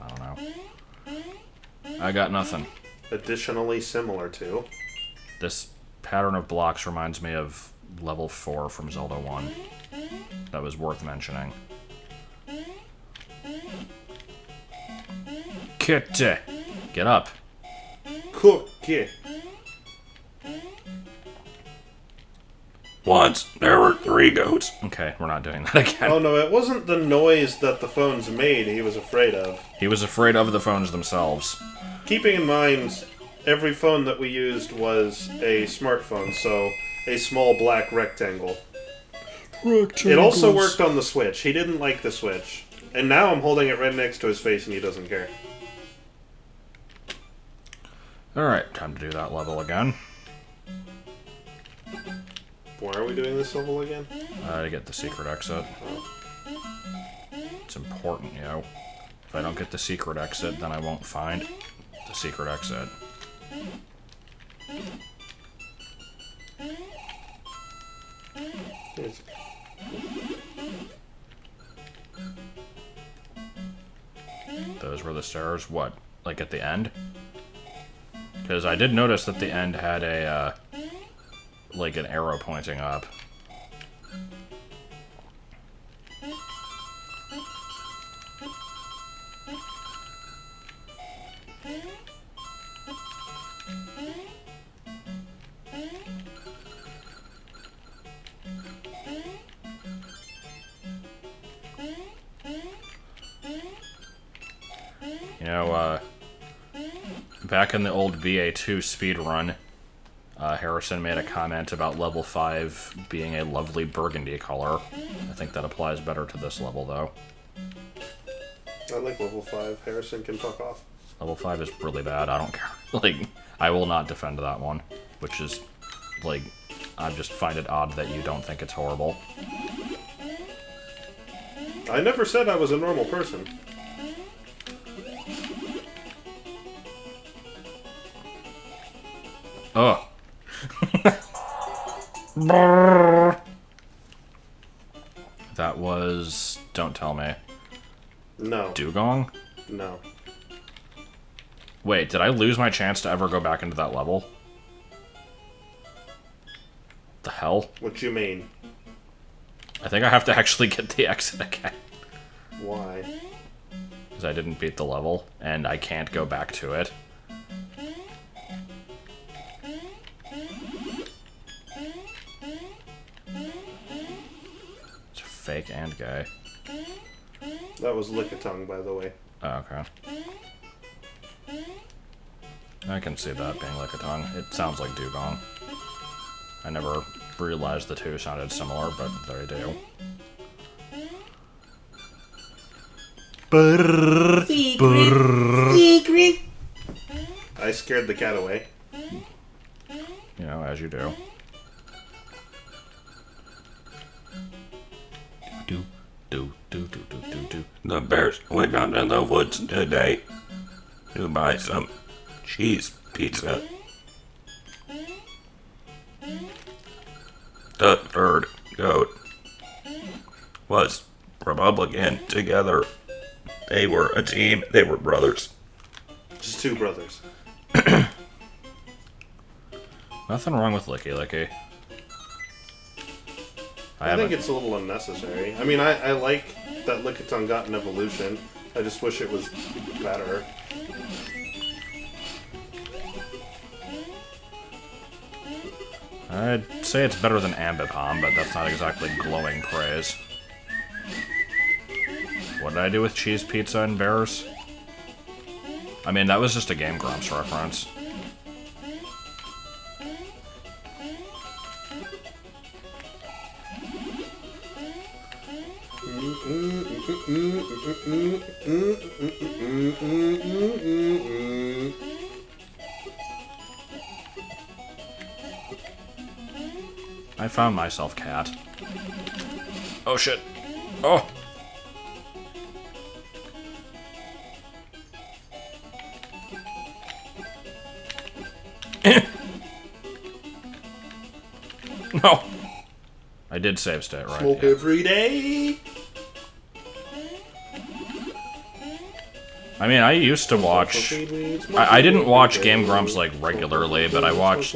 I don't know. I got nothing. Additionally similar to... This pattern of blocks reminds me of level 4 from Zelda 1. That was worth mentioning. Kitty! Get up. Cookie! Once there were 3 goats. Okay, we're not doing that again. Oh no, it wasn't the noise that the phones made he was afraid of. He was afraid of the phones themselves. Keeping in mind, every phone that we used was a smartphone, so a small black rectangle. It also worked on the Switch. He didn't like the Switch. And now I'm holding it right next to his face and he doesn't care. Alright, time to do that level again. Why are we doing this level again? To get the secret exit. It's important, you know. If I don't get the secret exit, then I won't find the secret exit. Here's- Those were the stairs. What? Like at the end? Because I did notice that the end had a, like an arrow pointing up. You know, back in the old BA2 speedrun, Harrison made a comment about level 5 being a lovely burgundy color. I think that applies better to this level, though. I like level 5. Harrison can fuck off. Level 5 is really bad. I don't care. Like, I will not defend that one, which is, like, I just find it odd that you don't think it's horrible. I never said I was a normal person. Ugh. That was... Don't tell me. No. Dugong? No. Wait, did I lose my chance to ever go back into that level? The hell? What you mean? I think I have to actually get the exit again. Why? Because I didn't beat the level, and I can't go back to it. It's fake and gay. That was Lickitung, by the way. Oh, okay. I can see that being Lickitung. It sounds like Dugong. I never realized the two sounded similar, but they do. Secret. I scared the cat away. You know, as you do. The bears went out in the woods today to buy some cheese pizza. The third goat was Republican together. They were a team. They were brothers. Just two brothers. Nothing wrong with Licky Licky. I think it's a little unnecessary. I mean, I like that Lickitung got an evolution. I just wish it was better. I'd say it's better than Ambipom, but that's not exactly glowing praise. What did I do with cheese pizza and bears? I mean, that was just a Game Grumps reference. I found myself, cat. Oh shit. Oh! No! I did save state, right? Smoke Yeah. every day. I mean, I used to watch... I didn't watch Game Grumps, like, regularly, but I watched,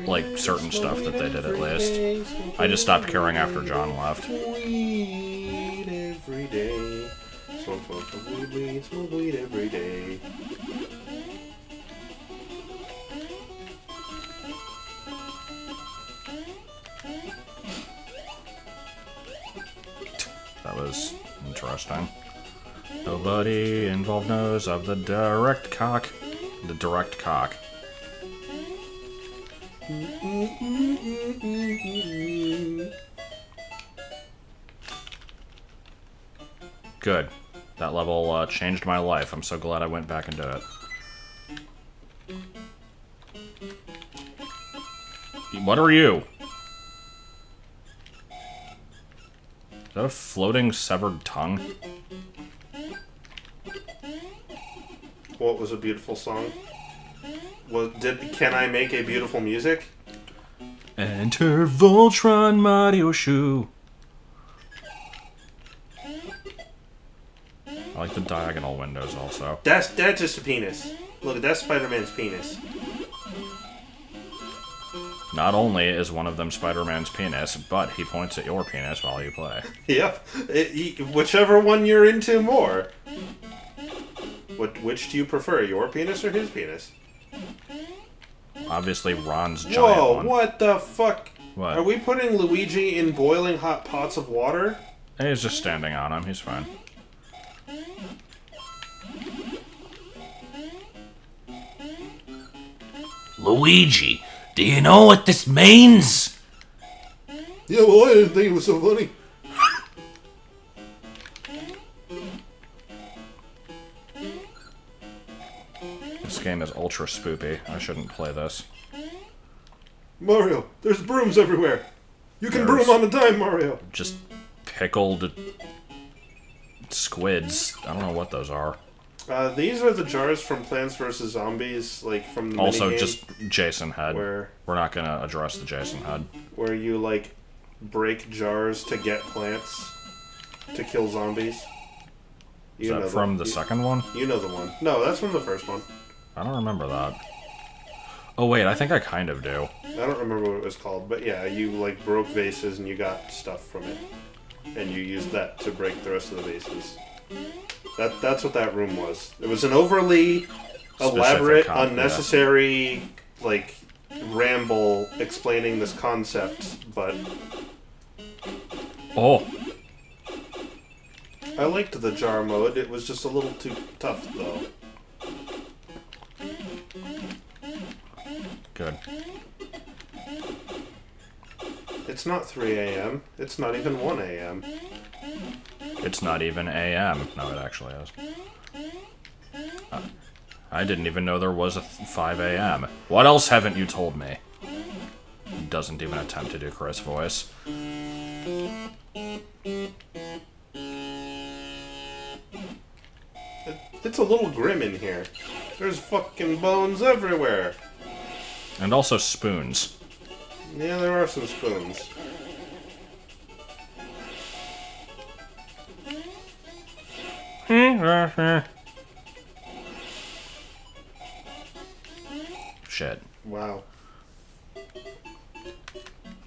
like, certain stuff that they did at least. I just stopped caring after John left. Weed every day. Smoke weed every day. That was interesting. Nobody involved knows of the direct cock. The direct cock. Good. That level changed my life. I'm so glad I went back and did it. What are you? Is that a floating severed tongue? What was a beautiful song? Can I make a beautiful music? Enter Voltron Mario Shoe. I like the diagonal windows also. That's just a penis. Look, that's Spider-Man's penis. Not only is one of them Spider-Man's penis, but he points at your penis while you play. Yep. Whichever one you're into more. Which do you prefer, your penis or his penis? Obviously, Ron's giant Whoa, one. what the fuck? What? Are we putting Luigi in boiling hot pots of water? He's just standing on him. He's fine. Luigi, do you know what this means? Yeah, well, I didn't think it was so funny. This game is ultra spoopy. I shouldn't play this. Mario, there's brooms everywhere. You can There's- broom on a dime, Mario. Just pickled squids. I don't know what those are. These are the jars from Plants vs. Zombies, like from the Also, minigame, just Jason head. where We're not gonna address the Jason head. where you like break jars to get plants to kill zombies. Is that from the second one? You know the one. No, that's from the first one. I don't remember that. Oh wait, I think I kind of do. I don't remember what it was called, but yeah, you like broke vases and you got stuff from it, and you used that to break the rest of the vases. That's what that room was. It was an overly elaborate, yeah. unnecessary, like ramble explaining this concept, but Oh, I liked the jar mode. It was just a little too tough, though. good. It's not 3 a.m. It's not even 1 a.m. It's not even AM. No, it actually is. I didn't even know there was a 5 a.m. What else haven't you told me? He doesn't even attempt to do Chris' voice. It's a little grim in here. There's fucking bones everywhere. And also spoons. Yeah, there are some spoons. Shit. Wow.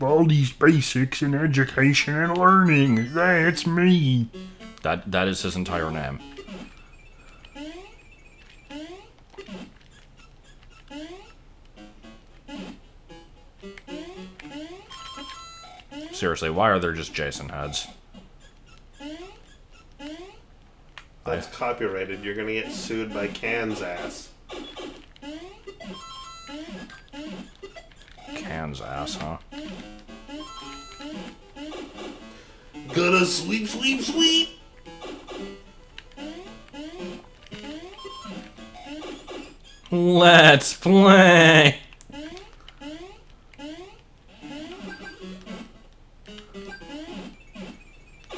All these basics in education and learning. That's me. That is his entire name. Seriously, why are there just Jason heads? That's copyrighted. You're gonna get sued by Kansas. Kansas, huh? Gonna sleep, sleep, sleep. Let's play!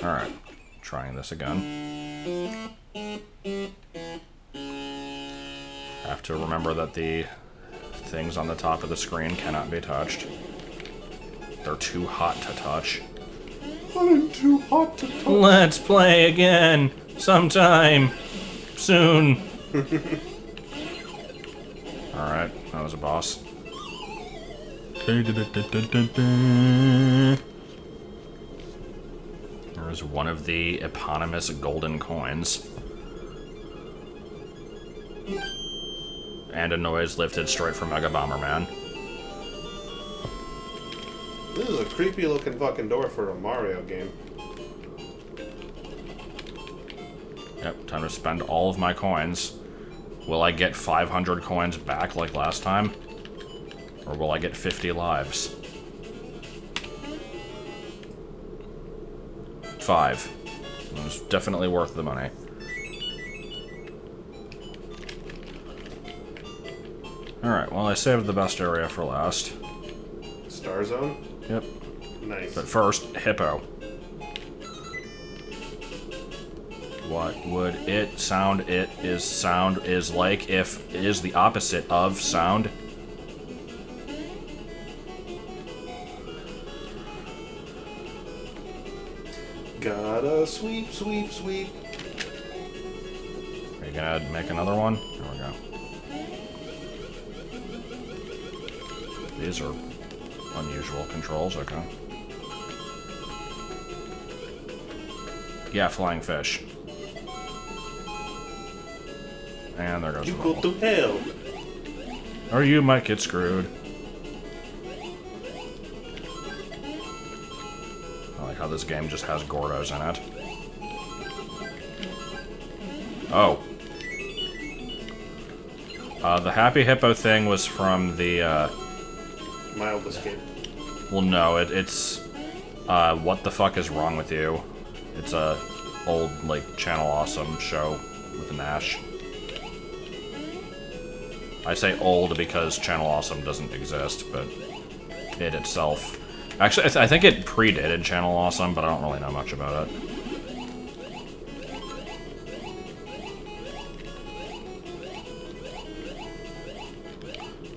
Alright, trying this again. Have to remember that the things on the top of the screen cannot be touched. They're too hot to touch. I'm too hot to touch. Let's play again sometime soon. Alright, that was a boss. There's one of the eponymous golden coins. And a noise lifted straight from Mega Bomberman. This is a creepy looking fucking door for a Mario game. Yep, time to spend all of my coins. Will I get 500 coins back like last time? Or will I get 50 lives? 5. It was definitely worth the money. Alright, well I saved the best area for last. Star Zone? Yep. Nice. But first, Hippo. What would it sound is like if it is the opposite of sound? Gotta sweep, sweep, sweep. Are you gonna make another one? There we go. These are unusual controls, okay. Yeah, flying fish. And there goes You the go roll. to hell. Or you might get screwed. I like how this game just has Gordos in it. Oh. The Happy Hippo thing was from the, Mild escape. well, no, it's, What the Fuck Is Wrong With You? It's a old, like, Channel Awesome show with Nash. I say old because Channel Awesome doesn't exist, but it itself... Actually, I think it predated Channel Awesome, but I don't really know much about it.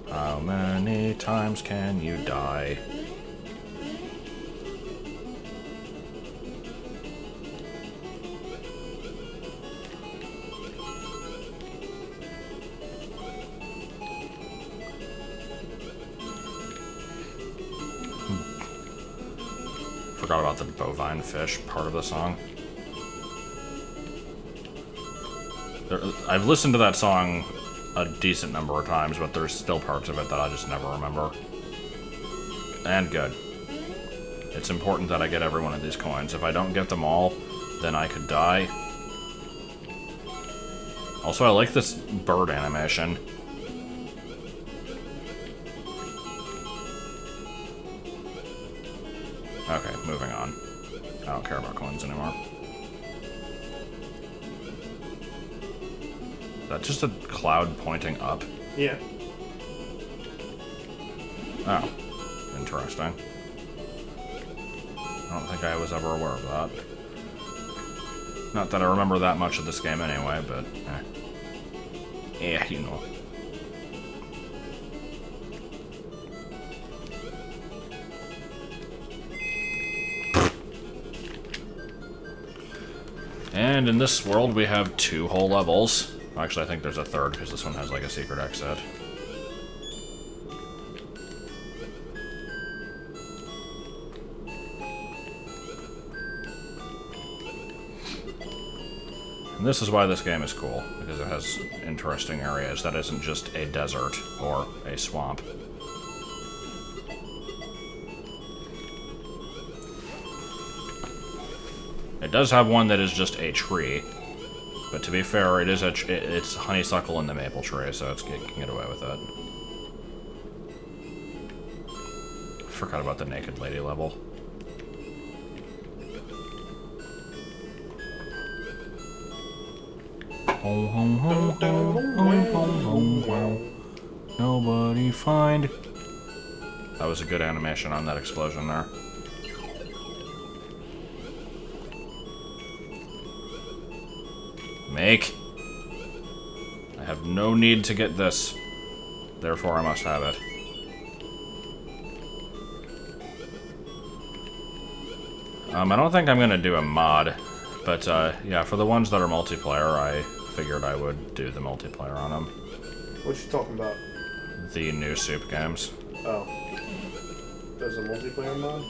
How many times can you die? Forgot about the bovine fish part of the song. I've listened to that song a decent number of times, but there's still parts of it that I just never remember. And good. It's important that I get every one of these coins. If I don't get them all, then I could die. Also, I like this bird animation. Okay, moving on. I don't care about coins anymore. Is that just a cloud pointing up? Yeah. Oh, interesting. I don't think I was ever aware of that. Not that I remember that much of this game anyway, but you know. And in this world, we have 2 whole levels. Actually, I think there's a third, because this one has, like, a secret exit. And this is why this game is cool, because it has interesting areas that isn't just a desert or a swamp. It does have one that is just a tree, but to be fair, it is it's honeysuckle in the maple tree, so it can get away with it. Forgot about the naked lady level. Home, home, home, home, home, home, home, home. Nobody find. That was a good animation on that explosion there. Make. I have no need to get this. Therefore, I must have it. I don't think I'm gonna do a mod, but yeah, for the ones that are multiplayer, I figured I would do the multiplayer on them. What you talking about? The new Soup games. Oh. There's a multiplayer mod?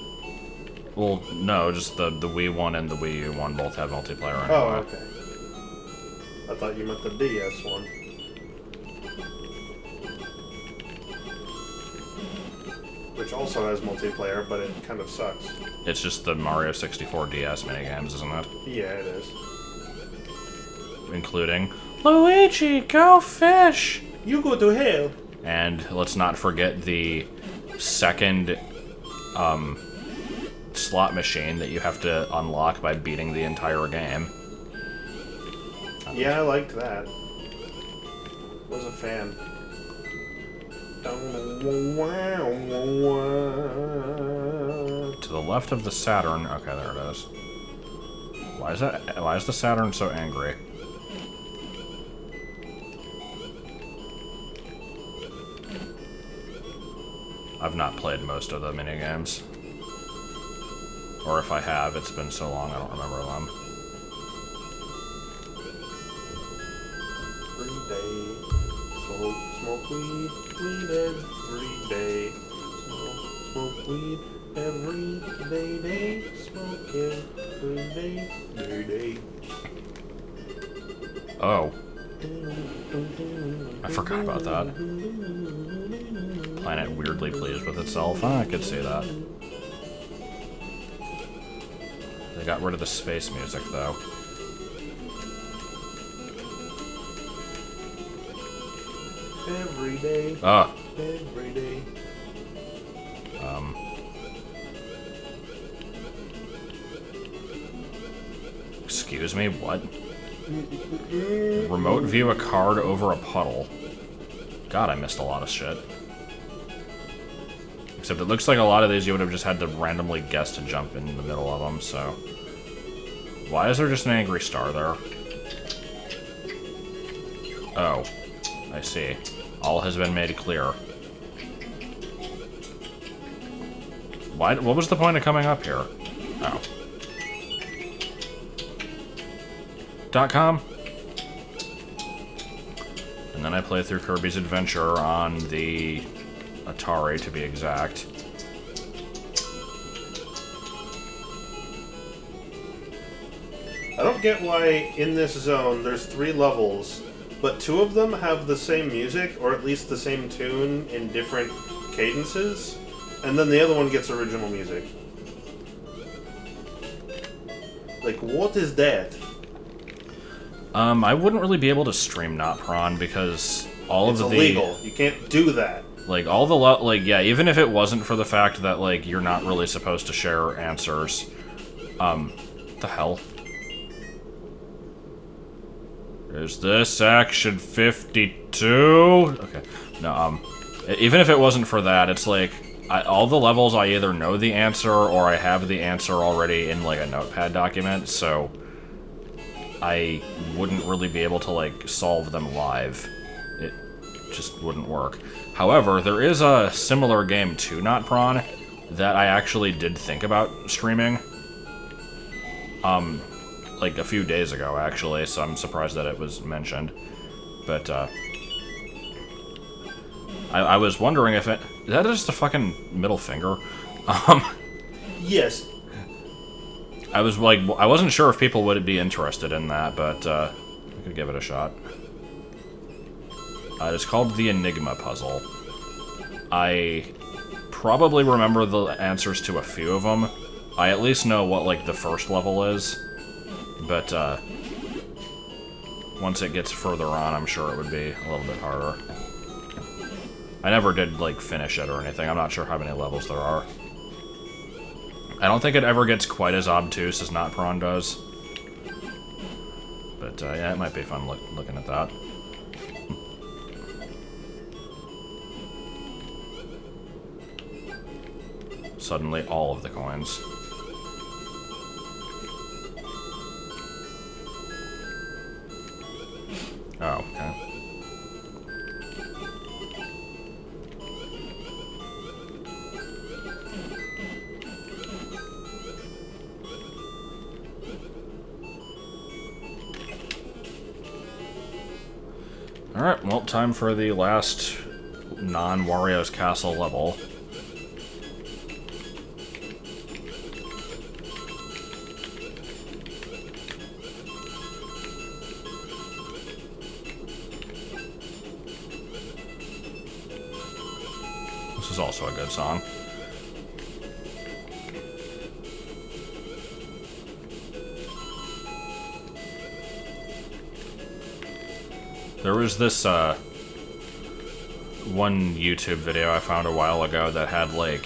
Well, no, just the Wii 1 and the Wii U 1 both have multiplayer anyway. Oh, okay. I thought you meant the DS one. Which also has multiplayer, but it kind of sucks. It's just the Mario 64 DS minigames, isn't it? Yeah, it is. Including Luigi, go fish! You go to hell! And let's not forget the second slot machine that you have to unlock by beating the entire game. Yeah, I liked that. Was a fan. To the left of the Saturn. Okay, there it is. Why is that? Why is the Saturn so angry? I've not played most of the minigames. Or if I have, it's been so long I don't remember them. Every day, smoke weed every day. Smoke weed every day. Smoke every day. Oh. I forgot about that. Planet weirdly pleased with itself. I could see that. They got rid of the space music, though. Every day. Ah. Every day. Excuse me, what? Remote view a card over a puddle. God, I missed a lot of shit. Except it looks like a lot of these you would have just had to randomly guess to jump in the middle of them, so... Why is there just an angry star there? Oh. I see. All has been made clear. Why? What was the point of coming up here? Oh. .com. And then I play through Kirby's Adventure on the Atari, to be exact. I don't get why in this zone there's 3 levels, but 2 of them have the same music, or at least the same tune in different cadences, and then the other one gets original music. Like, what is that? I wouldn't really be able to stream Not Prawn because all of the... It's illegal. You can't do that. Like, all the... yeah, even if it wasn't for the fact that, like, you're not really supposed to share answers. The hell? Is this Action 52? Okay. No, even if it wasn't for that, it's like, all the levels I either know the answer or I have the answer already in, like, a notepad document, so... I wouldn't really be able to, like, solve them live. It just wouldn't work. However, there is a similar game to Not Prawn that I actually did think about streaming. Like a few days ago, actually, so I'm surprised that it was mentioned. But, I was wondering if it... Is that just a fucking middle finger? Yes. I was like... I wasn't sure if people would be interested in that, but, I could give it a shot. It's called the Enigma Puzzle. I probably remember the answers to a few of them. I at least know what, like, the first level is. But, once it gets further on, I'm sure it would be a little bit harder. I never did, like, finish it or anything. I'm not sure how many levels there are. I don't think it ever gets quite as obtuse as Not Prawn does. But, yeah, it might be fun looking at that. Suddenly, all of the coins. Oh, okay. Alright, well, time for the last non-Wario's Castle level. This is also a good song. There was this, one YouTube video I found a while ago that had, like,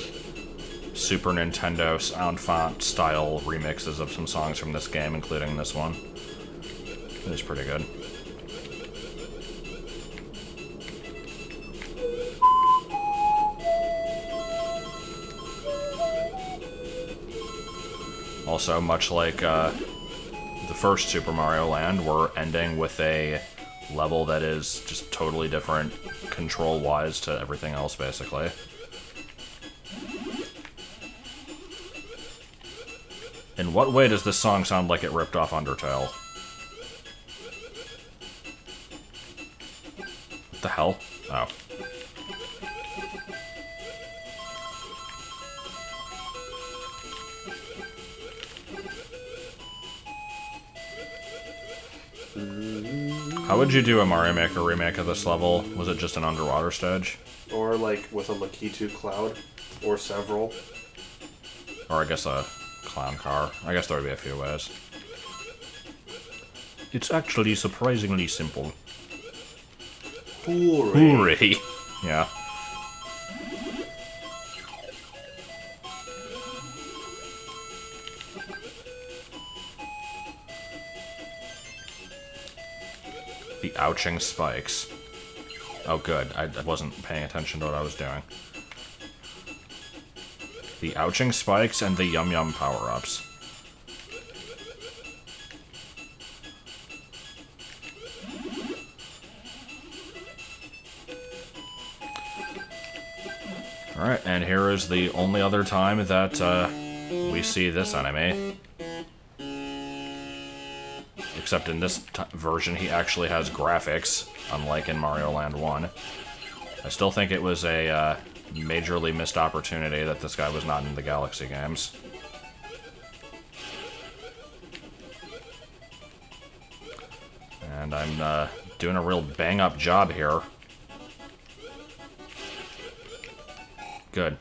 Super Nintendo sound font style remixes of some songs from this game, including this one. It was pretty good. Also, much like, the first Super Mario Land, we're ending with a level that is just totally different control-wise to everything else, basically. In what way does this song sound like it ripped off Undertale? What the hell? Oh. How would you do a Mario Maker remake of this level? Was it just an underwater stage? Or, like, with a Lakitu cloud. Or several. Or I guess a clown car. I guess there would be a few ways. It's actually surprisingly simple. Hooray. Hooray! Yeah. The ouching spikes. Oh, good. I wasn't paying attention to what I was doing. The ouching spikes and the yum yum power-ups. Alright, and here is the only other time that we see this enemy. Except in this version, he actually has graphics, unlike in Mario Land 1. I still think it was a majorly missed opportunity that this guy was not in the Galaxy games. And I'm doing a real bang-up job here. Good.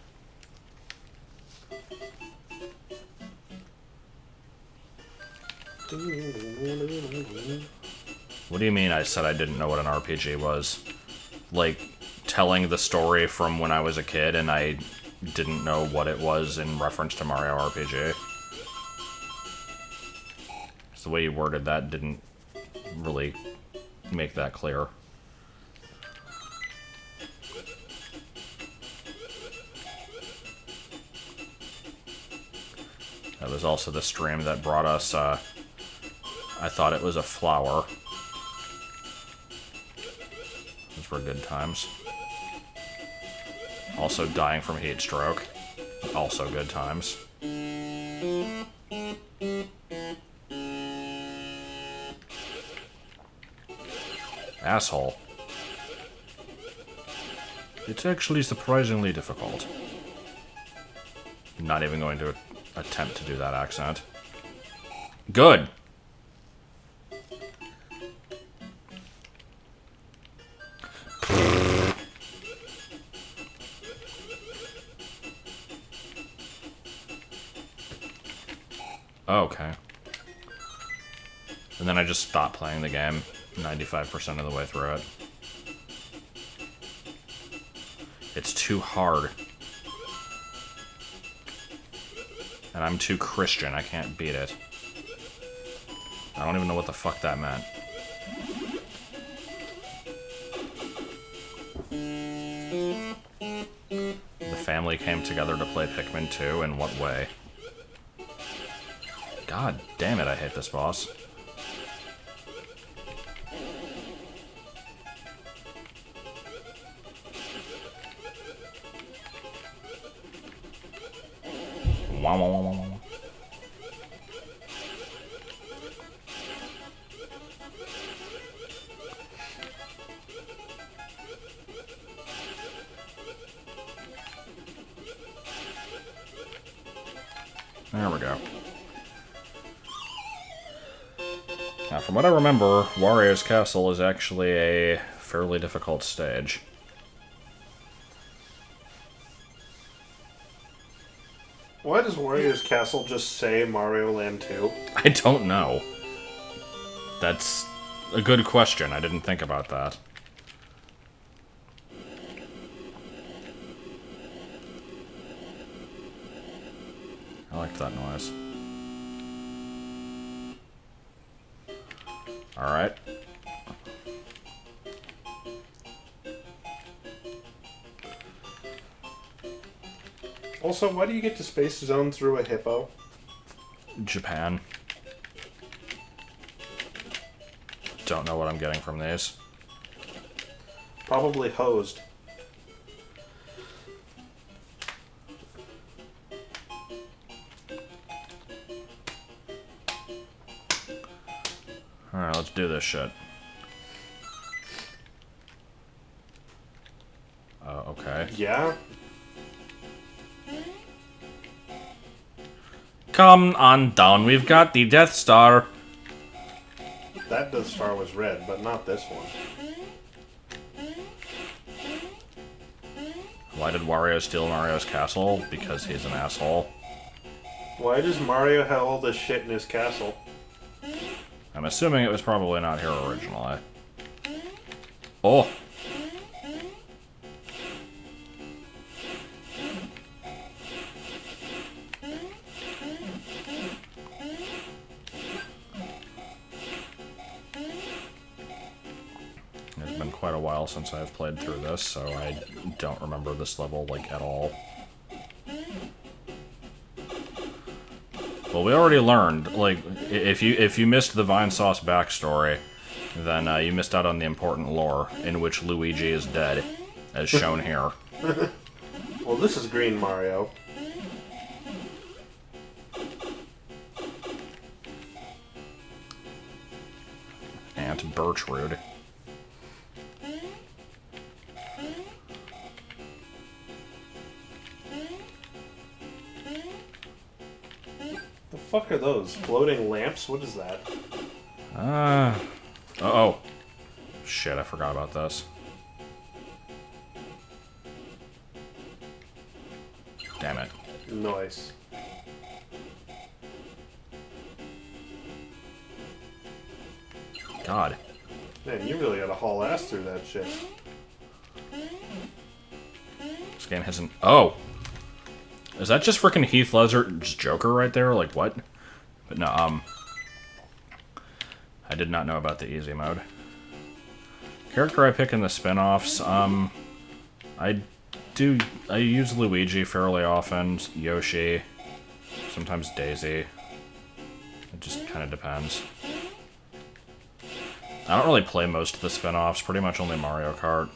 What do you mean I said I didn't know what an RPG was? Like, telling the story from when I was a kid and I didn't know what it was in reference to Mario RPG? So the way you worded that didn't really make that clear. That was also the stream that brought us I thought it was a flower. Those were good times. Also dying from heat stroke. Also good times. Asshole. It's actually surprisingly difficult. Not even going to attempt to do that accent. Good! Okay. And then I just stopped playing the game 95% of the way through it. It's too hard. And I'm too Christian, I can't beat it. I don't even know what the fuck that meant. The family came together to play Pikmin 2, in what way? God damn it, I hate this boss. Wah, wah, wah, wah, wah. There we go. Now, from what I remember, Wario's Castle is actually a fairly difficult stage. Why does Wario's Castle just say Mario Land 2? I don't know. That's a good question. I didn't think about that. I liked that noise. Alright. Also, why do you get to Space Zone through a hippo? Japan. Don't know what I'm getting from these. Probably hosed. Alright, let's do this shit. Okay. Yeah? Come on down, we've got the Death Star. That Death Star was red, but not this one. Why did Wario steal Mario's castle? Because he's an asshole. Why does Mario have all this shit in his castle? I'm assuming it was probably not here originally. Oh! It's been quite a while since I've played through this, so I don't remember this level, like, at all. Well, we already learned, like, if you missed the Vine Sauce backstory, then you missed out on the important lore, in which Luigi is dead, as shown here. Well, this is Green Mario. Aunt Birchrude. The fuck are those? Floating lamps? What is that? Uh-oh. Shit, I forgot about this. Damn it. Nice. God. Man, you really gotta haul ass through that shit. This game hasn't... Oh! Is that just frickin' Heath Ledger's Joker right there? Like, what? But no, I did not know about the easy mode. Character I pick in the spin-offs, I use Luigi fairly often, Yoshi, sometimes Daisy. It just kind of depends. I don't really play most of the spin-offs, pretty much only Mario Kart.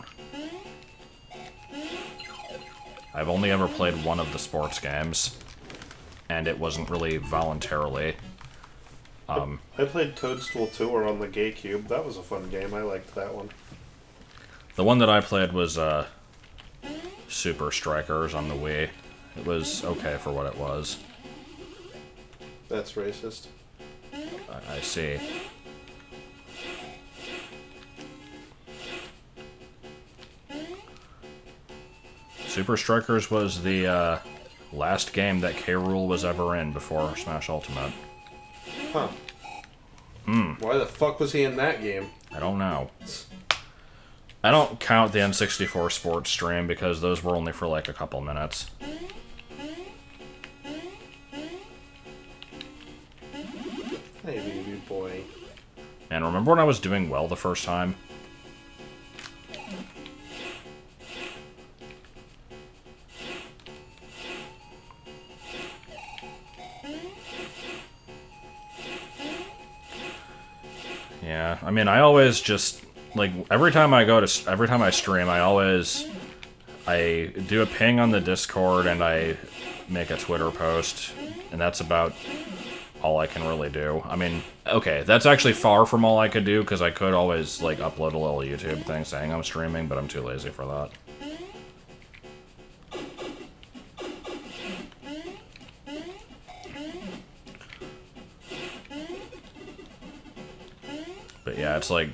I've only ever played one of the sports games, and it wasn't really voluntarily. I played Toadstool Tour on the GameCube. That was a fun game. I liked that one. The one that I played was Super Strikers on the Wii. It was okay for what it was. That's racist. I see. Super Strikers was the last game that K. Rool was ever in before Smash Ultimate. Huh. Why the fuck was he in that game? I don't know. I don't count the N64 sports stream because those were only for like a couple minutes. Hey, baby boy. And remember when I was doing well the first time? Yeah, I mean, I always just, like, every time I stream, I do a ping on the Discord and I make a Twitter post, and that's about all I can really do. I mean, okay, that's actually far from all I could do, because I could always, like, upload a little YouTube thing saying I'm streaming, but I'm too lazy for that. But yeah, it's like,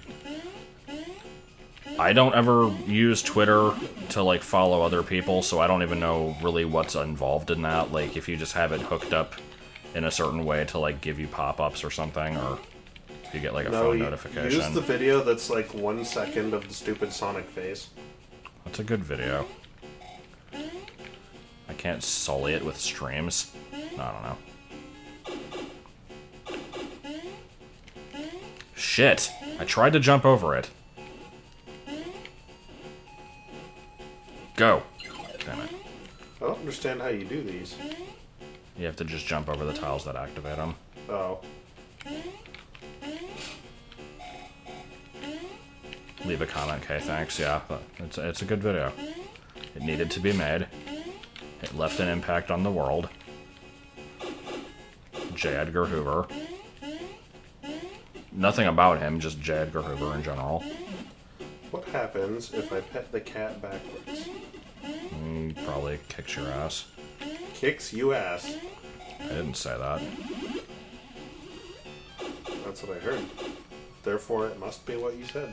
I don't ever use Twitter to, like, follow other people, so I don't even know really what's involved in that. Like, if you just have it hooked up in a certain way to, like, give you pop-ups or something, or if you get, like, a phone notification. Use the video that's, like, 1 second of the stupid Sonic face. That's a good video. I can't sully it with streams. I don't know. Shit! I tried to jump over it. Go! Damn it. I don't understand how you do these. You have to just jump over the tiles that activate them. Oh. Leave a comment, okay, thanks, yeah. But it's a good video. It needed to be made. It left an impact on the world. J. Edgar Hoover. Nothing about him, just J. Edgar Hoover in general. What happens if I pet the cat backwards? Probably kicks your ass. Kicks you ass. I didn't say that. That's what I heard. Therefore, it must be what you said.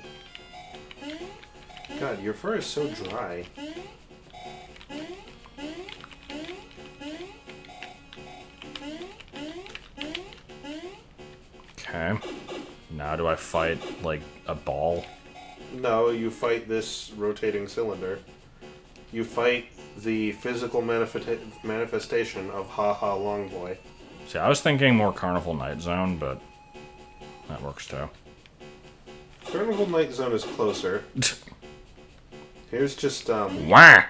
God, your fur is so dry. Okay. Now do I fight, like, a ball? No, you fight this rotating cylinder. You fight the physical manifestation of Ha Ha Long Boy. See, I was thinking more Carnival Night Zone, but that works too. Carnival Night Zone is closer. Here's just, Wah!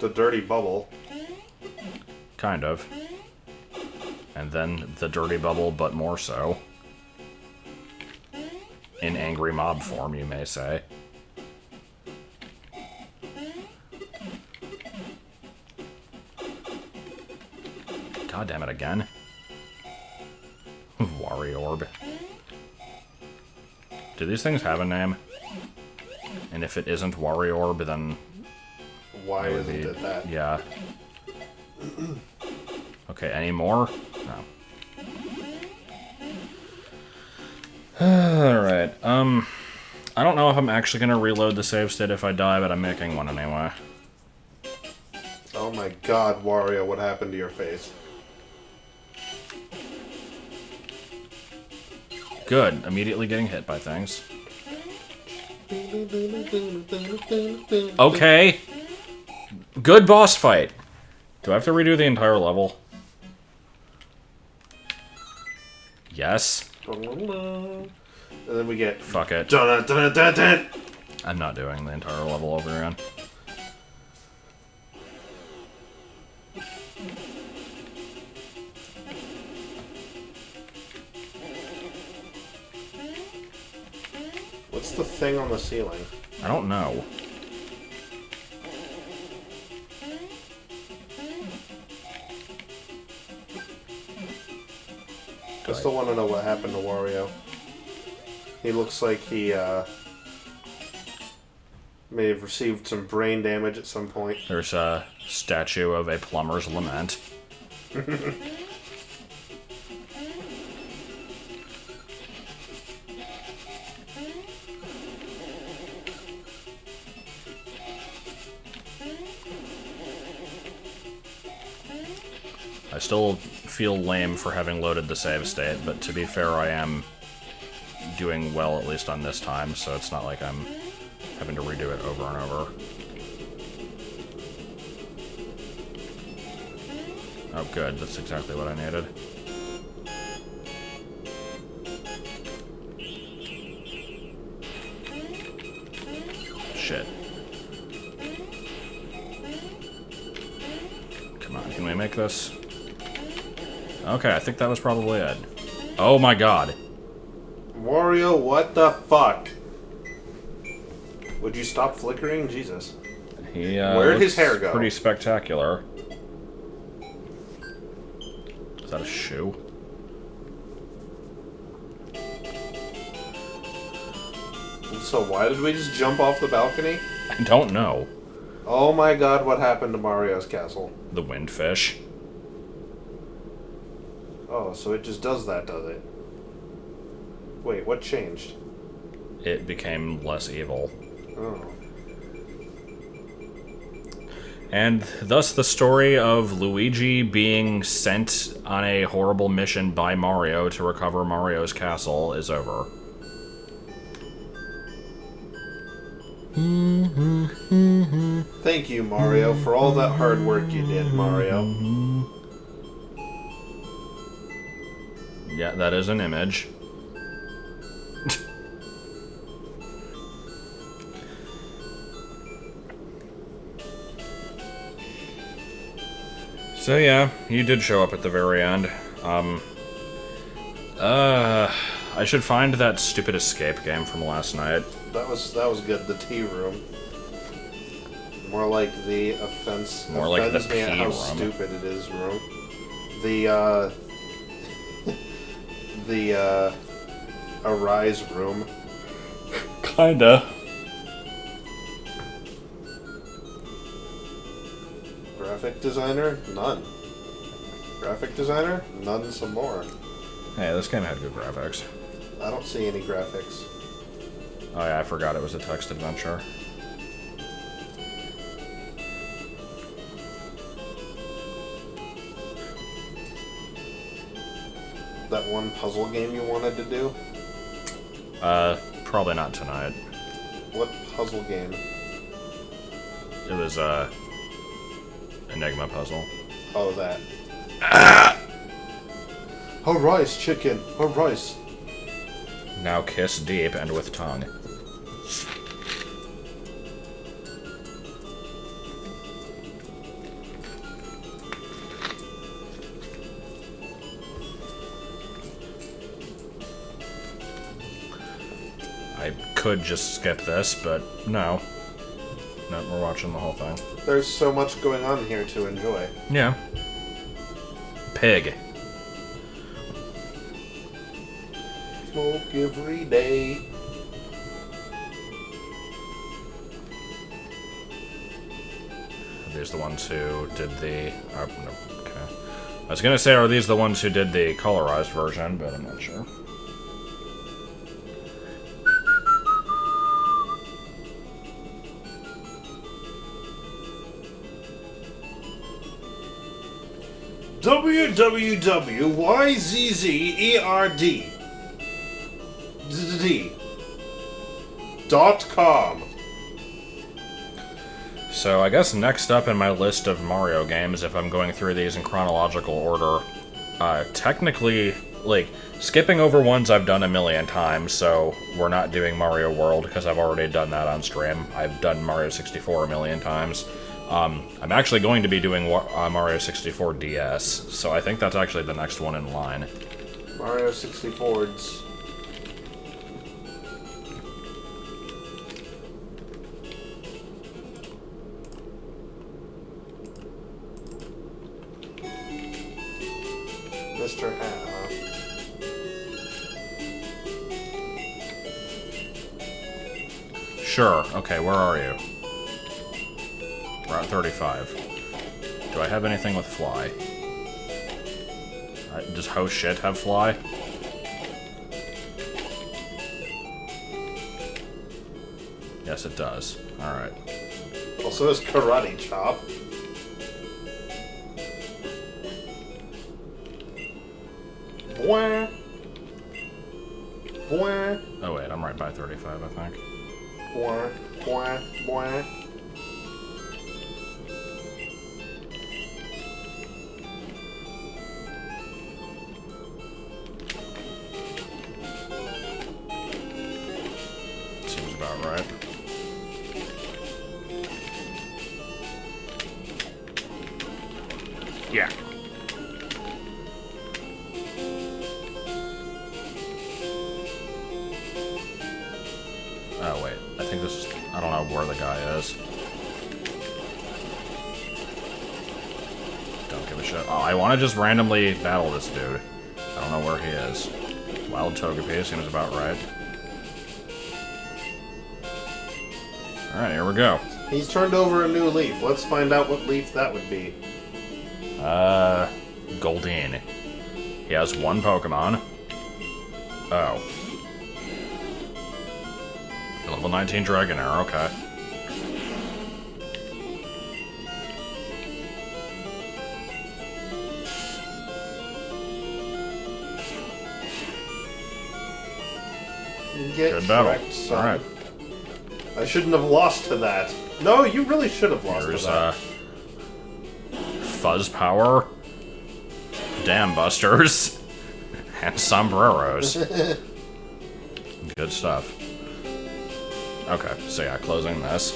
the dirty bubble. Kind of. And then the dirty bubble, but more so. In angry mob form, you may say. God damn it again. Warriorb. Do these things have a name? And if it isn't Warriorb, then... Why isn't it that? Yeah. Okay, any more? No. Alright, I don't know if I'm actually gonna reload the save state if I die, but I'm making one anyway. Oh my god, Wario, what happened to your face? Good, immediately getting hit by things. Okay. Good boss fight. Do I have to redo the entire level? Yes. And then we get... Fuck it. Dun, dun, dun, dun. I'm not doing the entire level over again. What's the thing on the ceiling? I don't know. I still want to know what happened to Wario. He looks like he may have received some brain damage at some point. There's a statue of a plumber's lament. I still feel lame for having loaded the save state, but to be fair, I am doing well, at least on this time, so it's not like I'm having to redo it over and over. Oh, good. That's exactly what I needed. Shit. Come on, can we make this? Okay, I think that was probably it. Oh my god. Wario, what the fuck? Would you stop flickering? Jesus. He, Where'd his looks hair go? Pretty spectacular. Is that a shoe? So why did we just jump off the balcony? I don't know. Oh my god, what happened to Mario's castle? The windfish. Oh, so it just does that, does it? Wait, what changed? It became less evil. Oh. And thus the story of Luigi being sent on a horrible mission by Mario to recover Mario's castle is over. Thank you, Mario, for all that hard work you did, Mario. Yeah, that is an image. So yeah, you did show up at the very end. I should find that stupid escape game from last night. That was good. The tea room. More like the offense. More like the offends me at pee how room. stupid it is room. The the arise room. Kinda. Graphic designer? None. Graphic designer? None some more. Hey, this game had good graphics. I don't see any graphics. Oh yeah, I forgot it was a text adventure. That one puzzle game you wanted to do? Probably not tonight. What puzzle game? It was, Enigma puzzle. Oh, that. Arise, chicken! Arise! Now kiss deep and with tongue. I could just skip this, but no. No, we're watching the whole thing. There's so much going on here to enjoy. Yeah. Pig. Smoke every day. Are these the ones who did the... Oh, no, okay. I was gonna say, are these the ones who did the colorized version, but I'm not sure. www.yzzerd.com. So I guess next up in my list of Mario games, if I'm going through these in chronological order, technically, like, skipping over ones I've done a million times, so we're not doing Mario World, because I've already done that on stream. I've done Mario 64 a million times. I'm actually going to be doing Mario 64 DS, so I think that's actually the next one in line. Mario 64's. Mr. Hat, huh? Sure. Okay, where are you? Route 35. Do I have anything with fly? Does ho shit have fly? Yes, it does. Alright. Also has karate chop. Boing. Boing. Oh wait, I'm right by 35, I think. Boing. Boing. Boing. Seems about right. Yeah. Oh wait, I think this is... I don't know where the guy is. Don't give a shit. Oh, I want to just randomly battle this dude. I don't know where he is. Wild Togepi seems about right. Alright, here we go. He's turned over a new leaf. Let's find out what leaf that would be. Goldeen. He has one Pokemon. Oh. Level 19 Dragonair, okay. Get Good battle. correct, son. Alright. I shouldn't have lost to that. No, you really should have lost Here's, to that. Fuzz Power. Dam Busters. And Sombreros. Good stuff. Okay, so yeah, closing this.